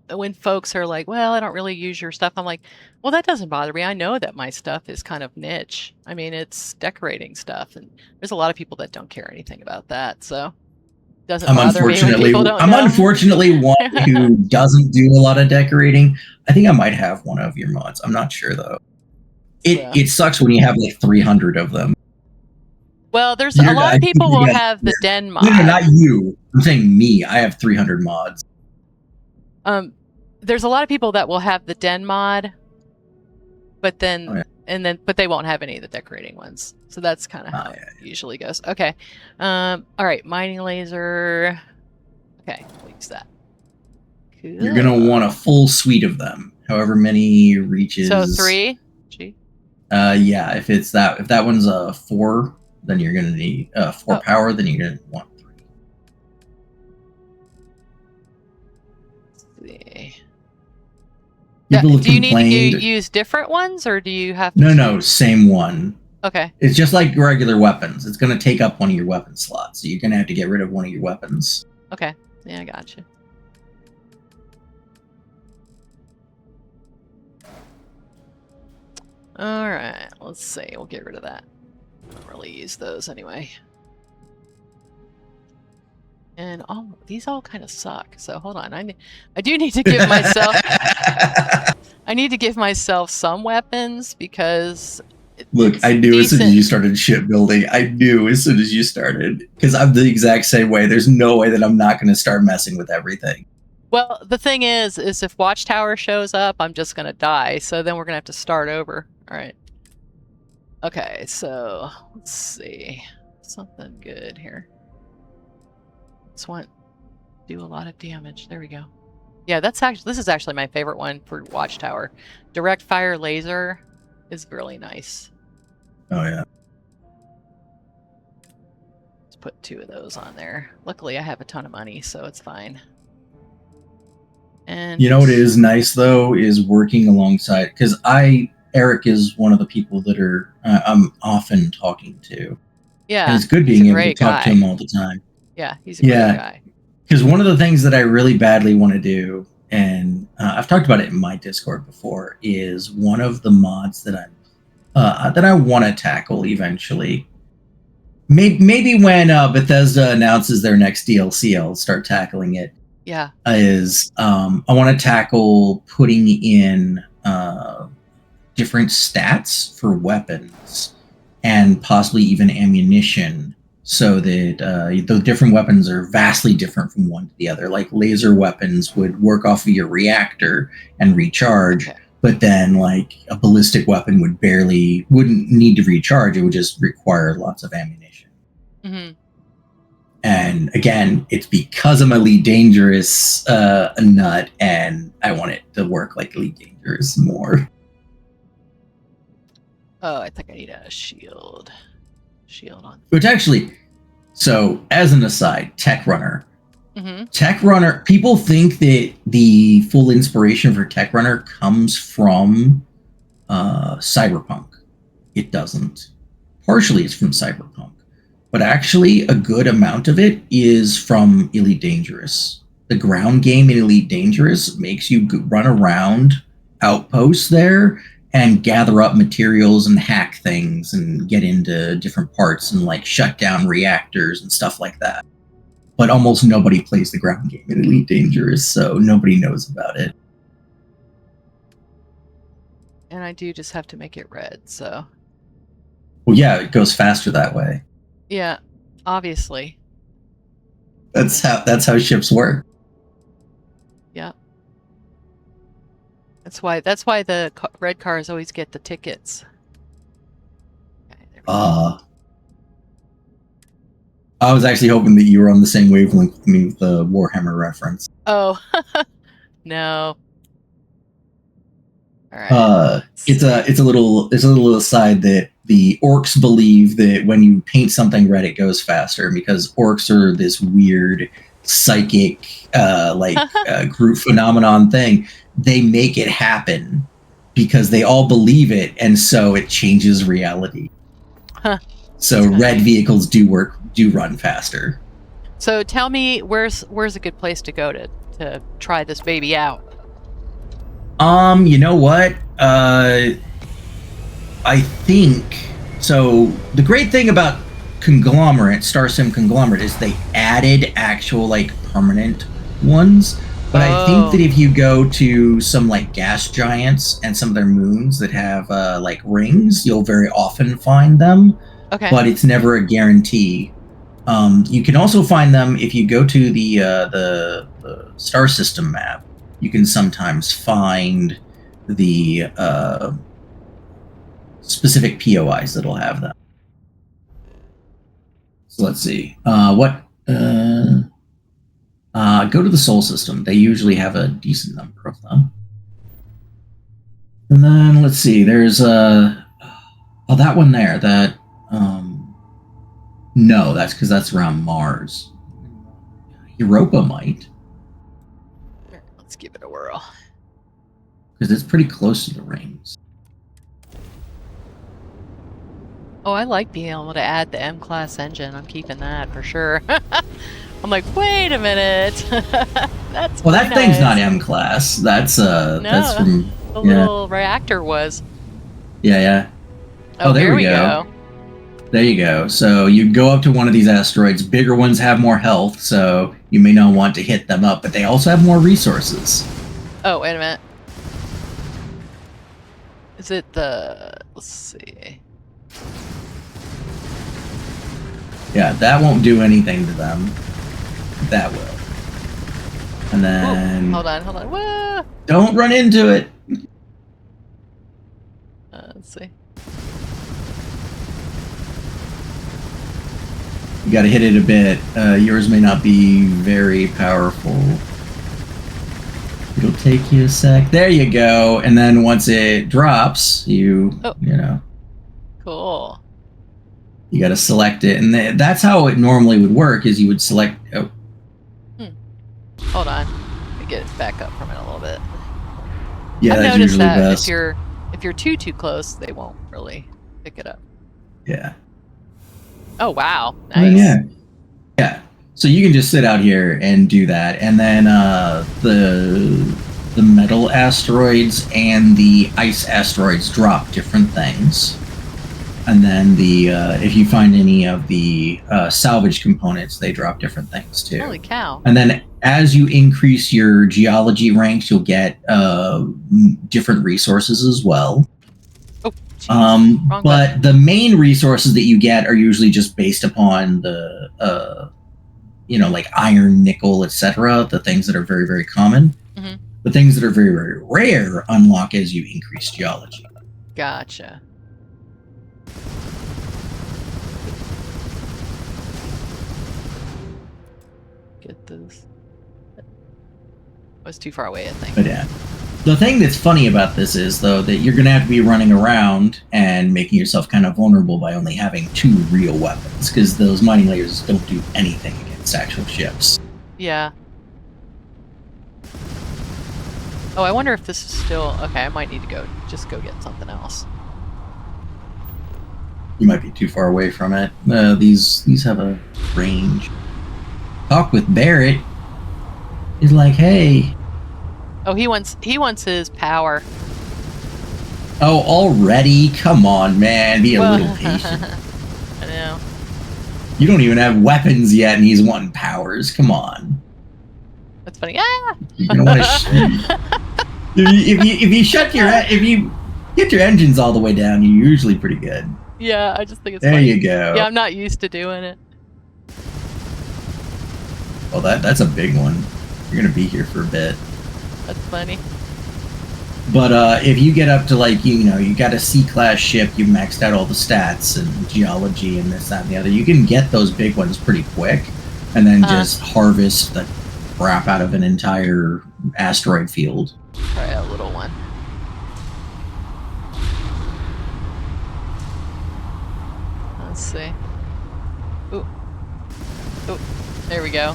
when folks are like, well, I don't really use your stuff. I'm like, well, that doesn't bother me. I know that my stuff is kind of niche. I mean, it's decorating stuff, and there's a lot of people that don't care anything about that. So it doesn't bother me when people don't know. Unfortunately one who doesn't do a lot of decorating. I think I might have one of your mods. I'm not sure though. It sucks when you have like 300 of them. Well, there's a lot of people will have the den mod. No, not you. I'm saying me. I have 300 mods. There's a lot of people that will have the den mod, but then but they won't have any of the decorating ones. So that's kind of how it usually goes. Okay. All right, mining laser. Okay, we'll use that. Cool. You're gonna want a full suite of them, however many reaches. So 3. Gee. Yeah. If that one's a 4, then you're gonna need 4 power. Then you're gonna want 3. Let's see. Do you need to use different ones, or do you have to? No, same one. Okay. It's just like regular weapons. It's gonna take up one of your weapon slots, so you're gonna have to get rid of one of your weapons. Okay. Yeah, I got you. All right, let's see. We'll get rid of that. I don't really use those anyway. And these all kind of suck. So hold on. I do need to give myself. I need to give myself some weapons because. Look, I knew as soon as you started shipbuilding. I knew as soon as you started, because I'm the exact same way. There's no way that I'm not going to start messing with everything. Well, the thing is if Watchtower shows up, I'm just going to die. So then we're going to have to start over. All right. Okay, so let's see. Something good here. Do a lot of damage. There we go. Yeah, this is actually my favorite one for Watchtower. Direct fire laser is really nice. Oh yeah. Let's put 2 of those on there. Luckily I have a ton of money, so it's fine. And you know what is nice though is working alongside, because Eric is one of the people that I'm often talking to. Yeah. And it's good being able to talk to him all the time. Yeah, he's a great guy. Because one of the things that I really badly want to do, and I've talked about it in my Discord before, is one of the mods that I want to tackle eventually. Maybe when Bethesda announces their next DLC, I'll start tackling it. Yeah. Is I want to tackle putting in different stats for weapons and possibly even ammunition, so that the different weapons are vastly different from one to the other. Like laser weapons would work off of your reactor and recharge, but then like a ballistic weapon wouldn't need to recharge. It would just require lots of ammunition. Mm-hmm. And again, it's because I'm Elite Dangerous a nut, and I want it to work like Elite Dangerous more. Oh, I think I need a shield. Shield on. Which actually, so as an aside, Techrunner. Mm-hmm. Techrunner, people think that the full inspiration for Techrunner comes from Cyberpunk. It doesn't. Partially it's from Cyberpunk. But actually, a good amount of it is from Elite Dangerous. The ground game in Elite Dangerous makes you run around outposts there and gather up materials and hack things and get into different parts and like shut down reactors and stuff like that. But almost nobody plays the ground game in Elite Dangerous, so nobody knows about it. And I do just have to make it red, so. Well, yeah, it goes faster that way. Yeah, obviously. That's how ships work. Yeah. That's why the red cars always get the tickets. Okay, I was actually hoping that you were on the same wavelength with me with the Warhammer reference. Oh, no. All right. It's a little aside that the orcs believe that when you paint something red, it goes faster, because orcs are this weird psychic group phenomenon thing. They make it happen because they all believe it, and so it changes reality. Huh. So red vehicles do run faster. So tell me, where's a good place to go to try this baby out? You know what? I think so. The great thing about Star Sim Conglomerate, is they added actual like permanent ones. But I think that if you go to some like gas giants and some of their moons that have like rings, you'll very often find them. Okay. But it's never a guarantee. You can also find them if you go to the star system map. You can sometimes find the specific POIs that'll have them. So let's see. Go to the Sol system. They usually have a decent number of them. And then let's see. There's that one there. That no, that's because that's around Mars. Europa might. Let's give it a whirl. Because it's pretty close to the rings. Oh, I like being able to add the M-Class engine. I'm keeping that for sure. I'm like, wait a minute. That's that thing's not M-Class. That's from the little reactor was. Yeah. Oh, there we go. There you go. So you go up to one of these asteroids. Bigger ones have more health, so you may not want to hit them up, but they also have more resources. Oh, wait a minute. Is it let's see. Yeah, that won't do anything to them. That will. And then... Hold on. Whoa! Don't run into it! Let's see. You gotta hit it a bit. Yours may not be very powerful. It'll take you a sec. There you go. And then once it drops, you know. Cool. You gotta select it. And that's how it normally would work, is you would select... Oh. Hold on. Let me get it back up from it a little bit. Yeah, I've that's noticed usually that best. if you're too close, they won't really pick it up. Yeah. Oh wow, nice. Yeah. So you can just sit out here and do that, and then the metal asteroids and the ice asteroids drop different things. And then the if you find any of the salvage components, they drop different things too. Holy cow. And then as you increase your geology ranks, you'll get different resources as well. Oh, geez. But the main resources that you get are usually just based upon the like iron, nickel, etc. The things that are very, very common. Mm-hmm. The things that are very, very rare unlock as you increase geology. Gotcha. Get this. I was too far away, I think. But yeah. The thing that's funny about this is, though, that you're going to have to be running around and making yourself kind of vulnerable by only having 2 real weapons, because those mining layers don't do anything against actual ships. Yeah. Oh, I wonder if this is still... Okay, I might need to go get something else. You might be too far away from it. These have a range. Talk with Barrett. He's like, hey... Oh, he wants his power. Oh, already? Come on, man. Be a little patient. I know. You don't even have weapons yet, and he's wanting powers. Come on. That's funny. Ah! You're gonna want to. If you get your engines all the way down, you're usually pretty good. Yeah, I just think it's there funny. You go. Yeah, I'm not used to doing it. Well, that's a big one. You're gonna be here for a bit. That's funny. But if you get up to like you got a C-class ship, you maxed out all the stats and geology and this, that, and the other. You can get those big ones pretty quick, and then just harvest the crap out of an entire asteroid field. Try a little one. Let's see. Ooh. Ooh. There we go.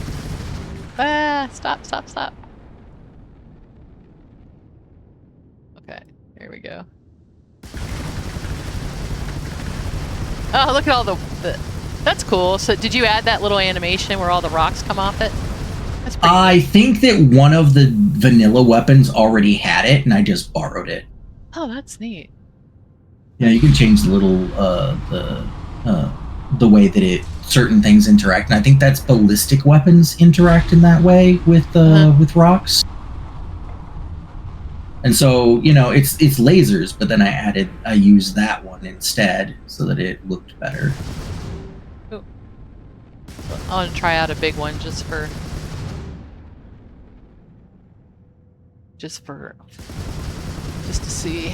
Ah! Stop! Stop! Stop! Okay, there we go. Oh, look at all the... That's cool. So did you add that little animation where all the rocks come off it? That's pretty I think that one of the vanilla weapons already had it, and I just borrowed it. Oh, that's neat. Yeah, you can change the little the way that certain things interact, and I think that's ballistic weapons interact in that way with with rocks. And so, it's lasers, but then I used that one instead so that it looked better. Ooh. I want to try out a big one just to see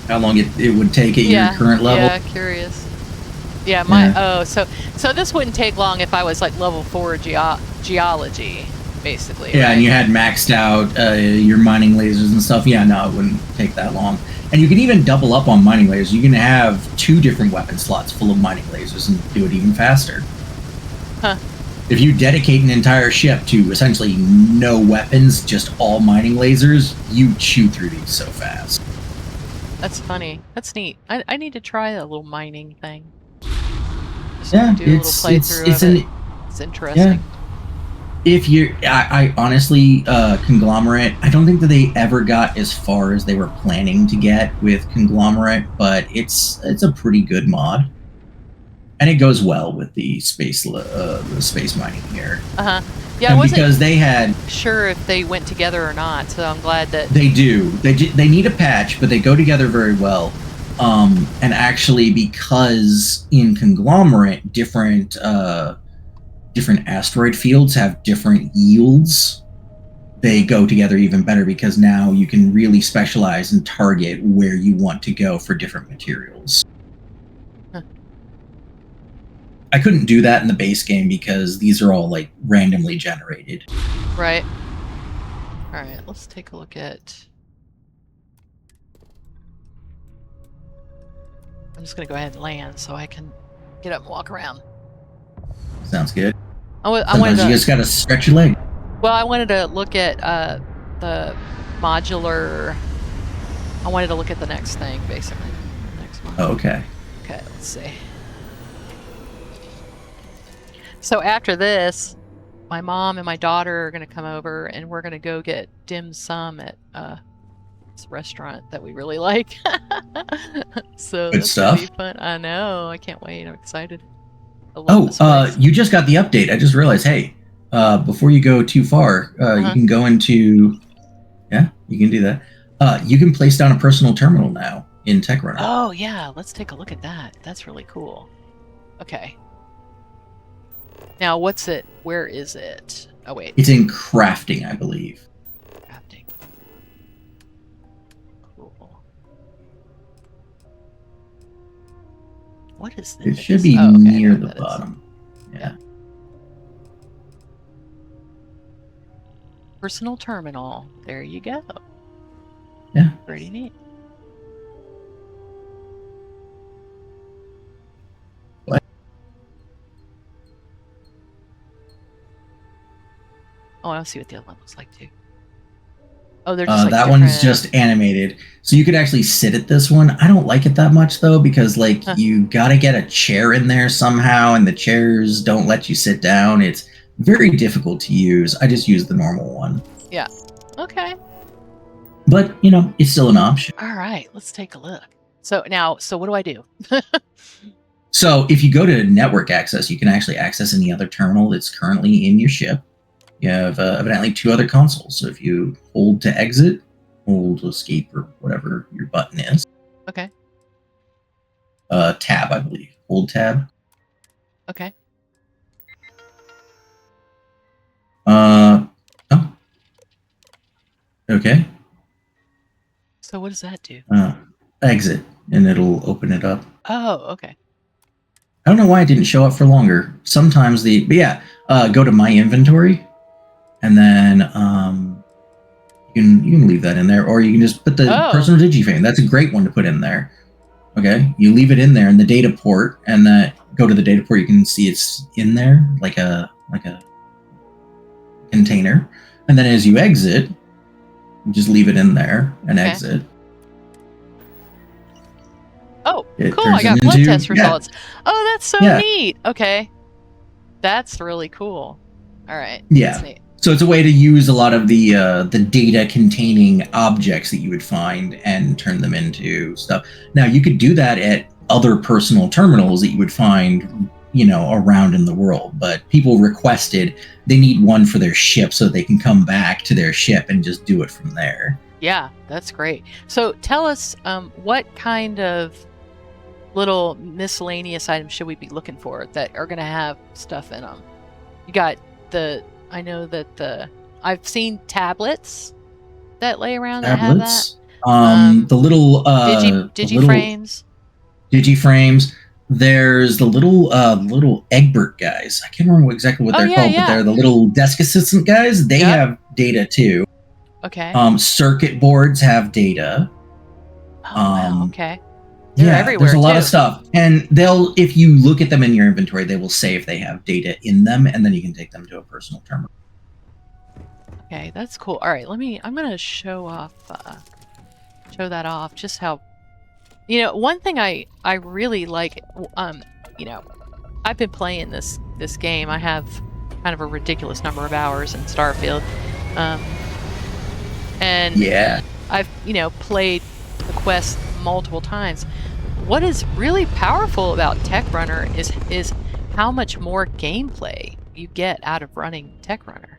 how long it would take at your current level. Yeah, curious. Yeah, so this wouldn't take long if I was like level 4 geology. Basically, yeah, right? And you had maxed out your mining lasers and stuff. Yeah, no, it wouldn't take that long. And you can even double up on mining lasers. You can have 2 different weapon slots full of mining lasers and do it even faster. Huh. If you dedicate an entire ship to essentially no weapons, just all mining lasers, you chew through these so fast. That's funny. That's neat. I need to try a little mining thing. Just yeah, do a little playthrough of it. It's interesting. Yeah. If I honestly, Conglomerate, I don't think that they ever got as far as they were planning to get with Conglomerate, but it's a pretty good mod, and it goes well with the space mining here. Yeah, and I wasn't because they had sure if they went together or not, so I'm glad that they do. They need a patch, but they go together very well. And actually, because in Conglomerate, different asteroid fields have different yields, they go together even better because now you can really specialize and target where you want to go for different materials. Huh. I couldn't do that in the base game because these are all like randomly generated. Right. All right, let's take a look at... I'm just going to go ahead and land so I can get up and walk around. Sounds good. Sometimes you just got to stretch your leg. Well, I wanted to look at the modular... I wanted to look at the next thing, basically. Next one. Oh, okay. Okay, let's see. So after this, my mom and my daughter are going to come over, and we're going to go get dim sum at this restaurant that we really like. So Good that's stuff. gonna be fun. I know. I can't wait. I'm excited. I love this place. You just got the update. I just realized. Hey, before you go too far, you can go into. Yeah, you can do that. You can place down a personal terminal now in Techrunner. Oh yeah, let's take a look at that. That's really cool. Okay. Now, what's it? Where is it? Oh, wait. It's in crafting, I believe. Crafting. Cool. What is this? It should be near the bottom. Yeah. Personal terminal. There you go. Yeah. Pretty neat. Oh, I want to see what the other one looks like too. Oh, they're just like that one's just animated, so you could actually sit at this one. I don't like it that much though, because like you gotta get a chair in there somehow, and the chairs don't let you sit down. It's very difficult to use. I just use the normal one. Yeah. Okay. But you know, it's still an option. All right, let's take a look. So what do I do? So if you go to network access, you can actually access any other terminal that's currently in your ship. You have evidently 2 other consoles. So if you hold to exit, hold to escape, or whatever your button is. Okay. Tab, I believe. Hold tab. Okay. Oh. Okay. So what does that do? Exit, and it'll open it up. Oh, okay. I don't know why it didn't show up for longer. Sometimes but yeah, go to my inventory, and then you can leave that in there, or you can just put the personal digiframe. That's a great one to put in there. Okay, you leave it in there in the data port, and go to the data port. You can see it's in there like a container, and then as you exit, you just leave it in there and exit. Oh, cool! I got blood test results. Oh, that's so neat. Okay, that's really cool. All right. Yeah. That's neat. So it's a way to use a lot of the data containing objects that you would find and turn them into stuff. Now you could do that at other personal terminals that you would find, around in the world. But people requested they need one for their ship so they can come back to their ship and just do it from there. Yeah, that's great. So tell us, what kind of little miscellaneous items should we be looking for that are going to have stuff in them? You got I know that I've seen tablets that lay around that have that. The little digiframes. Digiframes. There's the little Egbert guys. I can't remember exactly what they're called, but they're the little desk assistant guys. They have data too. Okay. Circuit boards have data. Oh, wow. Okay. They're everywhere, there's a lot of stuff, and if you look at them in your inventory, they will say if they have data in them, and then you can take them to a personal terminal. Okay, that's cool. All right, I'm gonna show that off. Just how, one thing I really like. I've been playing this game. I have kind of a ridiculous number of hours in Starfield, and I've played the quest multiple times. What is really powerful about Techrunner is how much more gameplay you get out of running Techrunner.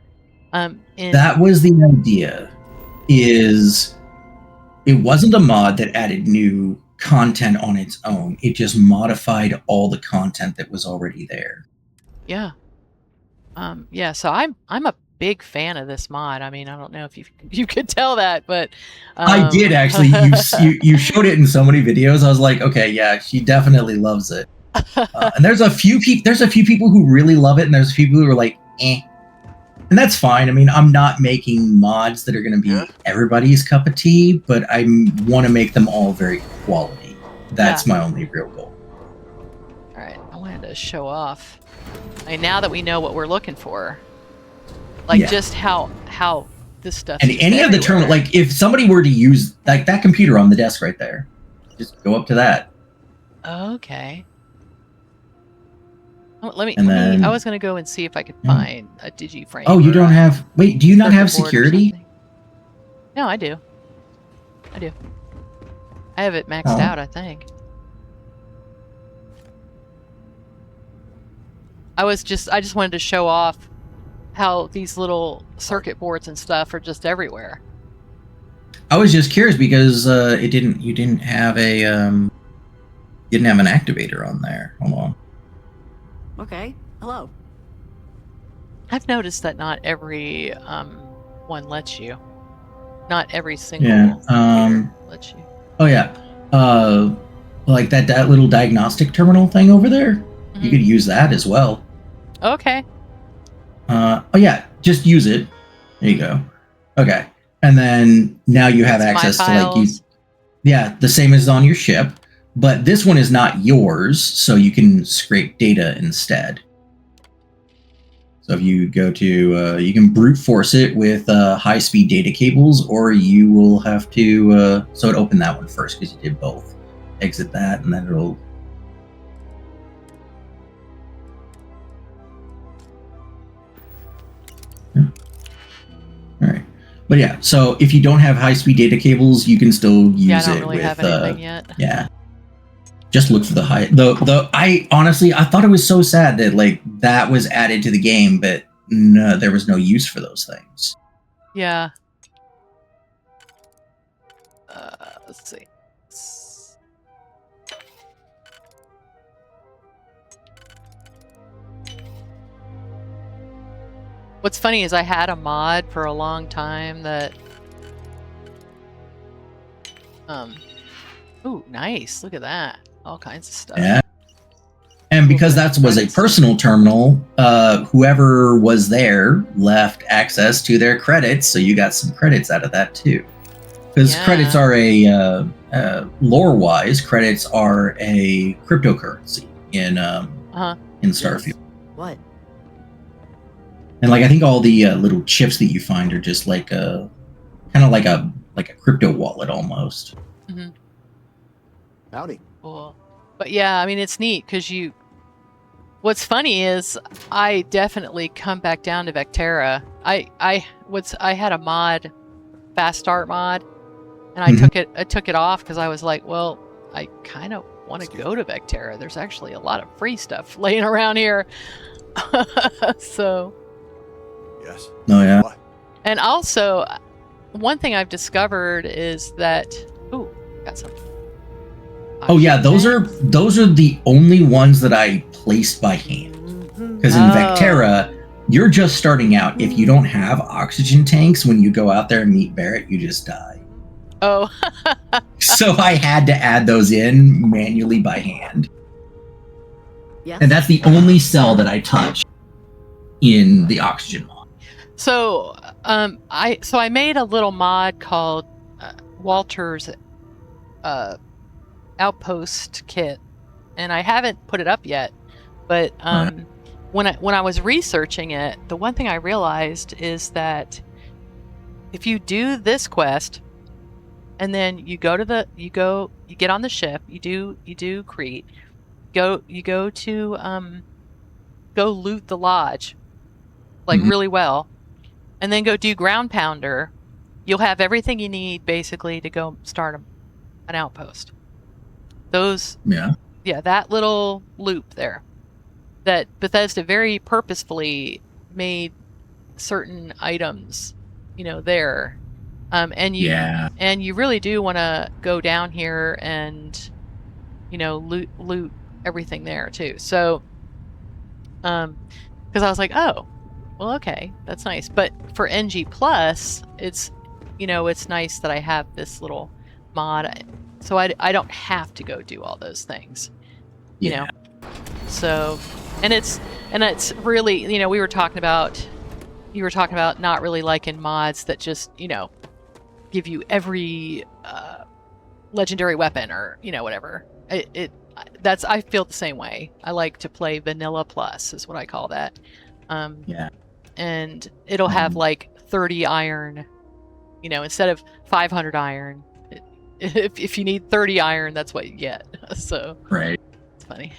That was the idea. It wasn't a mod that added new content on its own. It just modified all the content that was already there. Yeah. So I'm a big fan of this mod. I mean, I don't know if you could tell that, but I did actually. You showed it in so many videos. I was like, okay, yeah, she definitely loves it. And there's a few people who really love it, and there's a few people who are like, eh. And that's fine. I mean, I'm not making mods that are going to be everybody's cup of tea, but I want to make them all very quality. That's my only real goal. All right, I wanted to show off. I mean, now that we know what we're looking for. Just how this stuff and any of the terminal, like if somebody were to use like that computer on the desk right there, just go up to that. Okay. I was gonna go and see if I could find a digiframe. Oh, you don't have? Wait, do you not have security? No, I do. I do. I have it maxed out, I think. I just wanted to show off how these little circuit boards and stuff are just everywhere. I was just curious because you didn't have an activator on there. Hold on. Okay. Hello. I've noticed that not every one lets you. Not every single lets you. Oh yeah. Like that little diagnostic terminal thing over there. Mm-hmm. You could use that as well. Okay. Oh yeah, just use it. There you go. Okay. And then now you have access to the same as on your ship, but this one is not yours, so you can scrape data instead. So if you go to, you can brute force it with high-speed data cables, or you will have to, so it opened that one first because you did both. Exit that, and then it'll... Yeah. All right. But yeah, so if you don't have high-speed data cables, you can still use I don't really have anything yet. Yeah. Just look for the high. I thought it was so sad that like that was added to the game, but no, there was no use for those things. Yeah. Let's see. What's funny is I had a mod for a long time that. Ooh, nice! Look at that. All kinds of stuff. Yeah. And because that was a personal terminal, whoever was there left access to their credits, so you got some credits out of that too. Because credits are lore-wise, credits are a cryptocurrency in Starfield. Yes. What? And like I think all the little chips that you find are just like a kind of like a crypto wallet almost. Mm-hmm. Howdy. Cool. But yeah, I mean it's neat because what's funny is I definitely come back down to Vectera. I had a mod, fast start mod, and I took it off because I was like, well, I kind of want to go to Vectera. There's actually a lot of free stuff laying around here. So. Yes. Oh yeah. And also, one thing I've discovered is that got something. Oh yeah, those are the only ones that I placed by hand. Because in Vectera, you're just starting out. If you don't have oxygen tanks when you go out there and meet Barrett, you just die. Oh. So I had to add those in manually by hand. Yes. And that's the only cell that I touch in the oxygen mod. So I made a little mod called Walter's Outpost Kit, and I haven't put it up yet. But when I was researching it, the one thing I realized is that if you do this quest, and then you get on the ship, you do Crete, you go to go loot the lodge, like really well, and then go do ground pounder, you'll have everything you need basically to go start an outpost. That little loop there, that Bethesda very purposefully made certain items, there, and you really do want to go down here and, loot everything there too. So, because I was like, oh, well, okay, that's nice. But for NG Plus, it's nice that I have this little mod, so I don't have to go do all those things, you know. So, and it's really, you were talking about not really liking mods that just, give you every legendary weapon or whatever. I feel the same way. I like to play vanilla plus is what I call that. And it'll have like 30 iron, instead of 500 iron. If you need 30 iron, that's what you get. So right, it's funny.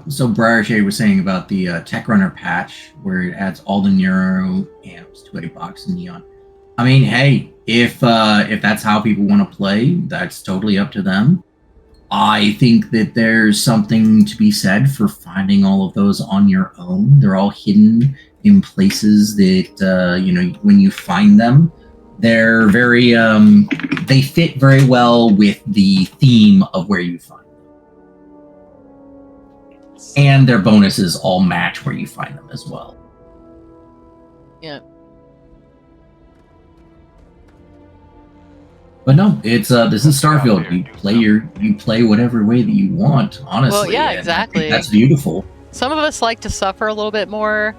So Briarshade was saying about the Techrunner patch where it adds all the neuro amps to a box of neon. I mean, hey, if that's how people want to play, that's totally up to them. I think that there's something to be said for finding all of those on your own. They're all hidden in places that when you find them, they're very they fit very well with the theme of where you find them, and their bonuses all match where you find them as well. Yeah. But no, it's this is Starfield. You play whatever way that you want, honestly. Well, yeah, exactly. That's beautiful. Some of us like to suffer a little bit more.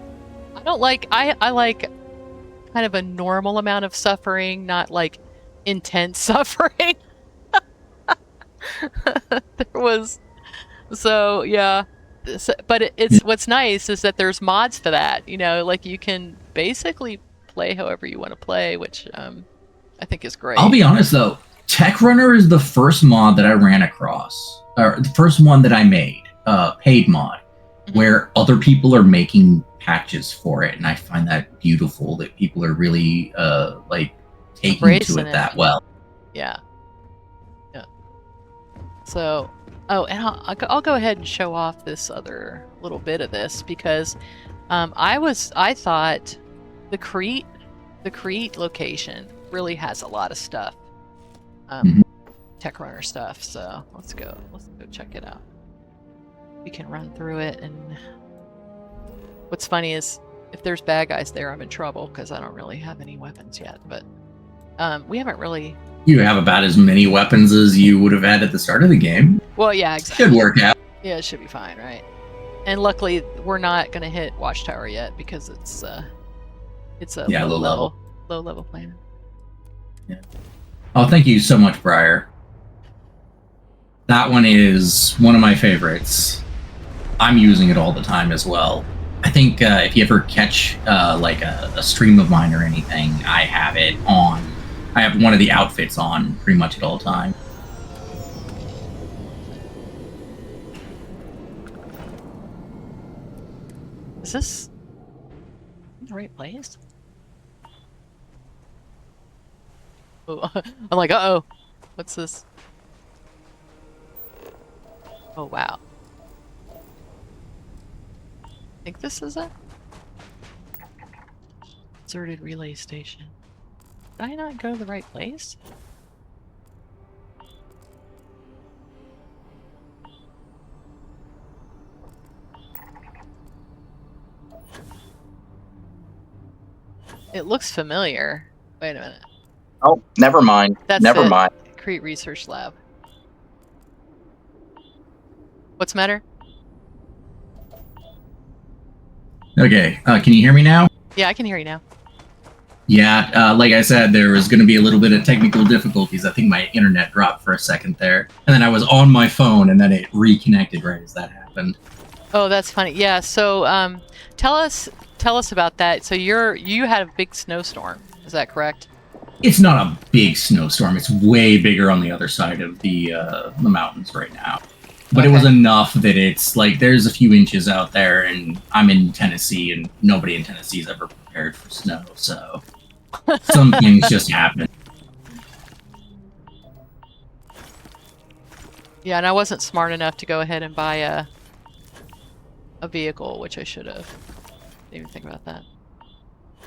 I don't like I like kind of a normal amount of suffering, not like intense suffering. But it's what's nice is that there's mods for that. Like you can basically play however you want to play, which I think is great. I'll be honest though, Techrunner is the first mod that I ran across, or the first one that I made, paid mod, where other people are making patches for it, and I find that beautiful that people are really taking Embracing to it that well. Yeah. So, and I'll go ahead and show off this other little bit of this because I thought the Crete location really has a lot of stuff, Techrunner stuff. So let's go check it out. We can run through it, and what's funny is if there's bad guys there, I'm in trouble because I don't really have any weapons yet. But we haven't really. You have about as many weapons as you would have had at the start of the game. Well, yeah, exactly. Should work out. Yeah, it should be fine, right? And luckily, we're not going to hit Watchtower yet because it's a low level planet. Yeah. Oh, thank you so much, Briar. That one is one of my favorites. I'm using it all the time as well. I think if you ever catch a stream of mine or anything, I have it on. I have one of the outfits on pretty much at all time. Is this in the right place? Oh, I'm like, uh-oh. What's this? Oh, wow. I think this is it? Deserted relay station. Did I not go to the right place? It looks familiar. Wait a minute. Oh, never mind. Never mind. Crete Research Lab. What's the matter? Okay, can you hear me now? Yeah, I can hear you now. Yeah, like I said, there was going to be a little bit of technical difficulties. I think my internet dropped for a second there. And then I was on my phone, and then it reconnected right as that happened. Oh, that's funny. Yeah, so tell us about that. So you had a big snowstorm. Is that correct? It's not a big snowstorm. It's way bigger on the other side of the mountains right now. But It was enough that it's like there's a few inches out there, and I'm in Tennessee, and nobody in Tennessee is ever prepared for snow, so some things just happen. Yeah, and I wasn't smart enough to go ahead and buy a vehicle, which I should have. Didn't even think about that.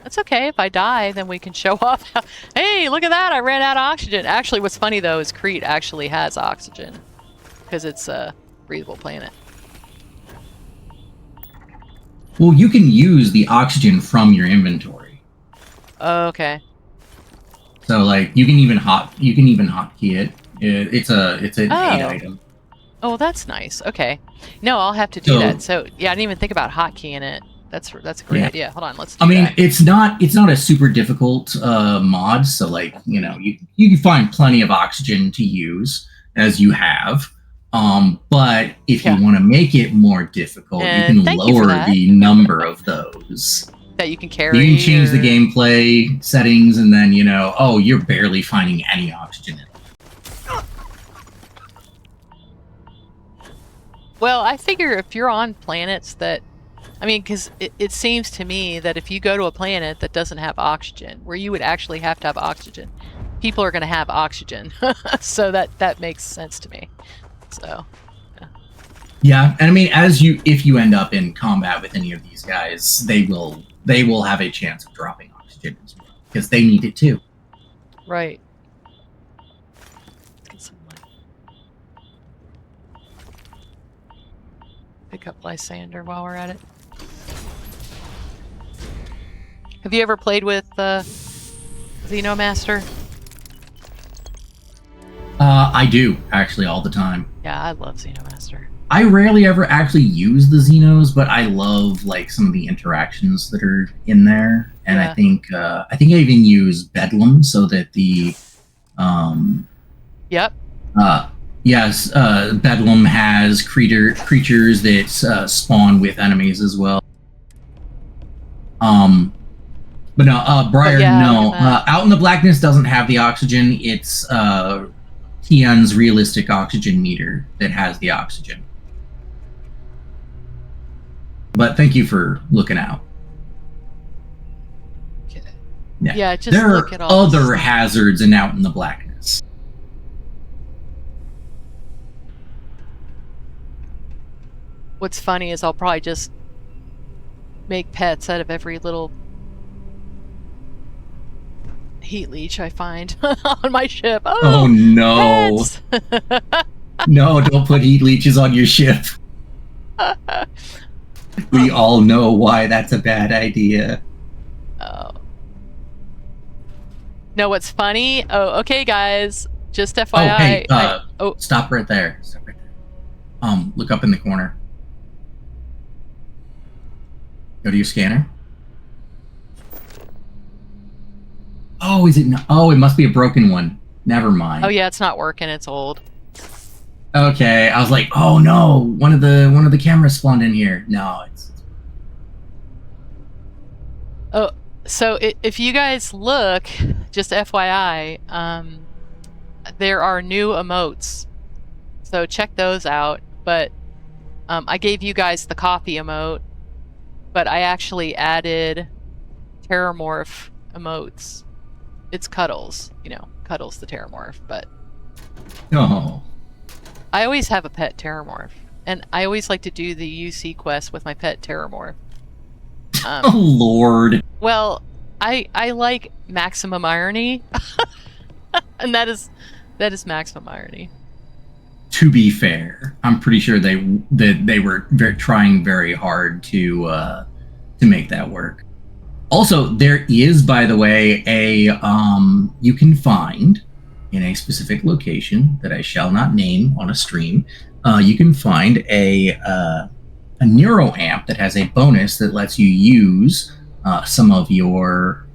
That's okay. If I die, then we can show off. Hey, look at that! I ran out of oxygen. Actually, what's funny though is Crete actually has oxygen because it's a breathable planet. Well, you can use the oxygen from your inventory. Oh, okay. So like you can even hotkey it. It's an 8 item. Oh, that's nice. Okay. No, I'll have to do that. So yeah, I didn't even think about hotkeying it. That's a great idea. Hold on, let's do that. It's not a super difficult mod, so like, you can find plenty of oxygen to use as you have. But if you want to make it more difficult, you can lower the number of those that you can carry. You can change the gameplay settings, and then you're barely finding any oxygen in it. Well, I figure if you're on planets that I mean, because it seems to me that if you go to a planet that doesn't have oxygen, where you would actually have to have oxygen, people are going to have oxygen. So that makes sense to me. So, yeah, and I mean, if you end up in combat with any of these guys, they will have a chance of dropping oxygen as well because they need it too. Right. Get some pick up Lysander while we're at it. Have you ever played with Xenomaster? I do, actually, all the time. Yeah, I love Xenomaster. I rarely ever actually use the Xenos, but I love like some of the interactions that are in there. And yeah. I think I even use Bedlam so that the Yep. Yes, Bedlam has creatures that spawn with enemies as well. But no, Briar, yeah, no. Out in the Blackness doesn't have the oxygen. It's Kian's realistic oxygen meter that has the oxygen. But thank you for looking out. Okay. Yeah, just there look are at all other hazards in Out in the Blackness. What's funny is I'll probably just make pets out of every little heat leech I find on my ship. Oh no. No, don't put heat leeches on your ship. We all know why that's a bad idea. Oh. No, what's funny? Oh, okay, guys. Just FYI. Oh, hey, stop right there. Stop right there. Look up in the corner. Go to your scanner. Oh, is it not? Oh, it must be a broken one. Never mind. Oh yeah, it's not working. It's old. Okay, I was like, oh no, one of the cameras spawned in here. No, it's. Oh, so if you guys look, just FYI, there are new emotes, so check those out. But I gave you guys the coffee emote, but I actually added Terramorph emotes. It's Cuddles, Cuddles the Terramorph, but. Oh. I always have a pet Terramorph, and I always like to do the UC quest with my pet Terramorph. Oh Lord. Well, I like maximum irony, and that is maximum irony. To be fair, I'm pretty sure they were trying very hard to make that work. Also, there is, by the way, a you can find in a specific location that I shall not name on a stream. You can find a neuroamp that has a bonus that lets you use some of your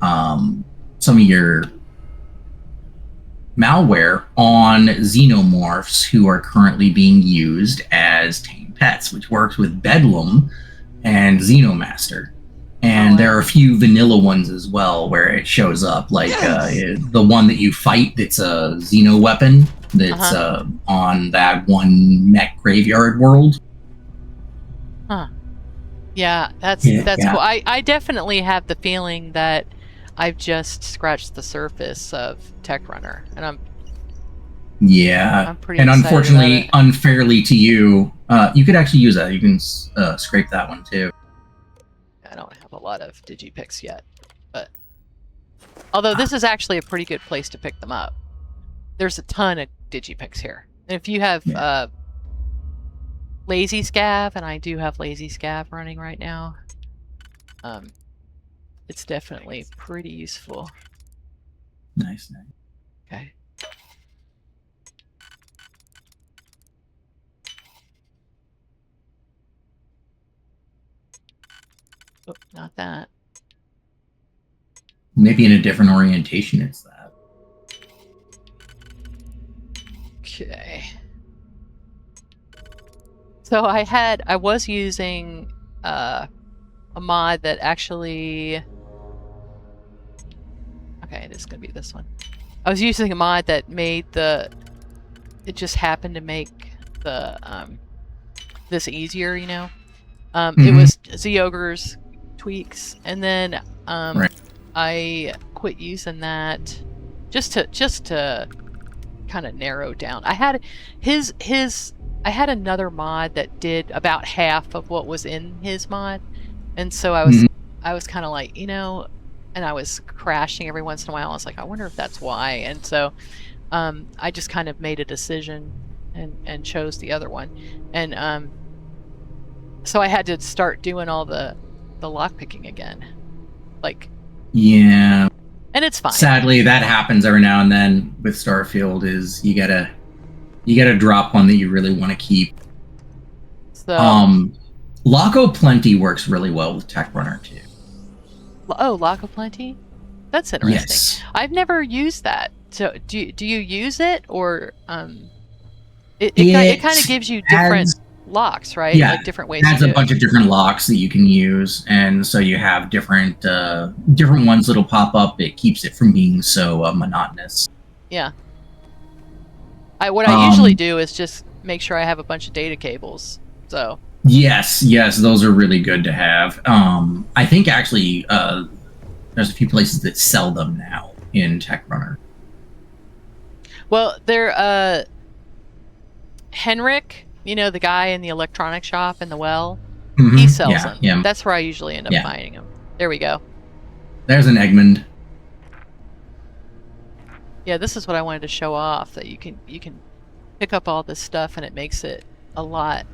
malware on xenomorphs who are currently being used as tame pets, which works with Bedlam and Xenomaster. And there are a few vanilla ones as well where it shows up, like the one that you fight that's a Xeno weapon that's on that one mech graveyard world. Huh. Yeah, that's cool. I definitely have the feeling that I've just scratched the surface of Techrunner, and I'm pretty excited unfortunately, about it. Unfairly to you, you could actually use that. You can scrape that one too. I don't have a lot of digipicks yet, but although this is actually a pretty good place to pick them up. There's a ton of digipicks here. And if you have Lazy Scav, and I do have Lazy Scav running right now, it's definitely pretty useful. Nice. Okay. Oh, not that. Maybe in a different orientation it's that. Okay. So I was using a mod that actually... Okay, this is going to be this one. I was using a mod that made it just happened to make the this easier, It was Z-Ogre's tweaks, and then Right. I quit using that just to kind of narrow down. I had I had another mod that did about half of what was in his mod, and so I was kind of like, and I was crashing every once in a while. I was like, I wonder if that's why. And so I just kind of made a decision and chose the other one. And so I had to start doing all the lockpicking again. Yeah. And it's fine. Sadly, that happens every now and then with Starfield. Is you gotta drop one that you really want to keep. So Lock Plenty works really well with Techrunner too. Oh, Lock Plenty? That's interesting. Yes. I've never used that. So do you use it, or it kind of gives you different locks, right? Yeah, like different ways. It has a bunch of different locks that you can use, and so you have different ones that'll pop up. It keeps it from being so monotonous. Yeah. What I usually do is just make sure I have a bunch of data cables. So. Yes, those are really good to have. I think actually there's a few places that sell them now in Techrunner. Well, they're Henrik, the guy in the electronic shop in the well, he sells them. Yeah. That's where I usually end up finding them. There we go. There's an Egmont. Yeah, this is what I wanted to show off, that you can pick up all this stuff and it makes it a lot.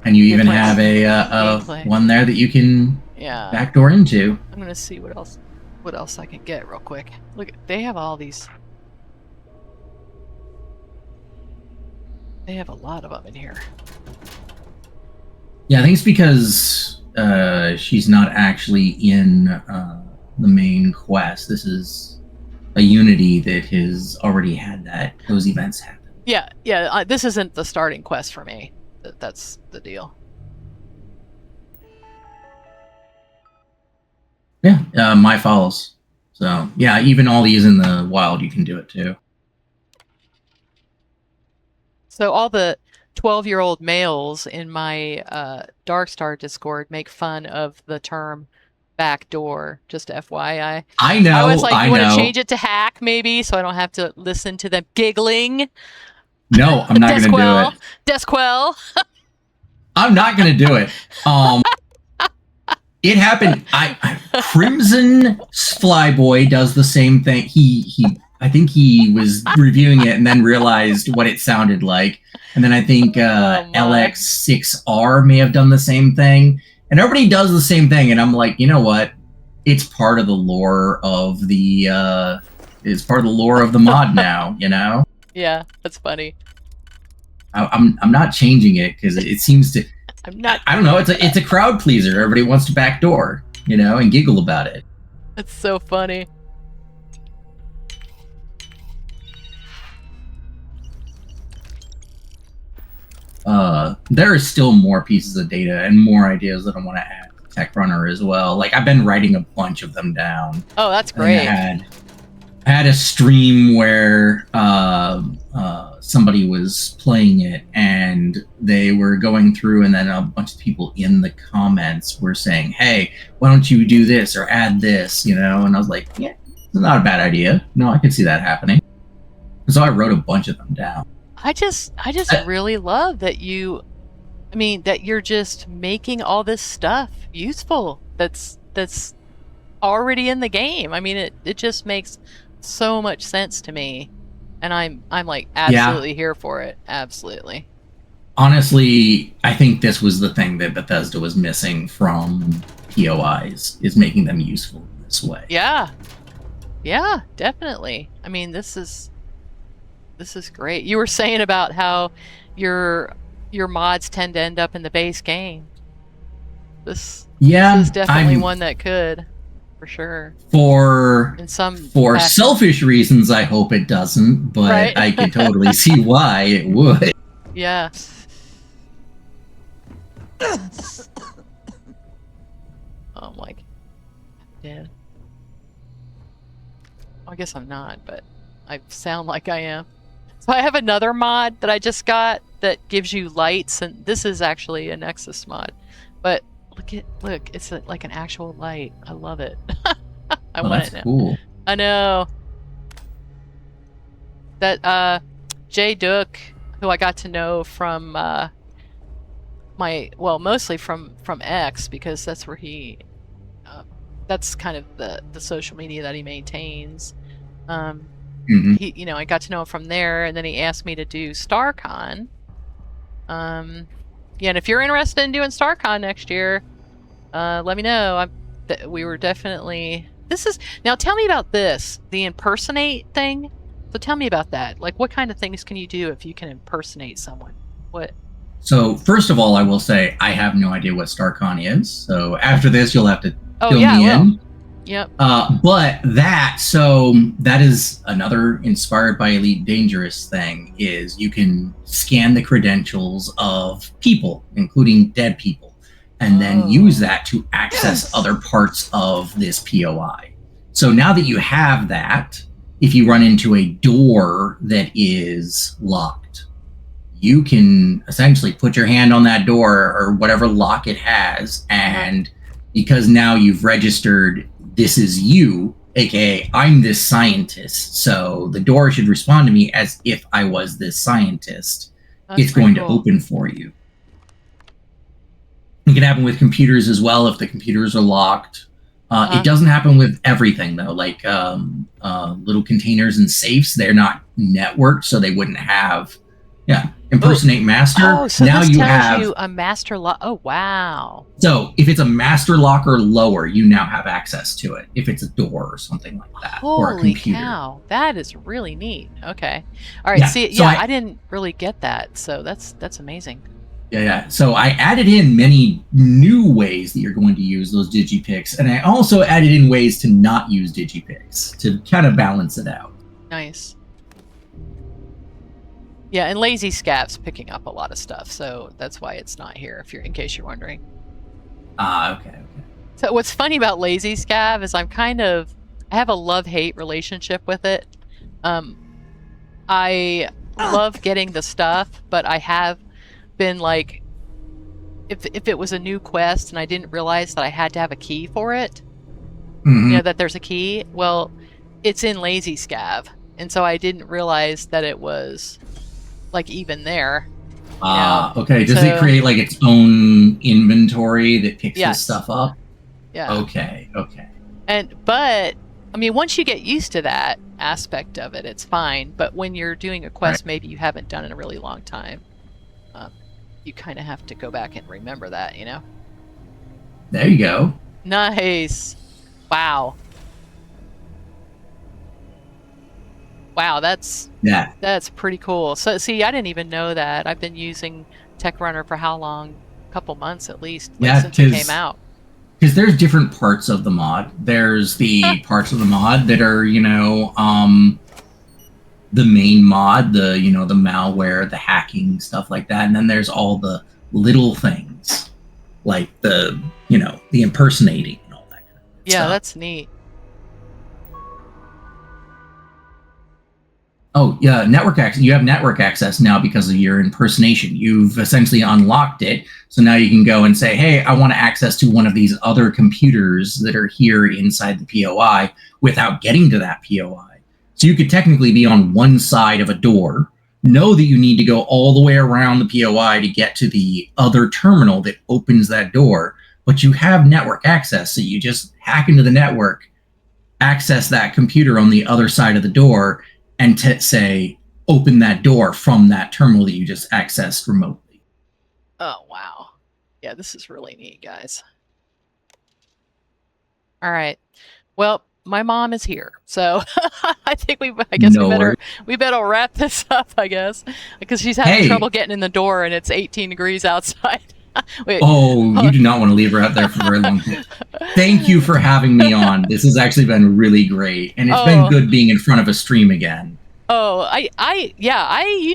And you even have a one there that you can backdoor into. I'm gonna see what else I can get real quick. Look, they have all these. They have a lot of them in here. Yeah, I think it's because she's not actually in the main quest. This is a Unity that has already had those events happen. Yeah. This isn't the starting quest for me. That's the deal. Yeah, my follows. So yeah, even all these in the wild, you can do it too. So all the 12-year-old males in my Darkstar Discord make fun of the term backdoor, just FYI. I know. I was like, you want to change it to hack maybe, so I don't have to listen to them giggling? No, I'm not going to do it. Desquell. I'm not going to do it. It happened. Crimson Flyboy does the same thing. I think he was reviewing it and then realized what it sounded like. And then I think LX6R may have done the same thing. And everybody does the same thing. And I'm like, you know what? It's part of the lore of the mod now, Yeah, that's funny. I'm not changing it because it seems to. I'm not. I don't know. It's a crowd pleaser. Everybody wants to backdoor, and giggle about it. That's so funny. There are still more pieces of data and more ideas that I want to add to Techrunner as well. Like I've been writing a bunch of them down. Oh, that's great. I had a stream where somebody was playing it and they were going through, and then a bunch of people in the comments were saying, "Hey, why don't you do this or add this?" And I was like, "Yeah, it's not a bad idea. No, I can see that happening." So I wrote a bunch of them down. I just really love that that you're just making all this stuff useful. That's already in the game. I mean, it just makes so much sense to me, and I'm like absolutely here for it. Absolutely. Honestly, I think this was the thing that Bethesda was missing from POIs, is making them useful this way. Yeah, definitely. I mean, this is great. You were saying about how your mods tend to end up in the base game. This is definitely one that could, for sure. For for selfish reasons, I hope it doesn't, but right? I could totally see why it would. Yeah. I'm like, dead. I guess I'm not, but I sound like I am. So I have another mod that I just got that gives you lights, and this is actually a Nexus mod. But look, it's like an actual light. I love it. I Oh, want that's it now. cool. I know. That Jay Dook, who I got to know from mostly from X, because that's where he that's kind of the social media that he maintains. He, I got to know him from there, and then he asked me to do StarCon. Yeah, and if you're interested in doing StarCon next year, let me know. We were definitely. Now tell me about this, the impersonate thing. So tell me about that. Like, what kind of things can you do if you can impersonate someone? What? So first of all, I will say I have no idea what StarCon is. So after this, you'll have to fill me in. Yep. But that is another inspired by Elite Dangerous thing, is you can scan the credentials of people, including dead people, and then use that to access other parts of this POI. So now that you have that, if you run into a door that is locked, you can essentially put your hand on that door or whatever lock it has, and because now you've registered this is you, aka I'm this scientist, so the door should respond to me as if I was this scientist. It's going to open for you. It can happen with computers as well if the computers are locked. It doesn't happen with everything though, like little containers and safes. They're not networked, so they wouldn't have. Yeah, impersonate master. Oh, so now this you tells have you a master lock. Oh, wow. So if it's a master lock or lower, you now have access to it. If it's a door or something like that, or a Holy computer. cow, that is really neat. Okay, all right. Yeah, I didn't really get that, so that's amazing. Yeah. So I added in many new ways that you're going to use those digipicks, and I also added in ways to not use digipicks to kind of balance it out. Nice. Yeah, and Lazy Scav's picking up a lot of stuff, so that's why it's not here. In case you're wondering. Okay. So what's funny about Lazy Scav is I have a love-hate relationship with it. I love getting the stuff, but I have been like, if it was a new quest and I didn't realize that I had to have a key for it, that there's a key. Well, it's in Lazy Scav, and so I didn't realize that it was like even there. Okay. Does it create like its own inventory that picks this stuff up? Yeah. Okay. But I mean, once you get used to that aspect of it, it's fine. But when you're doing a quest maybe you haven't done in a really long time, you kind of have to go back and remember that, There you go. Nice. Wow, that's pretty cool. So see, I didn't even know that. I've been using Techrunner for how long? A couple months at least, since it came out. Because there's different parts of the mod. There's the parts of the mod that are, the main mod, the malware, the hacking, stuff like that. And then there's all the little things, like the impersonating and all that kind of stuff. Yeah, that's neat. Oh, yeah, network access. You have network access now because of your impersonation. You've essentially unlocked it. So now you can go and say, hey, I want access to one of these other computers that are here inside the POI without getting to that POI. So you could technically be on one side of a door, know that you need to go all the way around the POI to get to the other terminal that opens that door, but you have network access. So you just hack into the network, access that computer on the other side of the door, and say, open that door from that terminal that you just accessed remotely. Oh, wow. Yeah, this is really neat, guys. All right. Well, my mom is here, so I think we better wrap this up, I guess, because she's having trouble getting in the door, and it's 18 degrees outside. Wait. You do not want to leave her out there for very long. Thank you for having me on. This has actually been really great, and it's been good being in front of a stream again. You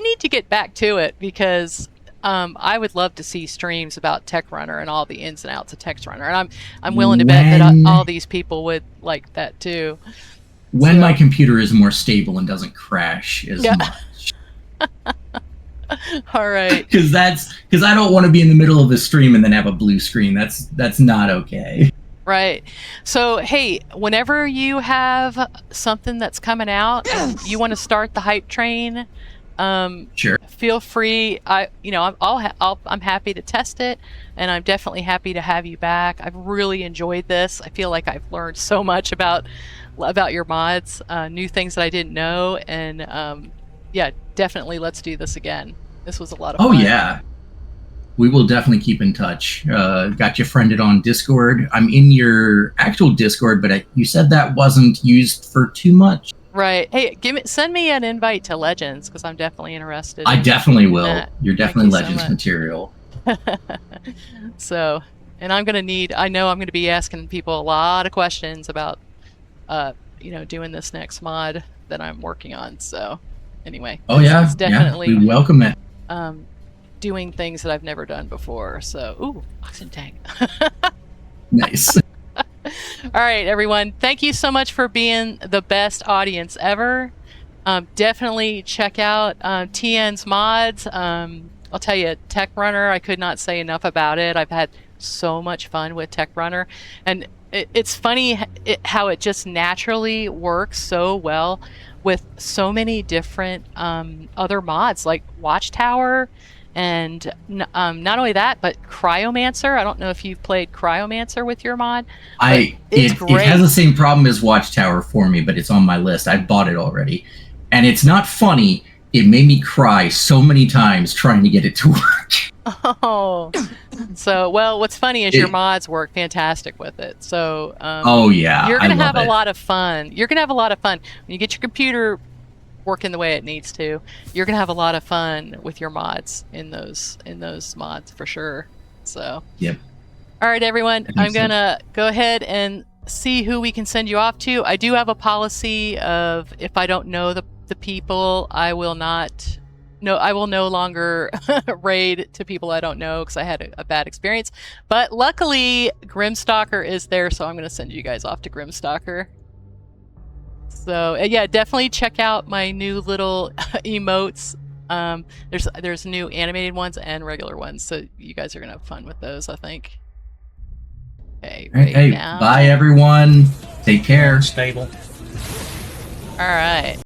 need to get back to it, because I would love to see streams about Techrunner and all the ins and outs of Techrunner, and I'm willing to bet that all these people would like that too. When my computer is more stable and doesn't crash as much. All right. Because I don't want to be in the middle of a stream and then have a blue screen. That's not okay. Right. So, hey, whenever you have something that's coming out and you want to start the hype train, sure. Feel free. I'm happy to test it, and I'm definitely happy to have you back. I've really enjoyed this. I feel like I've learned so much about your mods, new things that I didn't know, and yeah, definitely let's do this again. This was a lot of fun. Oh yeah. We will definitely keep in touch. Got you friended on Discord. I'm in your actual Discord, but you said that wasn't used for too much. Right. Hey, send me an invite to Legends because I'm definitely interested. I definitely will. That. You're definitely Legends material. So, and I know I'm going to be asking people a lot of questions about, doing this next mod that I'm working on. So, anyway. Oh yeah. It's definitely. Yeah, we welcome it. Doing things that I've never done before. So, ooh, oxygen tank. Nice. All right, everyone. Thank you so much for being the best audience ever. Definitely check out TN's mods. I'll tell you, Techrunner, I could not say enough about it. I've had so much fun with Techrunner. And it's funny how it just naturally works so well with so many different other mods like Watchtower. And not only that, but Cryomancer. I don't know if you've played Cryomancer with your mod. It has the same problem as Watchtower for me, but it's on my list. I bought it already. And it's not funny. It made me cry so many times trying to get it to work. Oh. So, well, what's funny is your mods work fantastic with it. So, oh, yeah. You're going to have a lot of fun. You're going to have a lot of fun. When you get your computer working the way it needs to, you're gonna have a lot of fun with your mods in those mods for sure. So yep. All right, everyone, I'm gonna go ahead and see who we can send you off to. I do have a policy of if I don't know the people, I will no longer raid to people I don't know because I had a bad experience. But luckily Grimstalker is there, so I'm gonna send you guys off to Grimstalker. So yeah, definitely check out my new little emotes. There's new animated ones and regular ones, so you guys are gonna have fun with those, I think. Okay, hey, bye everyone. Take care. Stable. All right.